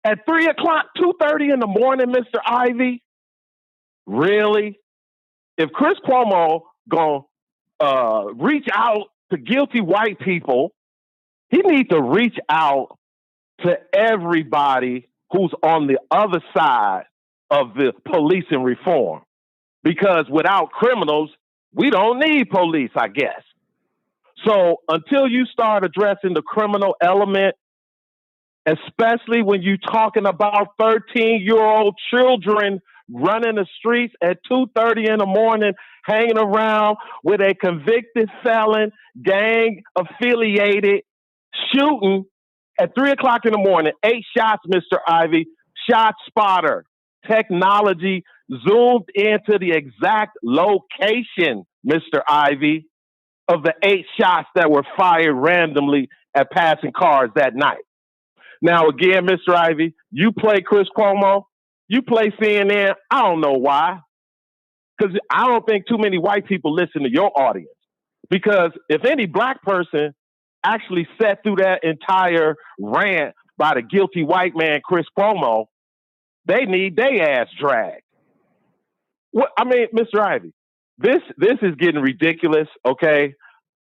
at 3 o'clock, 2:30 in the morning, Mr. Ivy, really? If Chris Cuomo gonna reach out to guilty white people, he needs to reach out to everybody who's on the other side of the policing reform. Because without criminals, we don't need police, I guess. So until you start addressing the criminal element, especially when you're talking about 13-year-old children running the streets at 2:30 in the morning, hanging around with a convicted felon, gang-affiliated, shooting at 3 o'clock in the morning, 8 shots, Mr. Ivy, shot spotter, technology zoomed into the exact location, Mr. Ivy, of the 8 shots that were fired randomly at passing cars that night. Now, again, Mr. Ivy, you play Chris Cuomo, you play CNN. I don't know why. Because I don't think too many white people listen to your audience. Because if any black person actually sat through that entire rant by the guilty white man, Chris Cuomo, they need their ass dragged. Mr. Ivy, this is getting ridiculous, okay?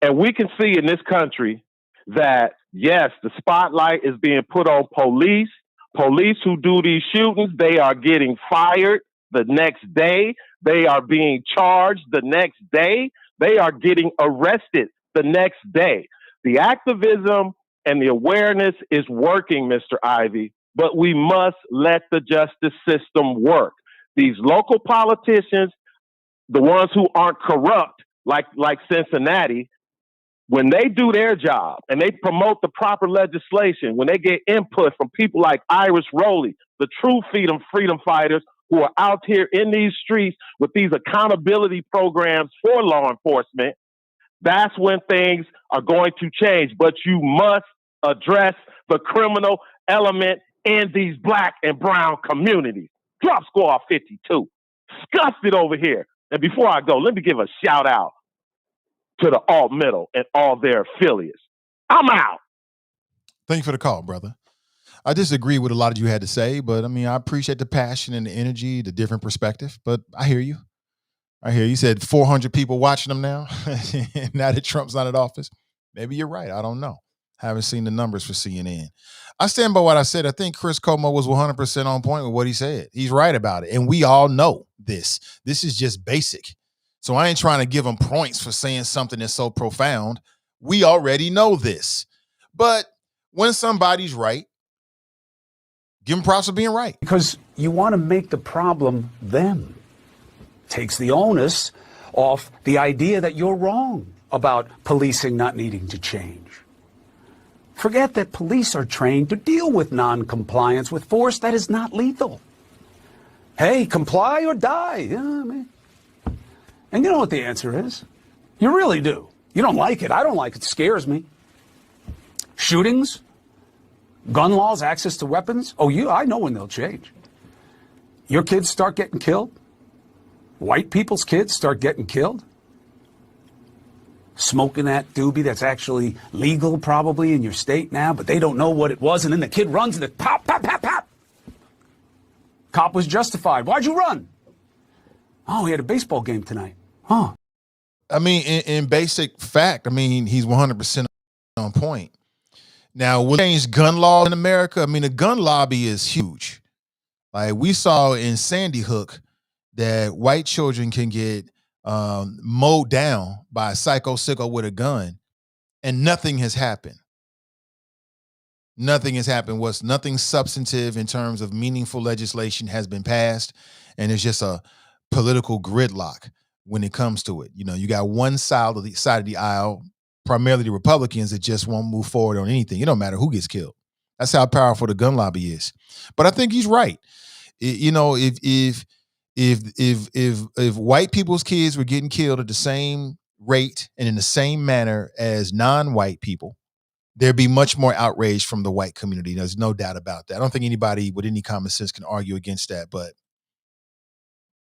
And we can see in this country that, yes, the spotlight is being put on police. Police who do these shootings, they are getting fired the next day. They are being charged the next day. They are getting arrested the next day. The activism and the awareness is working, Mr. Ivy, but we must let the justice system work. These local politicians, the ones who aren't corrupt, like Cincinnati, when they do their job and they promote the proper legislation, when they get input from people like Iris Rowley, the true freedom fighters who are out here in these streets with these accountability programs for law enforcement, that's when things are going to change. But you must address the criminal element in these black and brown communities. Drop Squad 52. Disgusted over here. And before I go, let me give a shout out to the alt middle and all their affiliates. I'm out. Thank you for the call, brother. I disagree with a lot of you had to say, but I mean, I appreciate the passion and the energy, the different perspective, but I hear you. You said 400 people watching them now, now that Trump's not in office. Maybe you're right. I don't know. Haven't seen the numbers for CNN. I stand by what I said. I think Chris Como was 100% on point with what he said. He's right about it. And we all know this. This is just basic. So I ain't trying to give him points for saying something that's so profound. We already know this. But when somebody's right, give them props for being right. Because you want to make the problem them. Takes the onus off the idea that you're wrong about policing not needing to change. Forget that police are trained to deal with non-compliance with force that is not lethal. Hey, comply or die. Yeah, I mean. And you know what the answer is? You really do. You don't like it. I don't like it. It scares me. Shootings, gun laws, access to weapons. Oh, I know when they'll change. Your kids start getting killed. White people's kids start getting killed. Smoking that doobie that's actually legal probably in your state now, but they don't know what it was. And then the kid runs and the pop, pop, pop, pop. Cop was justified. Why'd you run? Oh, he had a baseball game tonight. Huh. I mean, in basic fact, I mean, he's 100% on point. Now, will change gun law in America? I mean, the gun lobby is huge. Like we saw in Sandy Hook that white children can get mowed down by a psycho sicko with a gun, and nothing has happened. Nothing has happened. Nothing substantive in terms of meaningful legislation has been passed, and it's just a political gridlock when it comes to it. You know, you got one side of the aisle, primarily the Republicans, that just won't move forward on anything. It don't matter who gets killed. That's how powerful the gun lobby is. But I think he's right. You know, if white people's kids were getting killed at the same rate and in the same manner as non-white people, there'd be much more outrage from the white community. There's no doubt about that. I don't think anybody with any common sense can argue against that, but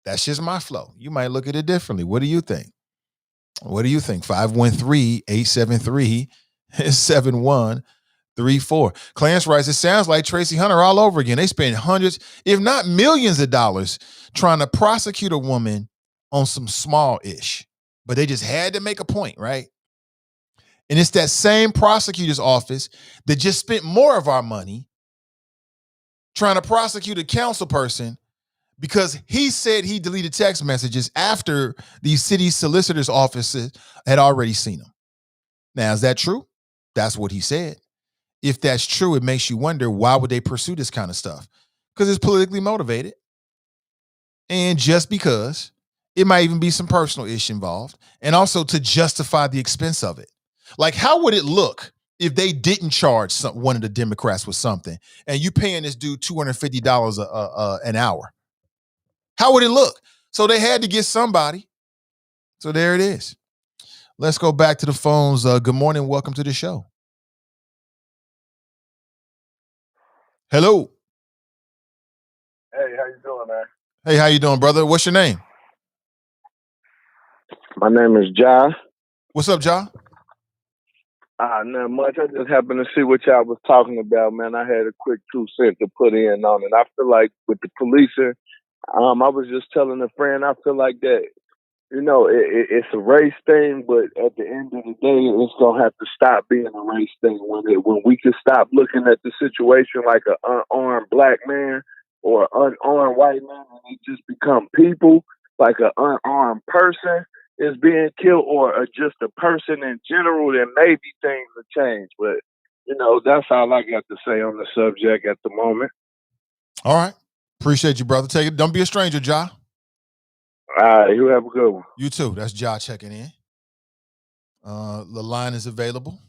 that's just my flow. You might look at it differently. What do you think? 513-873-7134. Clarence writes, it sounds like Tracy Hunter all over again. They spend hundreds, if not millions of dollars trying to prosecute a woman on some small-ish. But they just had to make a point, right? And it's that same prosecutor's office that just spent more of our money trying to prosecute a council person because he said he deleted text messages after the city solicitor's offices had already seen them. Now, is that true? That's what he said. If that's true, it makes you wonder, why would they pursue this kind of stuff? Because it's politically motivated. And just because it might even be some personal issue involved, and also to justify the expense of it. Like, how would it look if they didn't charge one of the Democrats with something and you paying this dude $250 an hour? How would it look? So they had to get somebody. So there it is. Let's go back to the phones. Good morning. Welcome to the show. Hello. Hey, how you doing, man? Hey, how you doing, brother? What's your name? My name is Ja. What's up, Ja? Not much. I just happened to see what y'all was talking about, man. I had a quick 2 cents to put in on it. I feel like with the policing, I was just telling a friend, I feel like that, it's a race thing, but at the end of the day, it's gonna have to stop being a race thing when we can stop looking at the situation like an unarmed black man or an unarmed white man, and they just become people, like an unarmed person is being killed, or just a person in general. Then maybe things will change. But that's all I got to say on the subject at the moment. All right, appreciate you, brother. Take it. Don't be a stranger, Ja. All right, you have a good one. You too. That's Ja checking in. The line is available.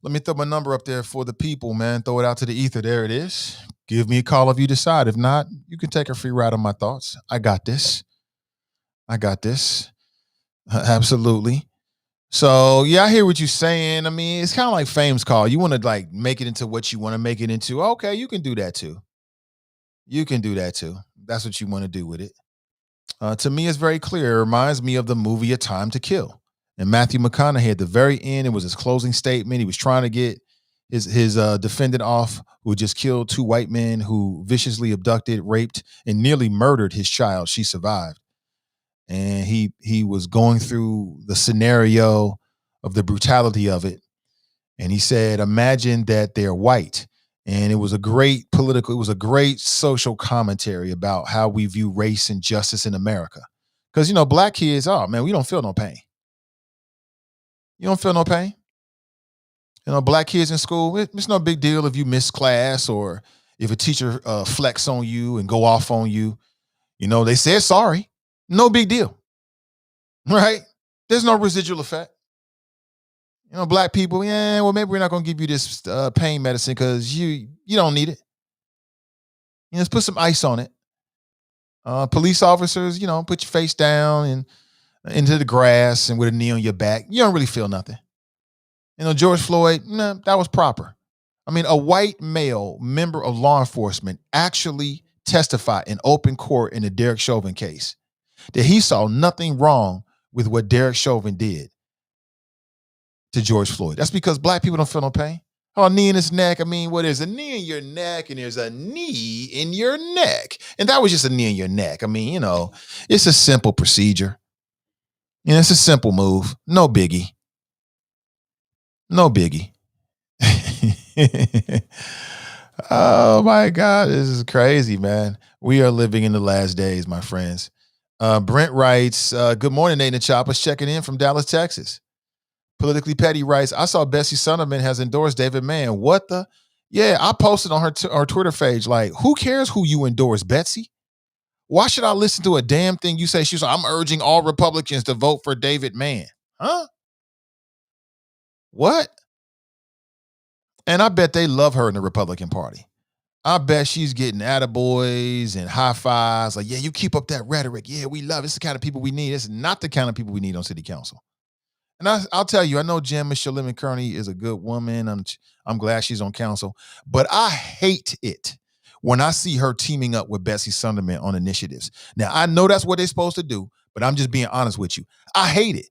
Let me throw my number up there for the people, man. Throw it out to the ether. There it is. Give me a call if you decide. If not, you can take a free ride on my thoughts. I got this. Absolutely. So, yeah, I hear what you're saying. I mean, it's kind of like Fame's call. You want to like make it into what you want to make it into. Okay, you can do that too. That's what you want to do with it. To me, it's very clear. It reminds me of the movie A Time to Kill. And Matthew McConaughey at the very end, it was his closing statement. He was trying to get his defendant off, who just killed two white men who viciously abducted, raped, and nearly murdered his child. She survived. And he was going through the scenario of the brutality of it. And he said, imagine that they're white. And it was a great social commentary about how we view race and justice in America. Because, black kids, oh, man, we don't feel no pain. You don't feel no pain? Black kids in school, it's no big deal if you miss class or if a teacher flex on you and go off on you. They said sorry. No big deal. Right? There's no residual effect. Black people, yeah, well, maybe we're not going to give you this pain medicine because you don't need it. Let's put some ice on it. Police officers, put your face down and into the grass and with a knee on your back. You don't really feel nothing. George Floyd, nah, that was proper. I mean, a white male member of law enforcement actually testified in open court in the Derek Chauvin case that he saw nothing wrong with what Derek Chauvin did to George Floyd. That's because black people don't feel no pain. Oh, knee in his neck. I mean, there's a knee in your neck and there's a knee in your neck. And that was just a knee in your neck. I mean, it's a simple procedure. It's a simple move. No biggie. Oh my God, this is crazy, man. We are living in the last days, my friends. Brent writes, good morning, Nate and Choppers, checking in from Dallas, Texas. Politically Petty writes, I saw Bessie Sunderman has endorsed David Mann. What the? Yeah, I posted on her Twitter page, like, who cares who you endorse, Betsy? Why should I listen to a damn thing you say? She's like, I'm urging all Republicans to vote for David Mann. Huh? What? And I bet they love her in the Republican Party. I bet she's getting attaboys and high fives. Like, yeah, you keep up that rhetoric. Yeah, we love it. It's the kind of people we need. It's not the kind of people we need on city council. And I'll tell you, I know Jen Michelle Lemon Kearney is a good woman. I'm glad she's on council. But I hate it when I see her teaming up with Bessie Sunderman on initiatives. Now, I know that's what they're supposed to do, but I'm just being honest with you. I hate it.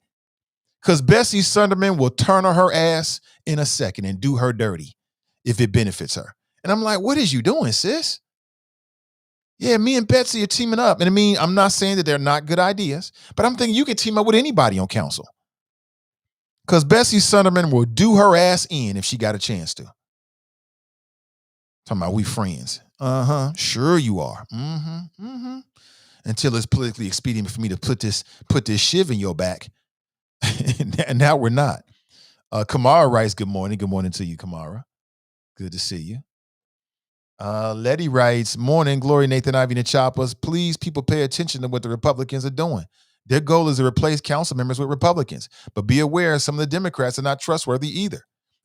Because Bessie Sunderman will turn on her ass in a second and do her dirty if it benefits her. And I'm like, what is you doing, sis? Yeah, me and Betsy are teaming up. And I mean, I'm not saying that they're not good ideas, but I'm thinking you can team up with anybody on council. Because Bessie Sunderman will do her ass in if she got a chance to. Talking about we friends. Sure you are. Until it's politically expedient for me to put this shiv in your back. And now we're not. Kamara writes, good morning. Good morning to you, Kamara. Good to see you. Letty writes, morning, Glory, Nathan, Ivy, and the Choppers. Please, people, pay attention to what the Republicans are doing. Their goal is to replace council members with Republicans. But be aware, some of the Democrats are not trustworthy either.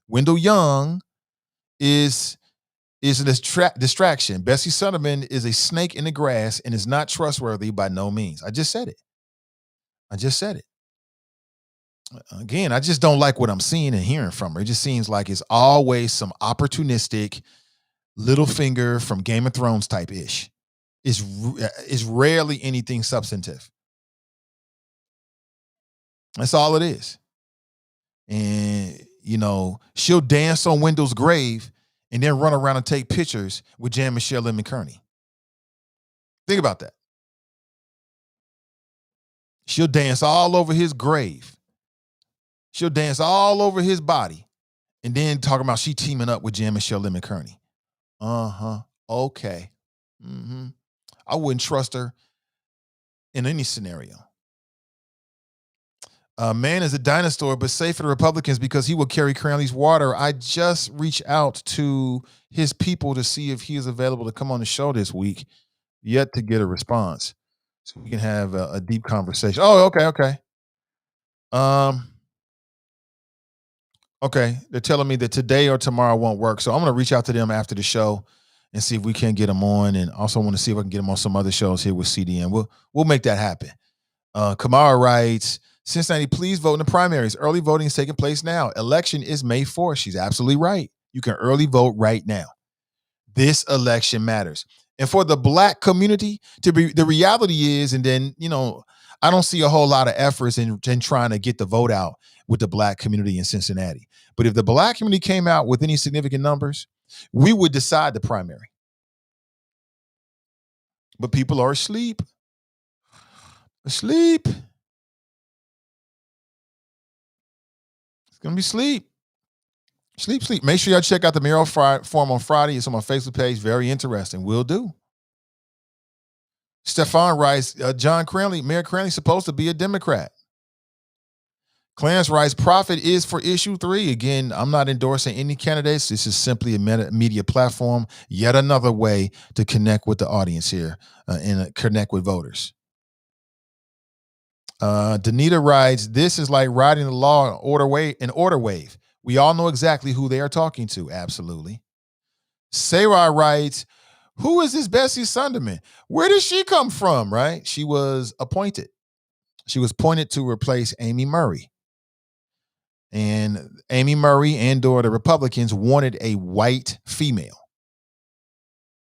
Wendell Young is a distraction. Bessie Sunderman is a snake in the grass and is not trustworthy by no means. I just said it. Again, I just don't like what I'm seeing and hearing from her. It just seems like it's always some opportunistic Littlefinger from Game of Thrones type ish. It's rarely anything substantive. That's all it is. And, she'll dance on Wendell's grave and then run around and take pictures with Jan Michelle Lemon Kearney. Think about that. She'll dance all over his grave. She'll dance all over his body. And then talking about she teaming up with Jan Michelle Lemon Kearney. Uh-huh. Okay. Mm-hmm. I wouldn't trust her in any scenario. Man is a dinosaur, but safe for the Republicans because he will carry Cranley's water. I just reached out to his people to see if he is available to come on the show this week. Yet to get a response. So we can have a deep conversation. Oh, okay. Okay. They're telling me that today or tomorrow won't work. So I'm going to reach out to them after the show and see if we can get them on. And also want to see if I can get them on some other shows here with CDN. We'll make that happen. Kamara writes, Cincinnati, please vote in the primaries. Early voting is taking place now. Election is May 4th. She's absolutely right. You can early vote right now. This election matters. And for the black community, the reality is, and then, I don't see a whole lot of efforts in trying to get the vote out with the black community in Cincinnati. But if the black community came out with any significant numbers, we would decide the primary. But people are asleep. Asleep. It's going to be sleep. Sleep. Make sure y'all check out the Mayoral Forum on Friday. It's on my Facebook page. Very interesting. Will do. Stefan writes, Mayor Cranley supposed to be a Democrat. Clarence writes, profit is for issue 3. Again, I'm not endorsing any candidates. This is simply a media platform. Yet another way to connect with the audience here and connect with voters. Danita writes, this is like riding the law in order wave. We all know exactly who they are talking to. Absolutely. Sarah writes, who is this Bessie Sunderman? Where did she come from, right? She was appointed. She was appointed to replace Amy Murray. And Amy Murray and or the Republicans wanted a white female.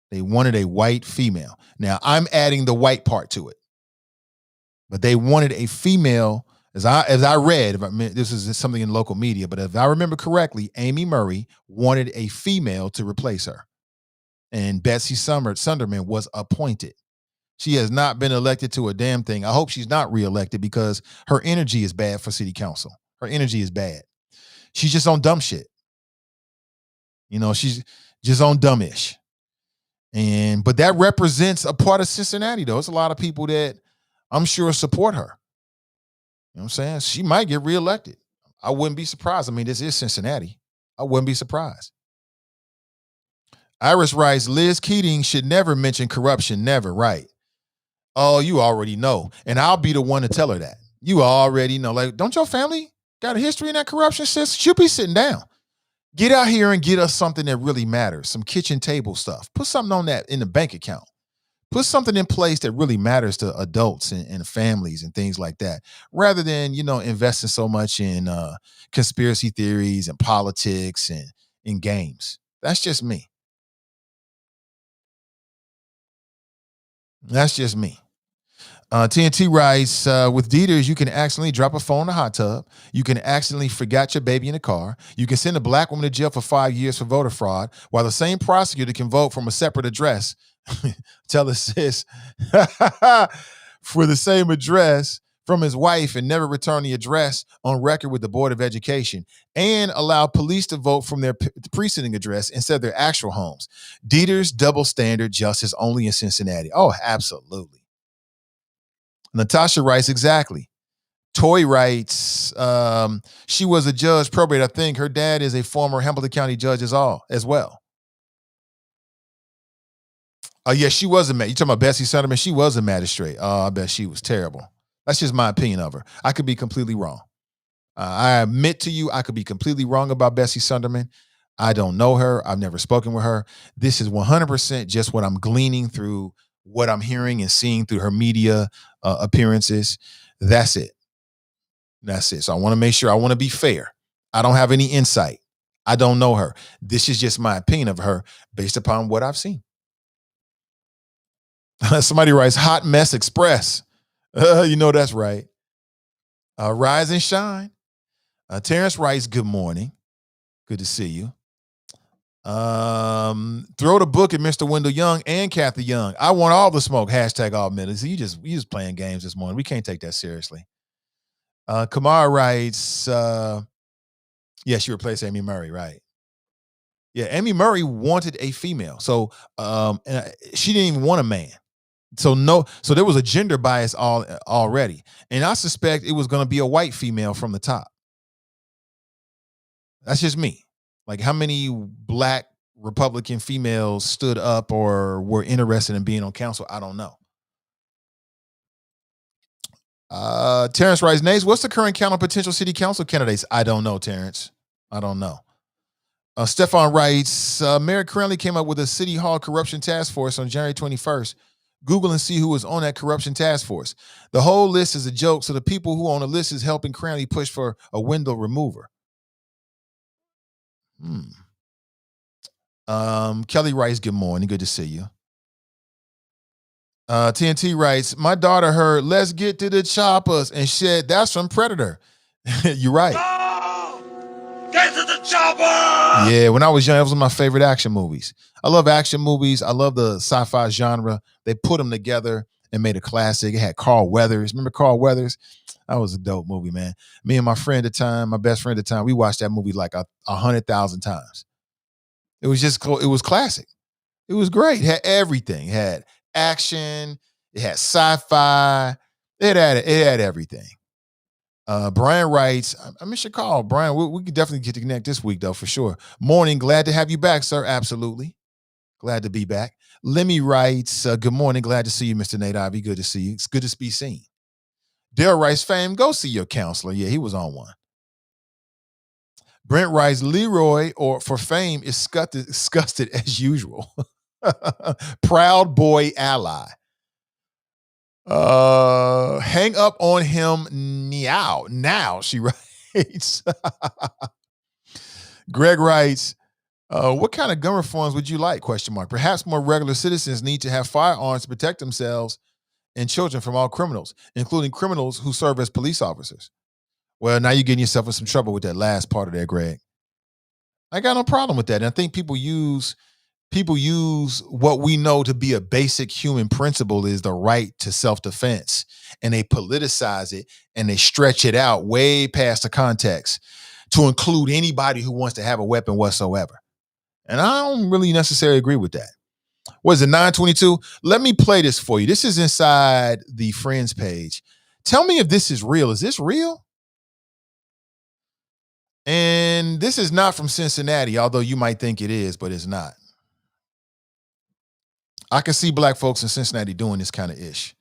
They wanted a white female. Now, I'm adding the white part to it. But they wanted a female, as I read, this is something in local media, but if I remember correctly, Amy Murray wanted a female to replace her. And Betsy Sunderman was appointed. She has not been elected to a damn thing. I hope she's not reelected because her energy is bad for city council. Her energy is bad. She's just on dumb shit. She's just on dumbish. But that represents a part of Cincinnati, though. It's a lot of people that I'm sure support her. You know what I'm saying? She might get reelected. I wouldn't be surprised. I mean, this is Cincinnati. I wouldn't be surprised. Iris writes, Liz Keating should never mention corruption. Never, right? Oh, you already know. And I'll be the one to tell her that. You already know. Like, don't your family got a history in that corruption, sis? She'll be sitting down. Get out here and get us something that really matters. Some kitchen table stuff. Put something on that in the bank account. Put something in place that really matters to adults and families and things like that, rather than, investing so much in conspiracy theories and politics and in games. That's just me. That's just me. TNT writes, with Dieters, you can accidentally drop a phone in a hot tub. You can accidentally forget your baby in the car. You can send a black woman to jail for 5 years for voter fraud, while the same prosecutor can vote from a separate address. Tell us sis for the same address from his wife and never return the address on record with the Board of Education, and allow police to vote from their precinct address instead of their actual homes. Dieters, double standard justice only in Cincinnati. Oh, absolutely. Natasha writes, exactly. Toy writes, she was a judge probate. I think her dad is a former Hamilton County judge as well. Yeah, she was you talking about Bessie Sunderman? She was a magistrate. I bet she was terrible. That's just my opinion of her. I could be completely wrong. I admit to you, I could be completely wrong about Bessie Sunderman. I don't know her. I've never spoken with her. This is 100% just what I'm gleaning through what I'm hearing and seeing through her media appearances. That's it. So I want to make sure, I want to be fair. I don't have any insight. I don't know her. This is just my opinion of her based upon what I've seen. Somebody writes, Hot Mess Express. That's right. Rise and shine. Terrence writes, good morning. Good to see you. Throw the book at Mr. Wendell Young and Kathy Young. I want all the smoke. Hashtag all minutes. You just playing games this morning. We can't take that seriously. Kamara writes, yes, she replaced Amy Murray, right? Yeah, Amy Murray wanted a female. So she didn't even want a man. So there was a gender bias already. And I suspect it was going to be a white female from the top. That's just me. Like, how many black Republican females stood up or were interested in being on council? I don't know. Terrence writes, Nays, what's the current count of potential city council candidates? I don't know, Terrence. I don't know. Stefan writes, Mayor Cranley came up with a City Hall corruption task force on January 21st. Google and see who was on that corruption task force. The whole list is a joke, so the people who on the list is helping Cranley push for a Wendell remover. Kelly writes, good morning. Good to see you. TNT writes, my daughter heard, let's get to the choppers, and said, that's from Predator. You're right. Oh, get to the chopper! Yeah, when I was young, it was one of my favorite action movies. I love action movies. I love the sci-fi genre. They put them together and made a classic. It had Carl Weathers. Remember Carl Weathers? That was a dope movie, man. Me and my friend at the time, my best friend at the time, we watched that movie like 100,000 times. It was it was classic. It was great. It had everything. It had action. It had sci-fi. It had everything. Brian writes, I miss your call, Brian. We can definitely get to connect this week, though, for sure. Morning. Glad to have you back, sir. Absolutely. Glad to be back. Lemmy writes, good morning. Glad to see you, Mr. Nate Ivy. Good to see you. It's good to be seen. Dale writes, fame, go see your counselor. Yeah, he was on one. Brent writes, Leroy, or for fame, is disgusted as usual. Proud boy ally. Hang up on him now, she writes. Greg writes, what kind of gun reforms would you like? ? Perhaps more regular citizens need to have firearms to protect themselves and children from all criminals, including criminals who serve as police officers. Well, now you're getting yourself in some trouble with that last part of that, Greg. I got no problem with that. And I think people use what we know to be a basic human principle is the right to self-defense, and they politicize it and they stretch it out way past the context to include anybody who wants to have a weapon whatsoever. And I don't really necessarily agree with that. What is it, 922? Let me play this for you. This is inside the Friends page. Tell me if this is real. Is this real? And this is not from Cincinnati, although you might think it is, but it's not. I can see black folks in Cincinnati doing this kind of ish.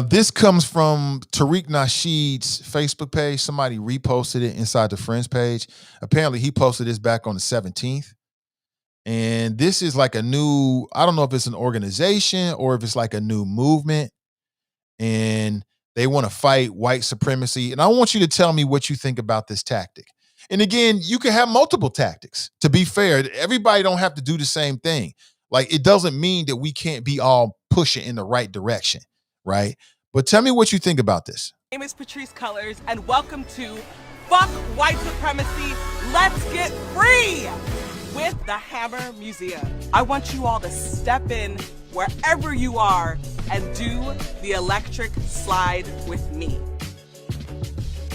This comes from Tariq Nasheed's Facebook page. Somebody reposted it inside the Friends page. Apparently, he posted this back on the 17th. And this is like a new, I don't know if it's an organization or if it's like a new movement. And they want to fight white supremacy. And I want you to tell me what you think about this tactic. And again, you can have multiple tactics. To be fair, everybody don't have to do the same thing. Like, it doesn't mean that we can't be all pushing in the right direction, right? But tell me what you think about this. My name is Patrice Cullors, and welcome to Fuck White Supremacy, Let's Get Free with the Hammer Museum. I want you all to step in wherever you are and do the electric slide with me.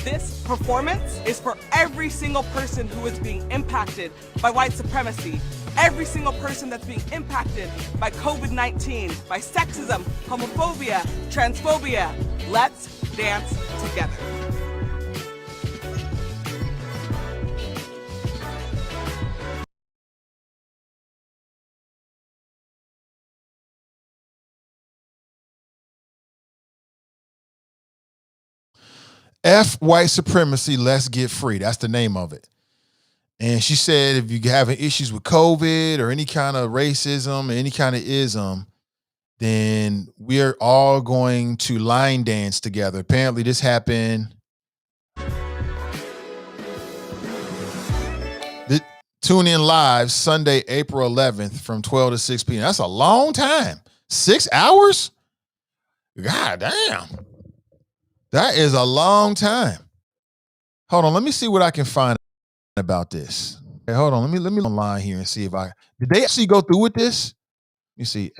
This performance is for every single person who is being impacted by white supremacy, every single person that's being impacted by COVID-19, by sexism, homophobia, transphobia. Let's dance together. F white supremacy, let's get free. That's the name of it. And she said, if you're having issues with COVID or any kind of racism or any kind of ism, then we're all going to line dance together. Apparently this happened. Tune in live Sunday, April 11th from 12 to 6 p.m. That's a long time. 6 hours? God damn. That is a long time. Hold on, let me see what I can find about this. Hey, hold on. Let me online here and see if did they actually go through with this? Let me see.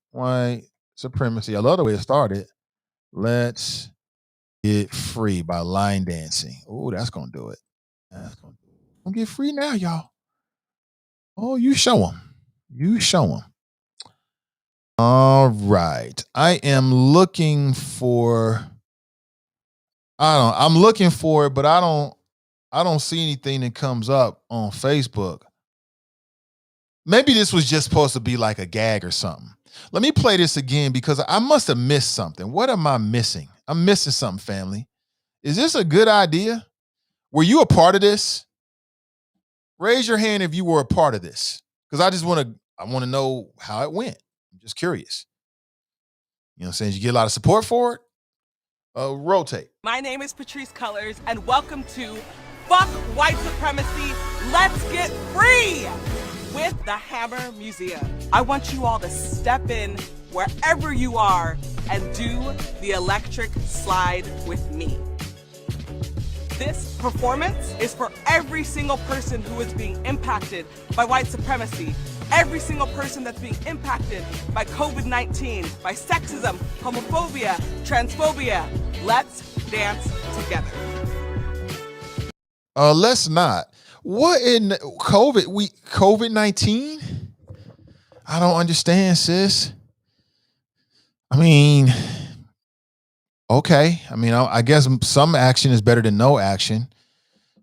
White supremacy. I love the way it started. Let's get free by line dancing. Oh, that's gonna do it. That's gonna get free now, y'all. Oh, you show them. You show them. All right. I am looking for. I'm looking for it, but I don't see anything that comes up on Facebook. Maybe this was just supposed to be like a gag or something. Let me play this again because I must have missed something. What am I missing? I'm missing something, family. Is this a good idea? Were you a part of this? Raise your hand if you were a part of this. Because I want to know how it went. I'm just curious. You know what I'm saying? Did you get a lot of support for it? Rotate. My name is Patrice Cullors, and welcome to Fuck White Supremacy, Let's Get Free with the Hammer Museum. I want you all to step in wherever you are and do the electric slide with me. This performance is for every single person who is being impacted by white supremacy, every single person that's being impacted by COVID-19, by sexism, homophobia, transphobia. Let's dance together. Let's not. What in COVID-19? I don't understand, sis. I mean, okay. I mean, I guess some action is better than no action.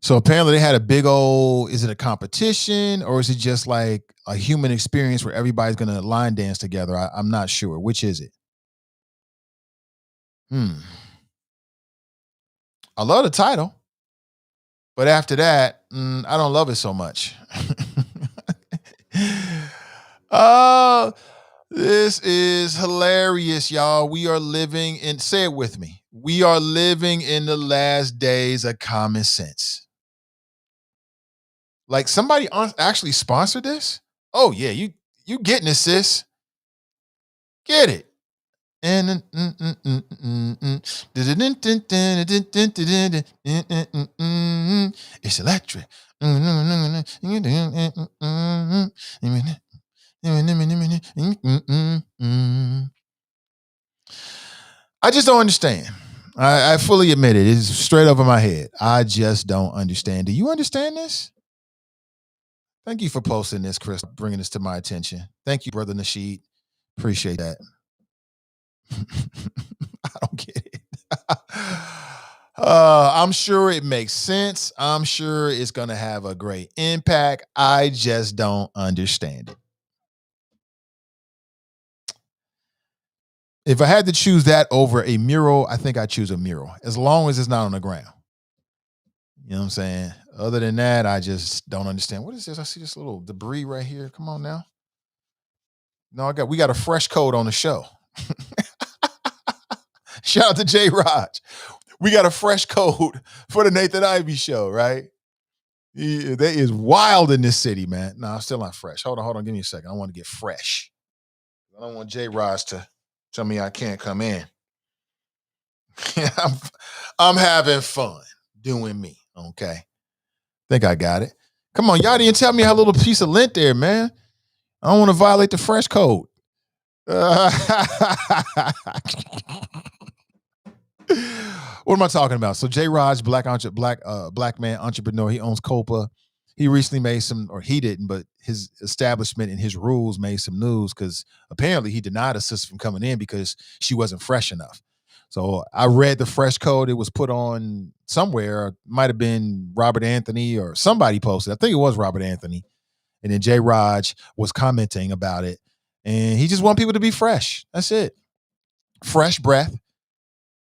So apparently they had a big old, is it a competition or is it just like a human experience where everybody's going to line dance together? I'm not sure. Which is it? I love the title. But after that, I don't love it so much. This is hilarious, y'all. We are living in, say it with me. We are living in the last days of common sense. Like somebody actually sponsored this? Oh yeah, you getting it, sis. Get it. And it's electric. I just don't understand. I fully admit it. It's straight over my head. I just don't understand. Do you understand this? Thank you for posting this, Chris, bringing this to my attention. Thank you, Brother Nasheed. Appreciate that. I don't get it. I'm sure it makes sense. I'm sure it's going to have a great impact. I just don't understand it. If I had to choose that over a mural, I think I'd choose a mural, as long as it's not on the ground. You know what I'm saying? Other than that, I just don't understand. What is this? I see this little debris right here. Come on now. No, we got a fresh coat on the show. Shout out to J. Raj. We got a fresh code for the Nathan Ivey show, right? That is wild in this city, man. No, I'm still not fresh. Hold on. Give me a second. I want to get fresh. I don't want J. Raj to tell me I can't come in. I'm having fun doing me, okay? Think I got it. Come on, y'all didn't tell me how little piece of lint there, man. I don't want to violate the fresh code. What am I talking about? So J. Raj, black man entrepreneur. He owns Copa. He recently made he didn't, but his establishment and his rules made some news because apparently he denied a sister from coming in because she wasn't fresh enough. So I read the fresh code. It was put on somewhere. It might have been Robert Anthony or somebody posted. I think it was Robert Anthony. And then J. Raj was commenting about it. And he just want people to be fresh. That's it. Fresh breath.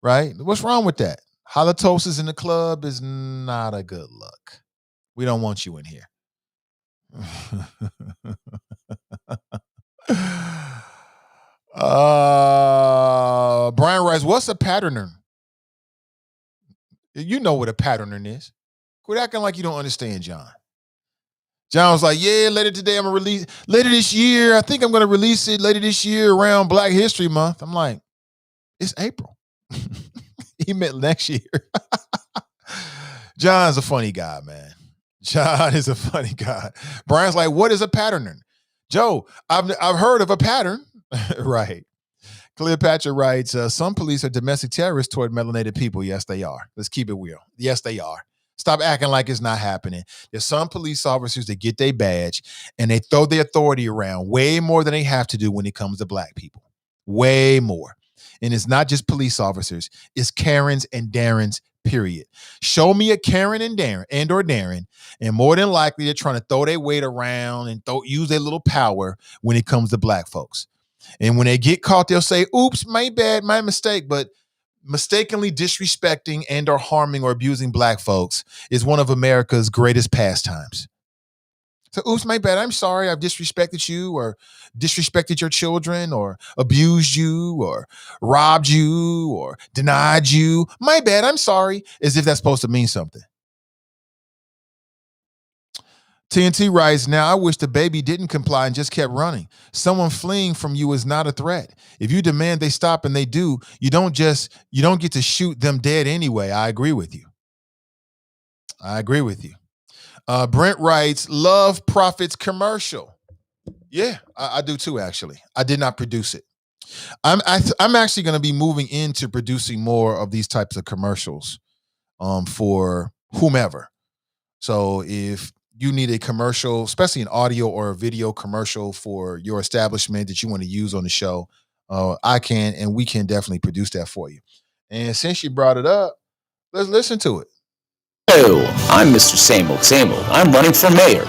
Right? What's wrong with that? Halitosis in the club is not a good look. We don't want you in here. Brian writes, what's a patterner? You know what a patterner is. Quit acting like you don't understand, John. John was like, yeah, later today I'm going to release, later this year, I think I'm going to release it later this year around Black History Month. I'm like, it's April. He meant next year. John's a funny guy, man. John is a funny guy. Brian's like, what is a pattern? Joe, I've heard of a pattern. Right. Cleopatra writes, some police are domestic terrorists toward melanated people. Yes, they are. Let's keep it real. Yes, they are. Stop acting like it's not happening. There's some police officers that get their badge and they throw their authority around way more than they have to do when it comes to black people. Way more. And it's not just police officers. It's Karens and Darrens, period. Show me a Karen and Darren, and more than likely they're trying to throw their weight around and use their little power when it comes to black folks. And when they get caught, they'll say, oops, my bad, my mistake. But mistakenly disrespecting and or harming or abusing black folks is one of America's greatest pastimes. So, oops, my bad. I'm sorry. I've disrespected you or disrespected your children or abused you or robbed you or denied you. My bad. I'm sorry. As if that's supposed to mean something. TNT writes, now I wish the baby didn't comply and just kept running. Someone fleeing from you is not a threat. If you demand they stop and they do, you don't get to shoot them dead anyway. I agree with you. Brent writes, love Profits commercial. Yeah, I do too, actually. I did not produce it. I'm actually going to be moving into producing more of these types of commercials for whomever. So if you need a commercial, especially an audio or a video commercial for your establishment that you want to use on the show, I can and we can definitely produce that for you. And since you brought it up, let's listen to it. Hello, I'm Mr. Same Old. I'm running for mayor.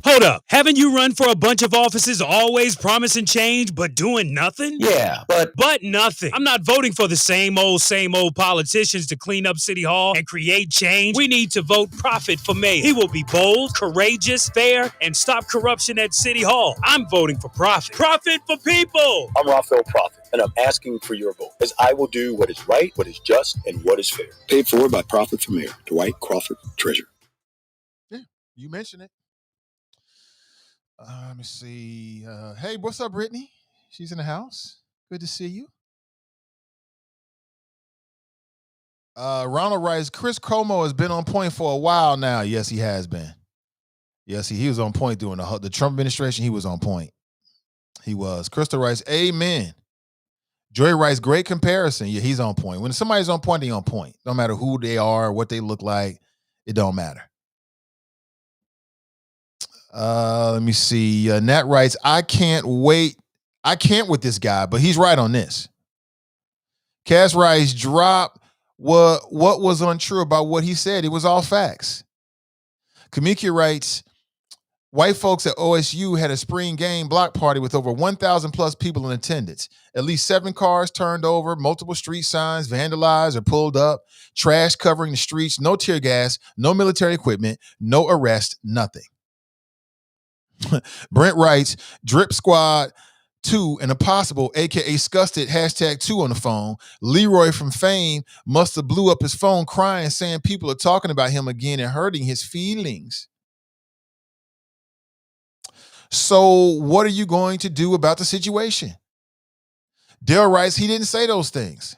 Hold up. Haven't you run for a bunch of offices always promising change but doing nothing? Yeah, but nothing. I'm not voting for the same old politicians to clean up City Hall and create change. We need to vote Profit for mayor. He will be bold, courageous, fair, and stop corruption at City Hall. I'm voting for Profit. Profit for people. I'm Raphael Profit, and I'm asking for your vote, as I will do what is right, what is just, and what is fair. Paid for by Profit for Mayor, Dwight Crawford, Treasurer. Yeah, you mentioned it. Let me see. Hey, what's up, Brittany? She's in the house. Good to see you. Ronald writes, Chris Cuomo has been on point for a while now. Yes, he has been. Yes, he was on point during the Trump administration. He was on point. He was. Crystal writes, amen. Joy writes, great comparison. Yeah, he's on point. When somebody's on point, they're on point. No matter who they are, what they look like, it don't matter. Let me see. Nat writes, I can't with this guy, but he's right on this. Cass writes, drop what was untrue about what he said. It was all facts. Kamiki writes, white folks at OSU had a spring game block party with over 1,000 plus people in attendance. At least 7 cars turned over, multiple street signs vandalized or pulled up, trash covering the streets, no tear gas, no military equipment, no arrest, nothing. Brent writes, Drip Squad 2 and Impossible, aka Scusted, #2 on the phone. Leroy from Fame must have blew up his phone crying, saying people are talking about him again and hurting his feelings. So what are you going to do about the situation? Dale writes, he didn't say those things.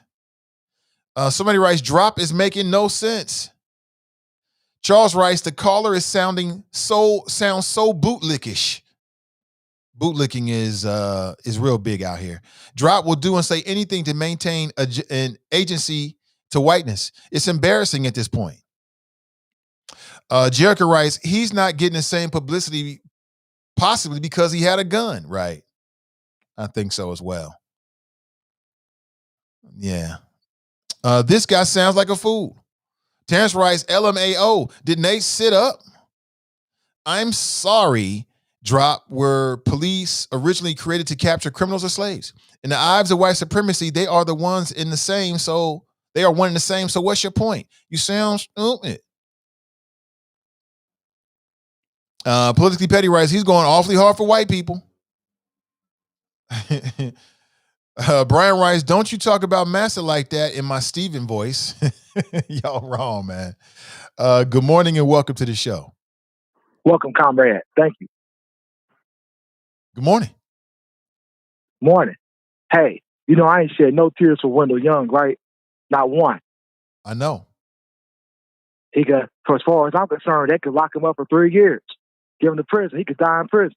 Somebody writes, drop is making no sense. Charles writes, the caller is sounds so bootlickish. Bootlicking is real big out here. Drop will do and say anything to maintain an agency to whiteness. It's embarrassing at this point. Jericho writes, he's not getting the same publicity possibly because he had a gun, right? I think so as well. Yeah. This guy sounds like a fool. Terrence writes, LMAO, did Nate sit up? I'm sorry, Drop, were police originally created to capture criminals or slaves? In the eyes of white supremacy, they are the ones in the same, so they are one and the same. So what's your point? You sound stupid. Politically Petty writes, he's going awfully hard for white people. Brian writes, don't you talk about Massa like that in my Steven voice. Y'all wrong, man. Good morning and welcome to the show. Welcome, comrade. Thank you. Good morning. Morning. Hey, I ain't shed no tears for Wendell Young, right? Not one. I know. he could, for as far as I'm concerned, they could lock him up for 3 years, give him to prison. He could die in prison.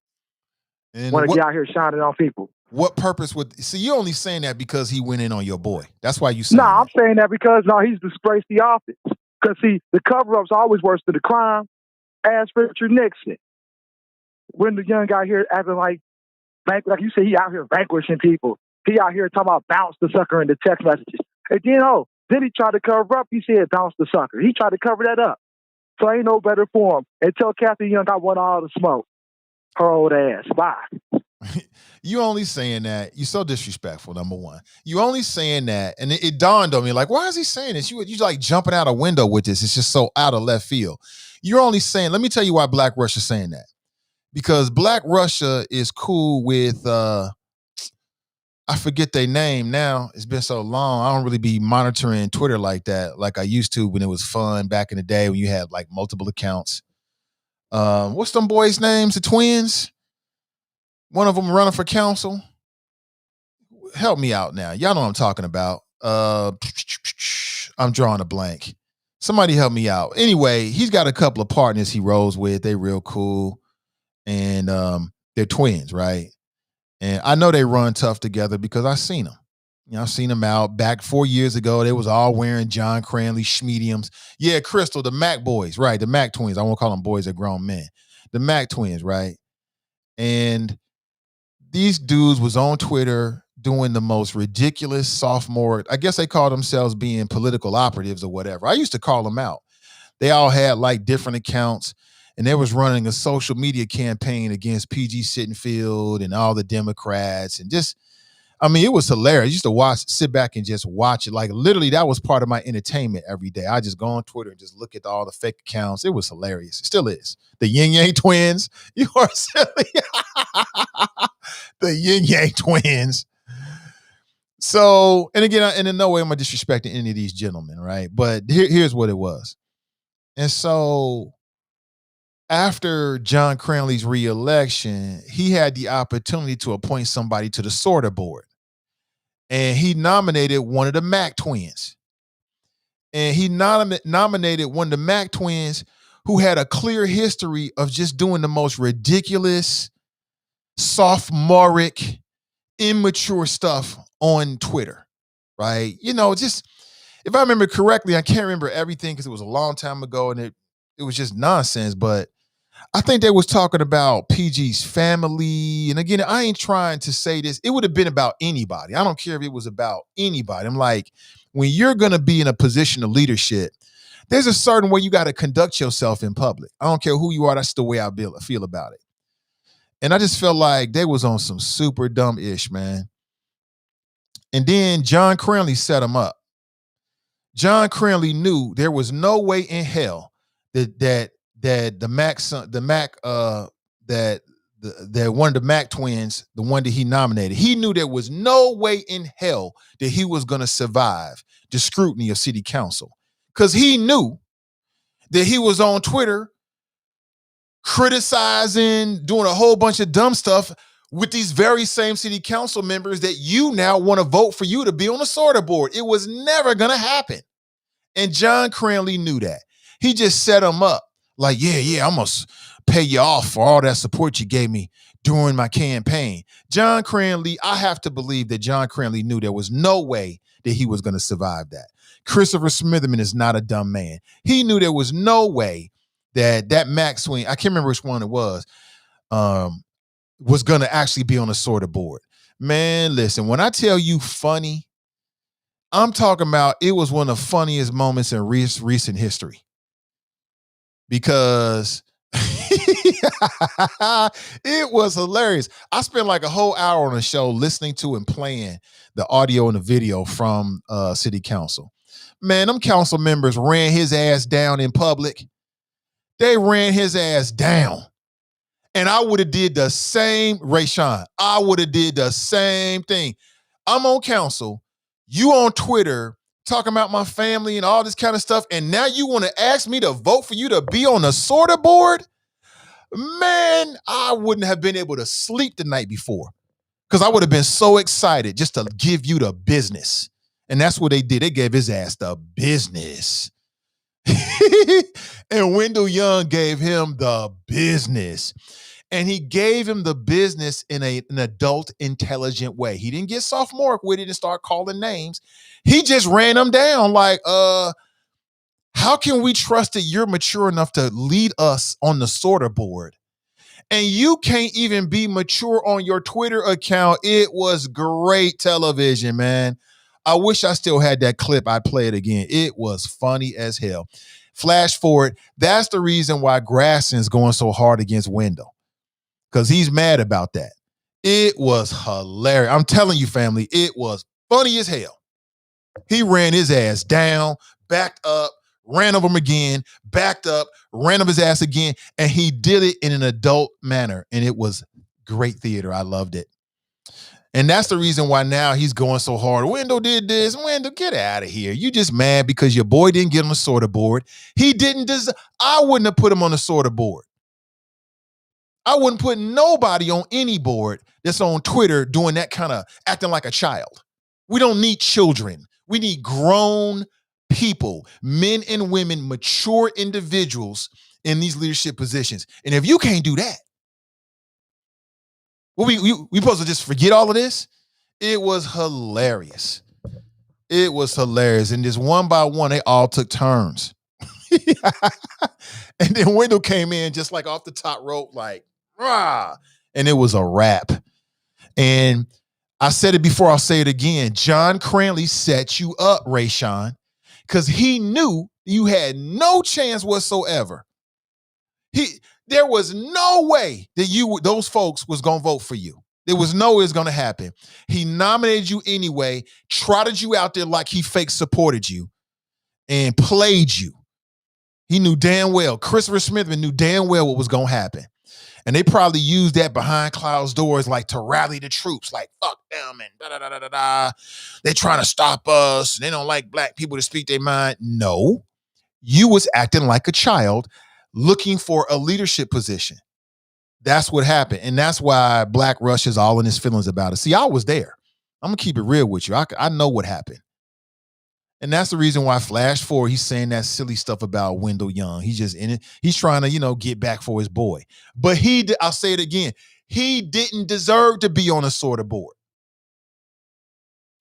Want to get out here shining on people. What purpose would? See, you're only saying that because he went in on your boy. That's why you saying. No, I'm saying that because he's disgraced the office. Because see, the cover-up's always worse than the crime. Ask Richard Nixon. When the young guy here acting like you say, he out here vanquishing people. He out here talking about bounce the sucker in the text messages. And then he tried to cover up. He said bounce the sucker. He tried to cover that up. So ain't no better for him. And tell Kathy Young I want all the smoke. Her old ass. Bye. You only saying that. You're so disrespectful, number one. You only saying that, and it dawned on me, like, why is he saying this? You like jumping out a window with this. It's just so out of left field. You're only saying, let me tell you why Black Russia's saying that. Because Black Russia is cool with, I forget their name now. It's been so long. I don't really be monitoring Twitter like that, like I used to when it was fun back in the day when you had like multiple accounts. What's them boys' names? The twins? One of them running for council. Help me out now. Y'all know what I'm talking about. I'm drawing a blank. Somebody help me out. Anyway, he's got a couple of partners he rolls with. They real cool. And they're twins, right? And I know they run tough together because I've seen them. I've seen them out back 4 years ago. They was all wearing John Cranley schmediums. Yeah, Crystal, the Mac boys, right? The Mac twins. I won't call them boys, they're grown men. The Mac twins, right? And these dudes was on Twitter doing the most ridiculous sophomore. I guess they call themselves being political operatives or whatever. I used to call them out. They all had like different accounts, and they was running a social media campaign against PG Sittenfield and all the Democrats, and just, I mean, it was hilarious. I used to sit back and just watch it. Like literally, that was part of my entertainment every day. I just go on Twitter and just look at all the fake accounts. It was hilarious. It still is. The Yin Yang twins. You are silly. The Yin Yang twins. So, and again, and in no way am I disrespecting any of these gentlemen, right? But here's what it was. And so after John Cranley's reelection, he had the opportunity to appoint somebody to the sorter board. And he nominated one of the Mac twins. And he nominated one of the Mac twins who had a clear history of just doing the most ridiculous, sophomoric, immature stuff on Twitter, right? Just, if I remember correctly, I can't remember everything because it was a long time ago and it was just nonsense, but I think they was talking about PG's family. And again, I ain't trying to say this. It would have been about anybody. I don't care if it was about anybody. I'm like, when you're going to be in a position of leadership, there's a certain way you got to conduct yourself in public. I don't care who you are. That's the way I feel about it. And I just felt like they was on some super dumb ish, man. And then John Cranley set him up. John Cranley knew there was no way in hell that one of the Mac twins, the one that he nominated, he knew there was no way in hell that he was going to survive the scrutiny of city council. Because he knew that he was on Twitter criticizing, doing a whole bunch of dumb stuff with these very same city council members that you now want to vote for you to be on the sorter board. It was never going to happen. And John Cranley knew that. He just set him up like, yeah, I'm going to pay you off for all that support you gave me during my campaign. John Cranley, I have to believe that John Cranley knew there was no way that he was going to survive that. Christopher Smitherman is not a dumb man. He knew there was no way that Mac Swing, I can't remember which one it was going to actually be on the sorter board. Man, listen, when I tell you funny, I'm talking about it was one of the funniest moments in recent history. Because it was hilarious. I spent like a whole hour on the show listening to and playing the audio and the video from city council. Man, them council members ran his ass down in public. They ran his ass down. And I would have did the same, Rayshawn, I would have did the same thing. I'm on council, you on Twitter, talking about my family and all this kind of stuff, and now you want to ask me to vote for you to be on the sorter board? Man, I wouldn't have been able to sleep the night before because I would have been so excited just to give you the business. And that's what they did. They gave his ass the business. And Wendell Young gave him the business. And he gave him the business in an adult, intelligent way. He didn't get sophomoric with it and start calling names. He just ran them down like, how can we trust that you're mature enough to lead us on the sorter board? And you can't even be mature on your Twitter account. It was great television, man. I wish I still had that clip. I'd play it again. It was funny as hell. Flash forward. That's the reason why Grasson's going so hard against Wendell, because he's mad about that. It was hilarious. I'm telling you, family, it was funny as hell. He ran his ass down, backed up, ran over him again, backed up, ran up his ass again, and he did it in an adult manner, and it was great theater. I loved it. And that's the reason why now he's going so hard. Wendell did this. Wendell, get out of here. You just mad because your boy didn't get him a sorter board. He didn't deserve. I wouldn't have put him on the sorter board. I wouldn't put nobody on any board that's on Twitter doing that kind of acting like a child. We don't need children. We need grown people, men and women, mature individuals in these leadership positions. And if you can't do that, well, we supposed to just forget all of this? It was hilarious. It was hilarious. And just one by one, they all took turns. And then Wendell came in just like off the top rope, like, rah, and it was a wrap. And I said it before, I'll say it again. John Cranley set you up, Rayshawn, because he knew you had no chance whatsoever. There was no way that those folks was going to vote for you. There was no way it was going to happen. He nominated you anyway, trotted you out there like he fake supported you, and played you. He knew damn well, Christopher Smithman knew damn well what was going to happen. And they probably used that behind closed doors like to rally the troops, like, fuck them and da-da-da-da-da. They trying to stop us. They don't like black people to speak their mind. No, you was acting like a child looking for a leadership position. That's what happened. And that's why Black Rush is all in his feelings about it. See, I was there. I'm going to keep it real with you. I know what happened. And that's the reason why flash forward, he's saying that silly stuff about Wendell Young. He's just in it. He's trying to, get back for his boy. But I'll say it again, he didn't deserve to be on a sorter board.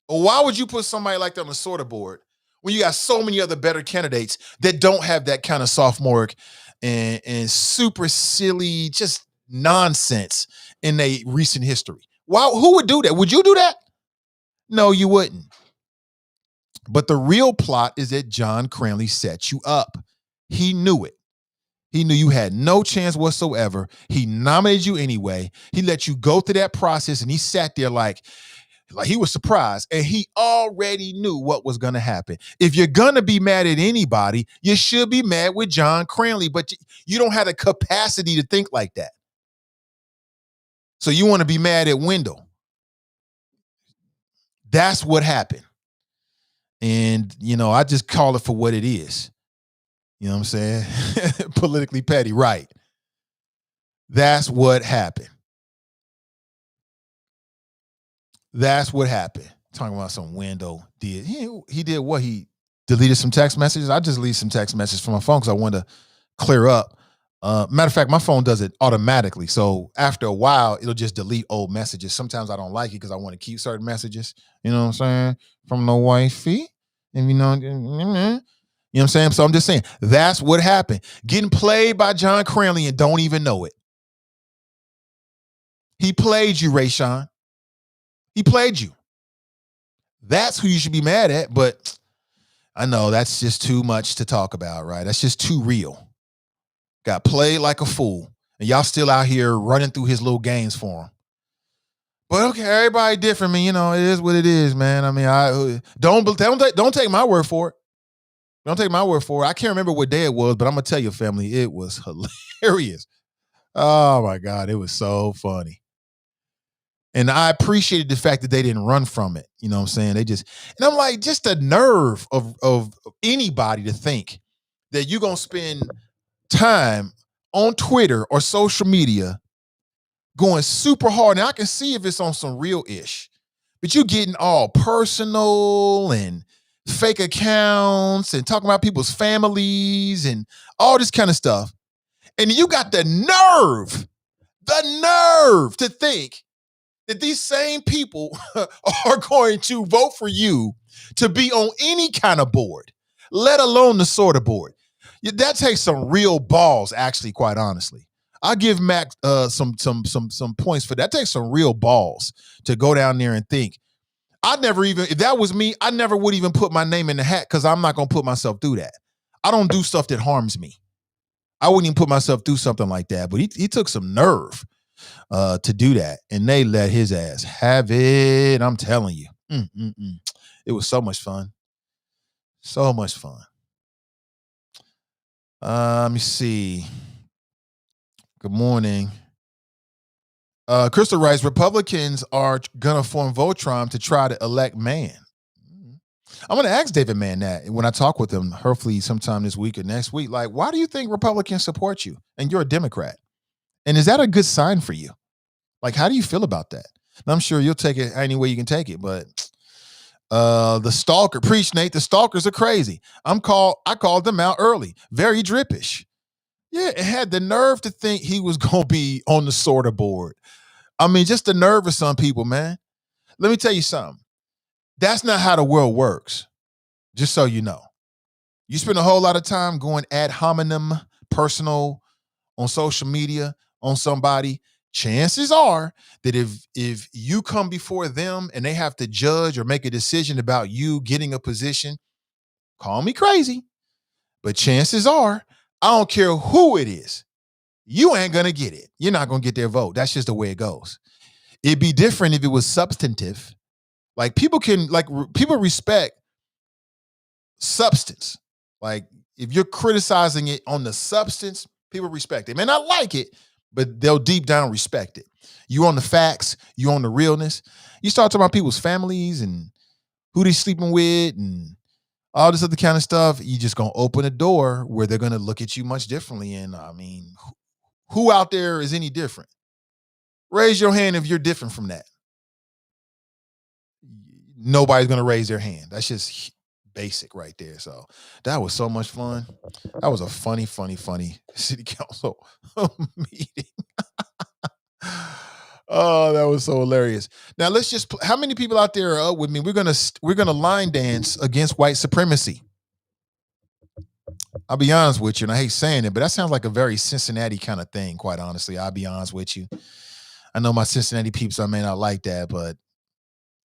Why would you put somebody like that on a sorter board when you got so many other better candidates that don't have that kind of sophomoric and super silly, just nonsense in their recent history? Who would do that? Would you do that? No, you wouldn't. But the real plot is that John Cranley set you up. He knew it. He knew you had no chance whatsoever. He nominated you anyway. He let you go through that process, and he sat there like he was surprised, and he already knew what was going to happen. If you're going to be mad at anybody, you should be mad with John Cranley, but you don't have the capacity to think like that. So you want to be mad at Wendell. That's what happened. And, I just call it for what it is. You know what I'm saying? Politically petty, right. That's what happened. That's what happened. Talking about some Wendell did. He did what? He deleted some text messages. I just deleted some text messages from my phone because I wanted to clear up. Matter of fact, my phone does it automatically. So after a while, it'll just delete old messages. Sometimes I don't like it because I want to keep certain messages. You know what I'm saying? From the wifey. And you know what I'm saying? So I'm just saying, that's what happened. Getting played by John Cranley and don't even know it. He played you, Rayshawn. He played you. That's who you should be mad at, but I know that's just too much to talk about, right? That's just too real. Got played like a fool, and y'all still out here running through his little games for him. But okay, everybody different, man. It is what it is, man. I mean, don't take my word for it. Don't take my word for it. I can't remember what day it was, but I'm gonna tell you, family, it was hilarious. Oh my God, it was so funny. And I appreciated the fact that they didn't run from it. You know what I'm saying? And I'm like, just the nerve of anybody to think that you're gonna spend time on Twitter or social media going super hard. Now I can see if it's on some real ish, but you getting all personal and fake accounts and talking about people's families and all this kind of stuff. And you got the nerve to think that these same people are going to vote for you to be on any kind of board, let alone the sort of board. That takes some real balls, actually, quite honestly. I'll give Mac some points for that. That takes some real balls to go down there and think. If that was me, I never would even put my name in the hat because I'm not going to put myself through that. I don't do stuff that harms me. I wouldn't even put myself through something like that. But he took some nerve to do that, and they let his ass have it. I'm telling you. It was so much fun. So much fun. Let me see. Good morning. Crystal writes, Republicans are going to form Voltron to try to elect Mann. I'm going to ask David Mann that when I talk with him, hopefully sometime this week or next week. Like, why do you think Republicans support you and you're a Democrat? And is that a good sign for you? Like, how do you feel about that? And I'm sure you'll take it any way you can take it, but the stalker, preach, Nate, the stalkers are crazy. I called them out early. Very drippish. Yeah, it had the nerve to think he was going to be on the sorter board. I mean, just the nerve of some people, man. Let me tell you something. That's not how the world works, just so you know. You spend a whole lot of time going ad hominem, personal, on social media, on somebody. Chances are that if you come before them and they have to judge or make a decision about you getting a position, call me crazy, but chances are, I don't care who it is, you ain't going to get it. You're not going to get their vote. That's just the way it goes. It'd be different if it was substantive. Like people respect substance. Like if you're criticizing it on the substance, people respect it. They may not like it, but they'll deep down respect it. You on the facts, you on the realness. You start talking about people's families and who they sleeping with and all this other kind of stuff. You just gonna open a door where they're gonna look at you much differently. And I mean, who out there is any different? Raise your hand if you're different from that. Nobody's gonna raise their hand. That's just basic right there. So that was so much fun. That was a funny city council meeting. Oh, that was so hilarious. Now let's just how many people out there are up with me? We're gonna line dance against white supremacy. I'll be honest with you, and I hate saying it, but that sounds like a very Cincinnati kind of thing, quite honestly. I'll be honest with you. I know my Cincinnati peeps, I may not like that, but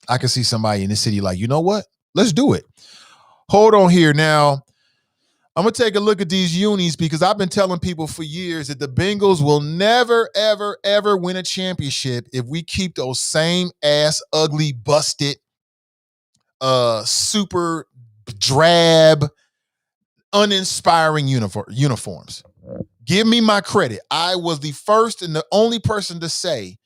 I can see somebody in the city like, you know what? Let's do it. Hold on here. Now, I'm going to take a look at these unis because I've been telling people for years that the Bengals will never, ever, ever win a championship if we keep those same ass, ugly, busted, super drab, uninspiring uniforms. Give me my credit. I was the first and the only person to say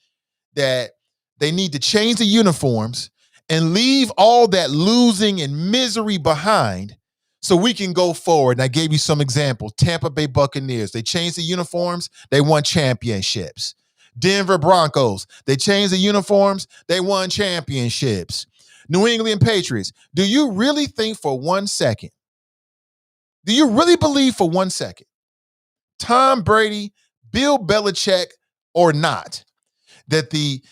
that they need to change the uniforms and leave all that losing and misery behind so we can go forward. And I gave you some examples. Tampa Bay Buccaneers, they changed the uniforms, they won championships. Denver Broncos, they changed the uniforms, they won championships. New England Patriots, do you really think for 1 second, do you really believe for 1 second, Tom Brady, Bill Belichick, or not, that the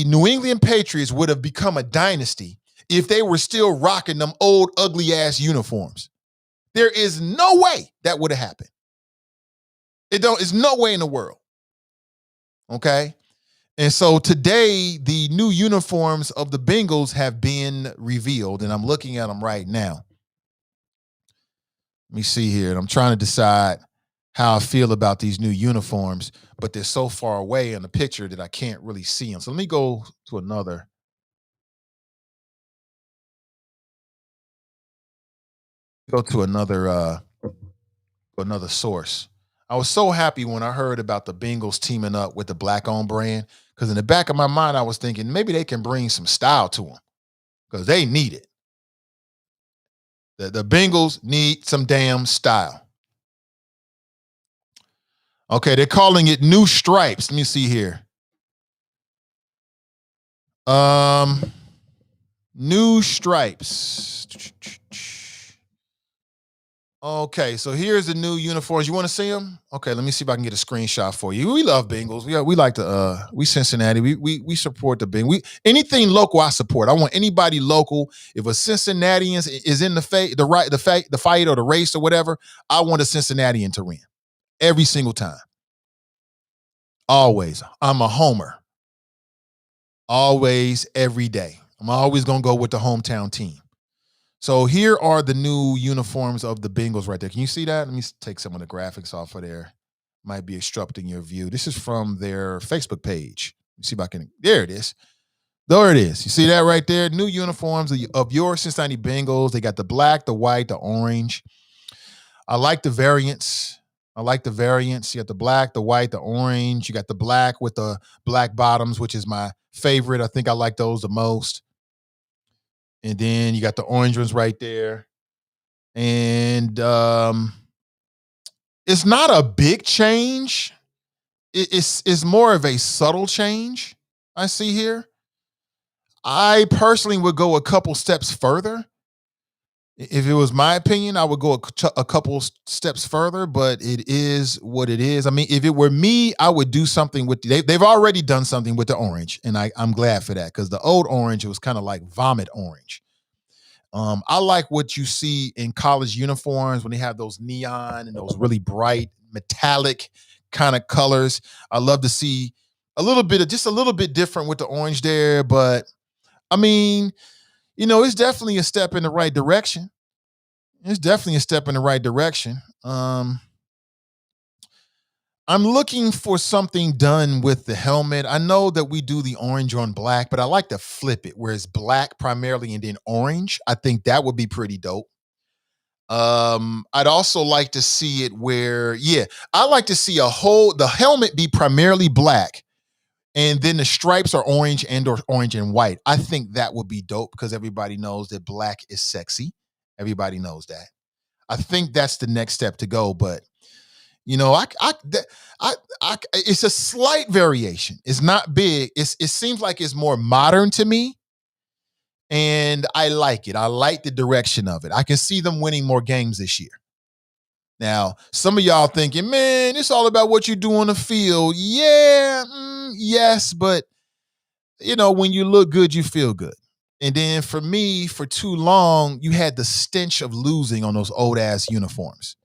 New England Patriots would have become a dynasty if they were still rocking them old, ugly-ass uniforms? There is no way that would have happened. There's no way in the world. Okay? And so today, the new uniforms of the Bengals have been revealed, and I'm looking at them right now. Let me see here, and I'm trying to decide how I feel about these new uniforms, but they're so far away in the picture that I can't really see them. So let me go to another. Another source. I was so happy when I heard about the Bengals teaming up with the Black-owned brand, because in the back of my mind, I was thinking maybe they can bring some style to them because they need it. The Bengals need some damn style. Okay, they're calling it New Stripes. Let me see here. New Stripes. Okay, so here's the new uniforms. You want to see them? Okay, let me see if I can get a screenshot for you. We love Bengals. We like to we Cincinnati. We support the Bengals. Anything local I support. I want anybody local. If a Cincinnatian is in the fight or the race or whatever, I want a Cincinnatian to win every single time. Always. I'm a homer. Always, every day. I'm always gonna go with the hometown team. So here are the new uniforms of the Bengals right there. Can you see that? Let me take some of the graphics off of there. Might be obstructing your view. This is from their Facebook page. Let me see if I can. There it is. There it is. You see that right there? New uniforms of your Cincinnati Bengals. They got the black, the white, the orange. I like the variants. You got the black, the white, the orange. You got the black with the black bottoms, which is my favorite. I think I like those the most. And then you got the orange ones right there. And it's not a big change. It's more of a subtle change I see here. I personally would go a couple steps further. If it was my opinion, I would go a couple steps further, but it is what it is. I mean, if it were me, I would do something with they've already done something with the orange, and I'm glad for that, because the old orange, it was kind of like vomit orange. I like what you see in college uniforms when they have those neon and those really bright metallic kind of colors. I love to see just a little bit different with the orange there, but I mean, it's definitely a step in the right direction. I'm looking for something done with the helmet. I know that we do the orange on black, but I like to flip it where it's black primarily and then orange. I think that would be pretty dope. I'd also like to see it where, I like to see the helmet be primarily black and then the stripes are orange or orange and white. I think that would be dope because everybody knows that black is sexy. Everybody knows that. I think that's the next step to go, but it's a slight variation. It's not big. It seems like it's more modern to me, and I like it. I like the direction of it. I can see them winning more games this year. Now, some of y'all thinking, man, it's all about what you do on the field. Yeah, yes, but when you look good, you feel good. And then for me, for too long, you had the stench of losing on those old ass uniforms.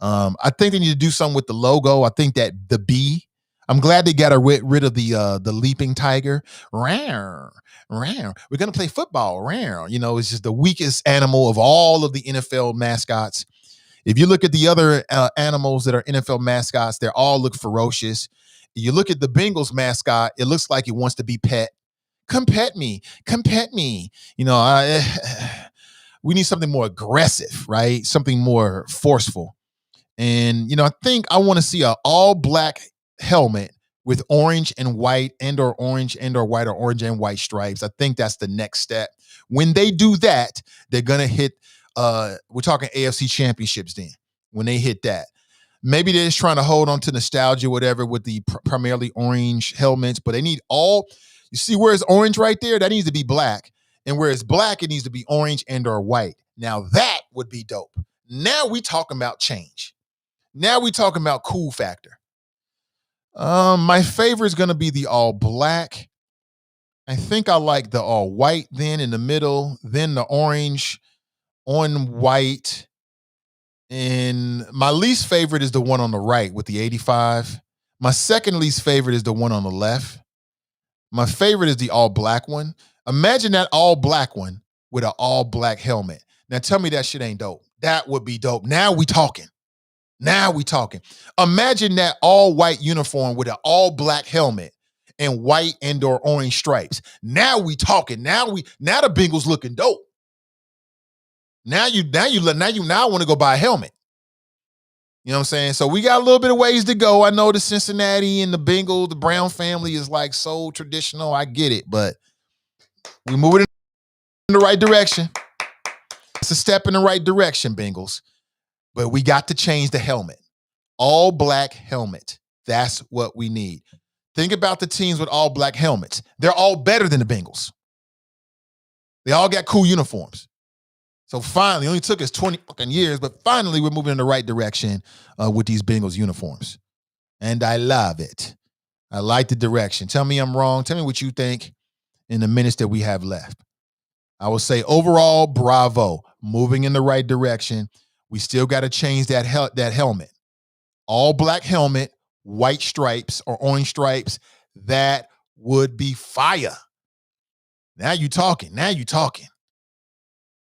I think they need to do something with the logo. I think that the B. I'm glad they got rid of the leaping tiger. Rawr, rawr. We're gonna play football. Rawr. It's just the weakest animal of all of the NFL mascots. If you look at the other animals that are NFL mascots, they all look ferocious. You look at the Bengals mascot, it looks like it wants to be pet. Come pet me. Come pet me. We need something more aggressive, right? Something more forceful. And, I think I want to see an all black helmet with orange and white or orange or white or orange and white stripes. I think that's the next step. When they do that, they're going to hit, we're talking AFC championships then, when they hit that. Maybe they're just trying to hold on to nostalgia, whatever, with the primarily orange helmets, but they need you see where it's orange right there? That needs to be black. And where it's black, it needs to be orange or white. Now that would be dope. Now we talking about change. Now we talking about cool factor. My favorite is going to be the all black. I think I like the all white then in the middle, then the orange on white. And my least favorite is the one on the right with the 85. My second least favorite is the one on the left. My favorite is the all black one. Imagine that all black one with an all black helmet. Now tell me that shit ain't dope. That would be dope. Now we talking. Imagine that all white uniform with an all black helmet and white or orange stripes. Now we talking. Now the Bengals looking dope. Now I want to go buy a helmet. You know what I'm saying? So we got a little bit of ways to go. I know the Cincinnati and the Bengals, the Brown family is like so traditional. I get it, but we're moving in the right direction. It's a step in the right direction, Bengals. But we got to change the helmet. All black helmet. That's what we need. Think about the teams with all black helmets. They're all better than the Bengals. They all got cool uniforms. So finally, it only took us 20 fucking years, but finally we're moving in the right direction with these Bengals uniforms. And I love it. I like the direction. Tell me I'm wrong. Tell me what you think in the minutes that we have left. I will say overall, bravo. Moving in the right direction. We still got to change that helmet. All black helmet, white stripes or orange stripes. That would be fire. Now you talking.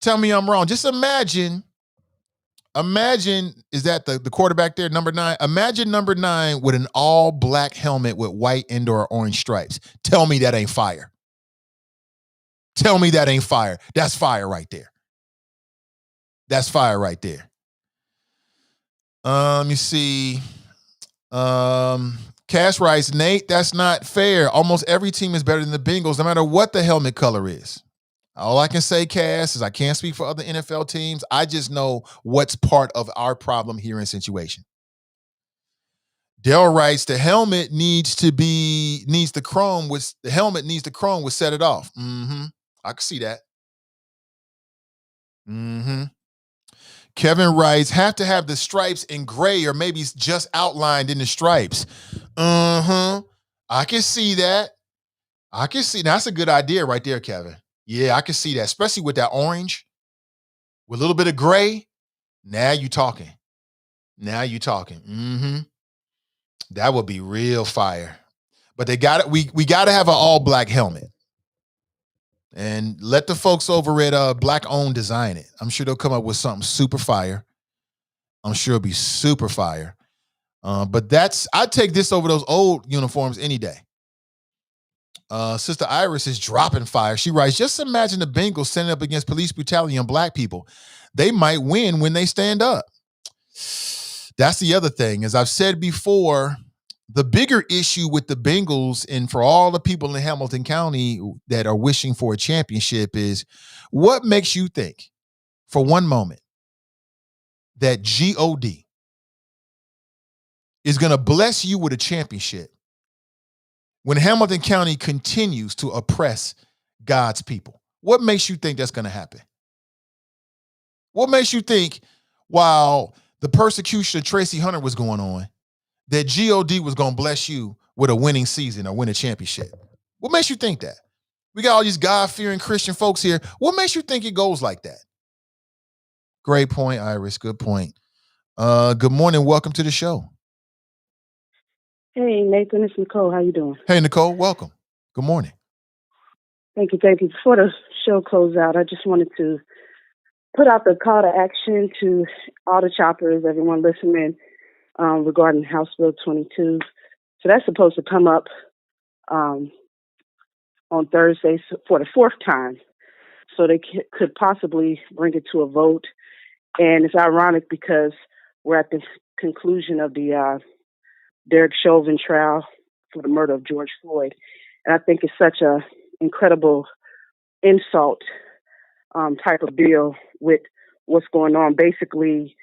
Tell me I'm wrong. Just imagine, is that the quarterback there, number 9? Imagine number 9 with an all black helmet with white and/or orange stripes. Tell me that ain't fire. Tell me that ain't fire. That's fire right there. That's fire right there. Let me see. Cash writes, Nate, that's not fair. Almost every team is better than the Bengals, no matter what the helmet color is. All I can say, Cass, is I can't speak for other NFL teams. I just know what's part of our problem here in situation. Dell writes, the helmet needs the chrome with set it off. Mm-hmm. I can see that. Mm-hmm. Kevin writes, have to have the stripes in gray or maybe just outlined in the stripes. Mm-hmm. I can see that. That's a good idea right there, Kevin. Yeah, I can see that, especially with that orange, with a little bit of gray. Now you talking. Mm-hmm. That would be real fire. But we got to have an all black helmet. And let the folks over at Black Owned design it. I'm sure they'll come up with something super fire. I'm sure it'll be super fire. But I'd take this over those old uniforms any day. Sister Iris is dropping fire. She writes, just imagine the Bengals standing up against police brutality on black people. They might win when they stand up. That's the other thing. As I've said before, the bigger issue with the Bengals and for all the people in Hamilton County that are wishing for a championship is, what makes you think for one moment that God is going to bless you with a championship when Hamilton County continues to oppress God's people? What makes you think that's going to happen? What makes you think while the persecution of Tracy Hunter was going on, that God was going to bless you with a winning season or win a championship? What makes you think that? We got all these God-fearing Christian folks here. What makes you think it goes like that? Great point, Iris. Good point. Good morning. Welcome to the show. Hey, Nathan, it's Nicole. How you doing? Hey, Nicole. Welcome. Good morning. Thank you. Before the show closes out, I just wanted to put out the call to action to all the choppers, everyone listening, regarding House Bill 22. So that's supposed to come up on Thursday for the 4th time. So they could possibly bring it to a vote. And it's ironic because we're at the conclusion of the Derek Chauvin trial for the murder of George Floyd. And I think it's such a incredible insult type of deal with what's going on, basically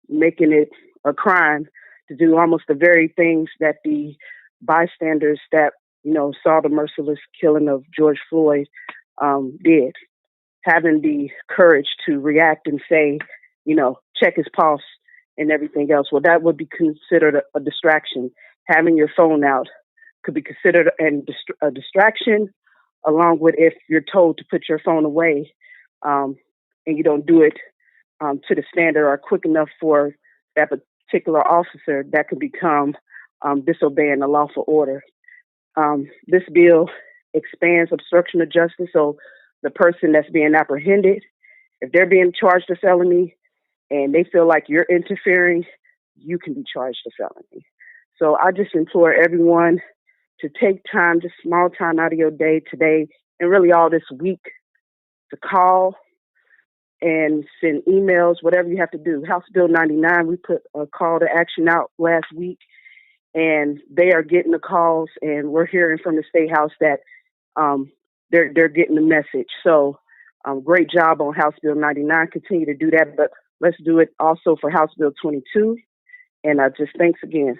making it a crime to do almost the very things that the bystanders that, saw the merciless killing of George Floyd did. Having the courage to react and say, check his pulse and everything else. Well, that would be considered a distraction. Having your phone out could be considered a distraction, along with if you're told to put your phone away and you don't do it to the standard or quick enough for that particular officer, that could become disobeying a lawful order. This bill expands obstruction of justice. So the person that's being apprehended, if they're being charged a felony and they feel like you're interfering, you can be charged a felony. So I just implore everyone to take time, just small time out of your day today and really all this week to call and send emails, whatever you have to do. House Bill 99, we put a call to action out last week, and they are getting the calls, and we're hearing from the State House that they're getting the message. So great job on House Bill 99. Continue to do that, but let's do it also for House Bill 22. And just thanks again.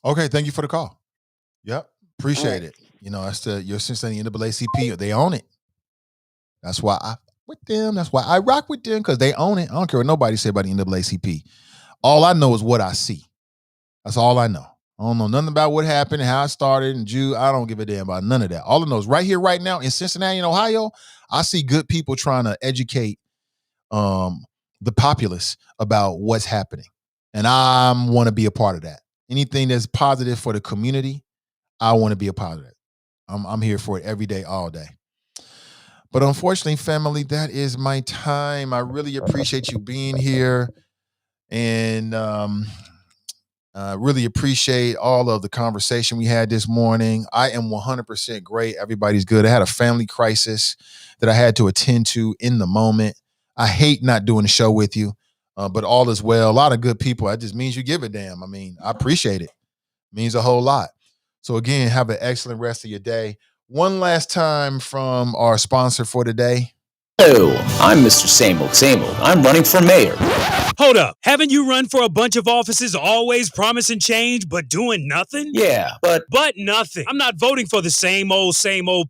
Okay, thank you for the call. Yep, appreciate it. That's your Cincinnati NAACP. They own it. That's why with them. That's why I rock with them, because they own it. I don't care what nobody say about the NAACP. All I know is what I see. That's all I know. I don't know nothing about what happened and how it started and Jew. I don't give a damn about none of that. All I know is right here, right now in Cincinnati and Ohio, I see good people trying to educate the populace about what's happening. And I want to be a part of that. Anything that's positive for the community, I want to be a part of it. I'm here for it every day, all day. But unfortunately, family, that is my time. I really appreciate you being here. And really appreciate all of the conversation we had this morning. I am 100% great. Everybody's good. I had a family crisis that I had to attend to in the moment. I hate not doing the show with you, but all is well. A lot of good people. That just means you give a damn. I mean, I appreciate it. It means a whole lot. So again, have an excellent rest of your day. One last time from our sponsor for today. Hello, I'm Mr. Same Old Same Old. I'm running for mayor. Hold up. Haven't you run for a bunch of offices always promising change but doing nothing? Yeah, but nothing. I'm not voting for the same old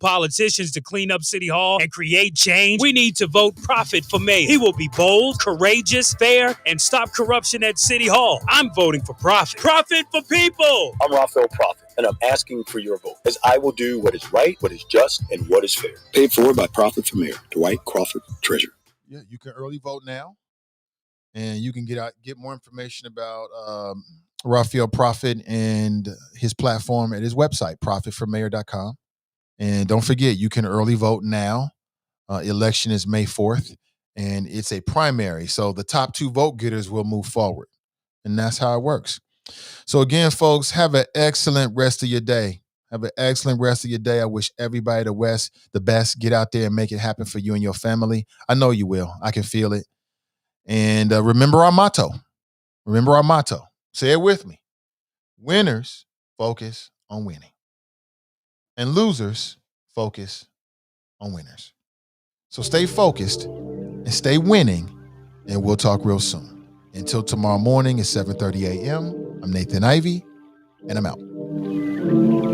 politicians to clean up City Hall and create change. We need to vote Profit for mayor. He will be bold, courageous, fair, and stop corruption at City Hall. I'm voting for Profit. Profit for people. I'm Raphael Profit, and I'm asking for your vote, as I will do what is right, what is just, and what is fair. Paid for by Profit for Mayor, Dwight Crawford, Treasurer. Yeah, you can early vote now. And you can get more information about Raphael Profit and his platform at his website, profitformayor.com. And don't forget, you can early vote now. Election is May 4th, and it's a primary. So the top 2 vote getters will move forward. And that's how it works. So again, folks, have an excellent rest of your day. Have an excellent rest of your day. I wish everybody the best. Get out there and make it happen for you and your family. I know you will. I can feel it. And remember our motto. Remember our motto. Say it with me. Winners focus on winning. And losers focus on winners. So stay focused and stay winning. And we'll talk real soon. Until tomorrow morning at 7:30 a.m., I'm Nathan Ivey, and I'm out.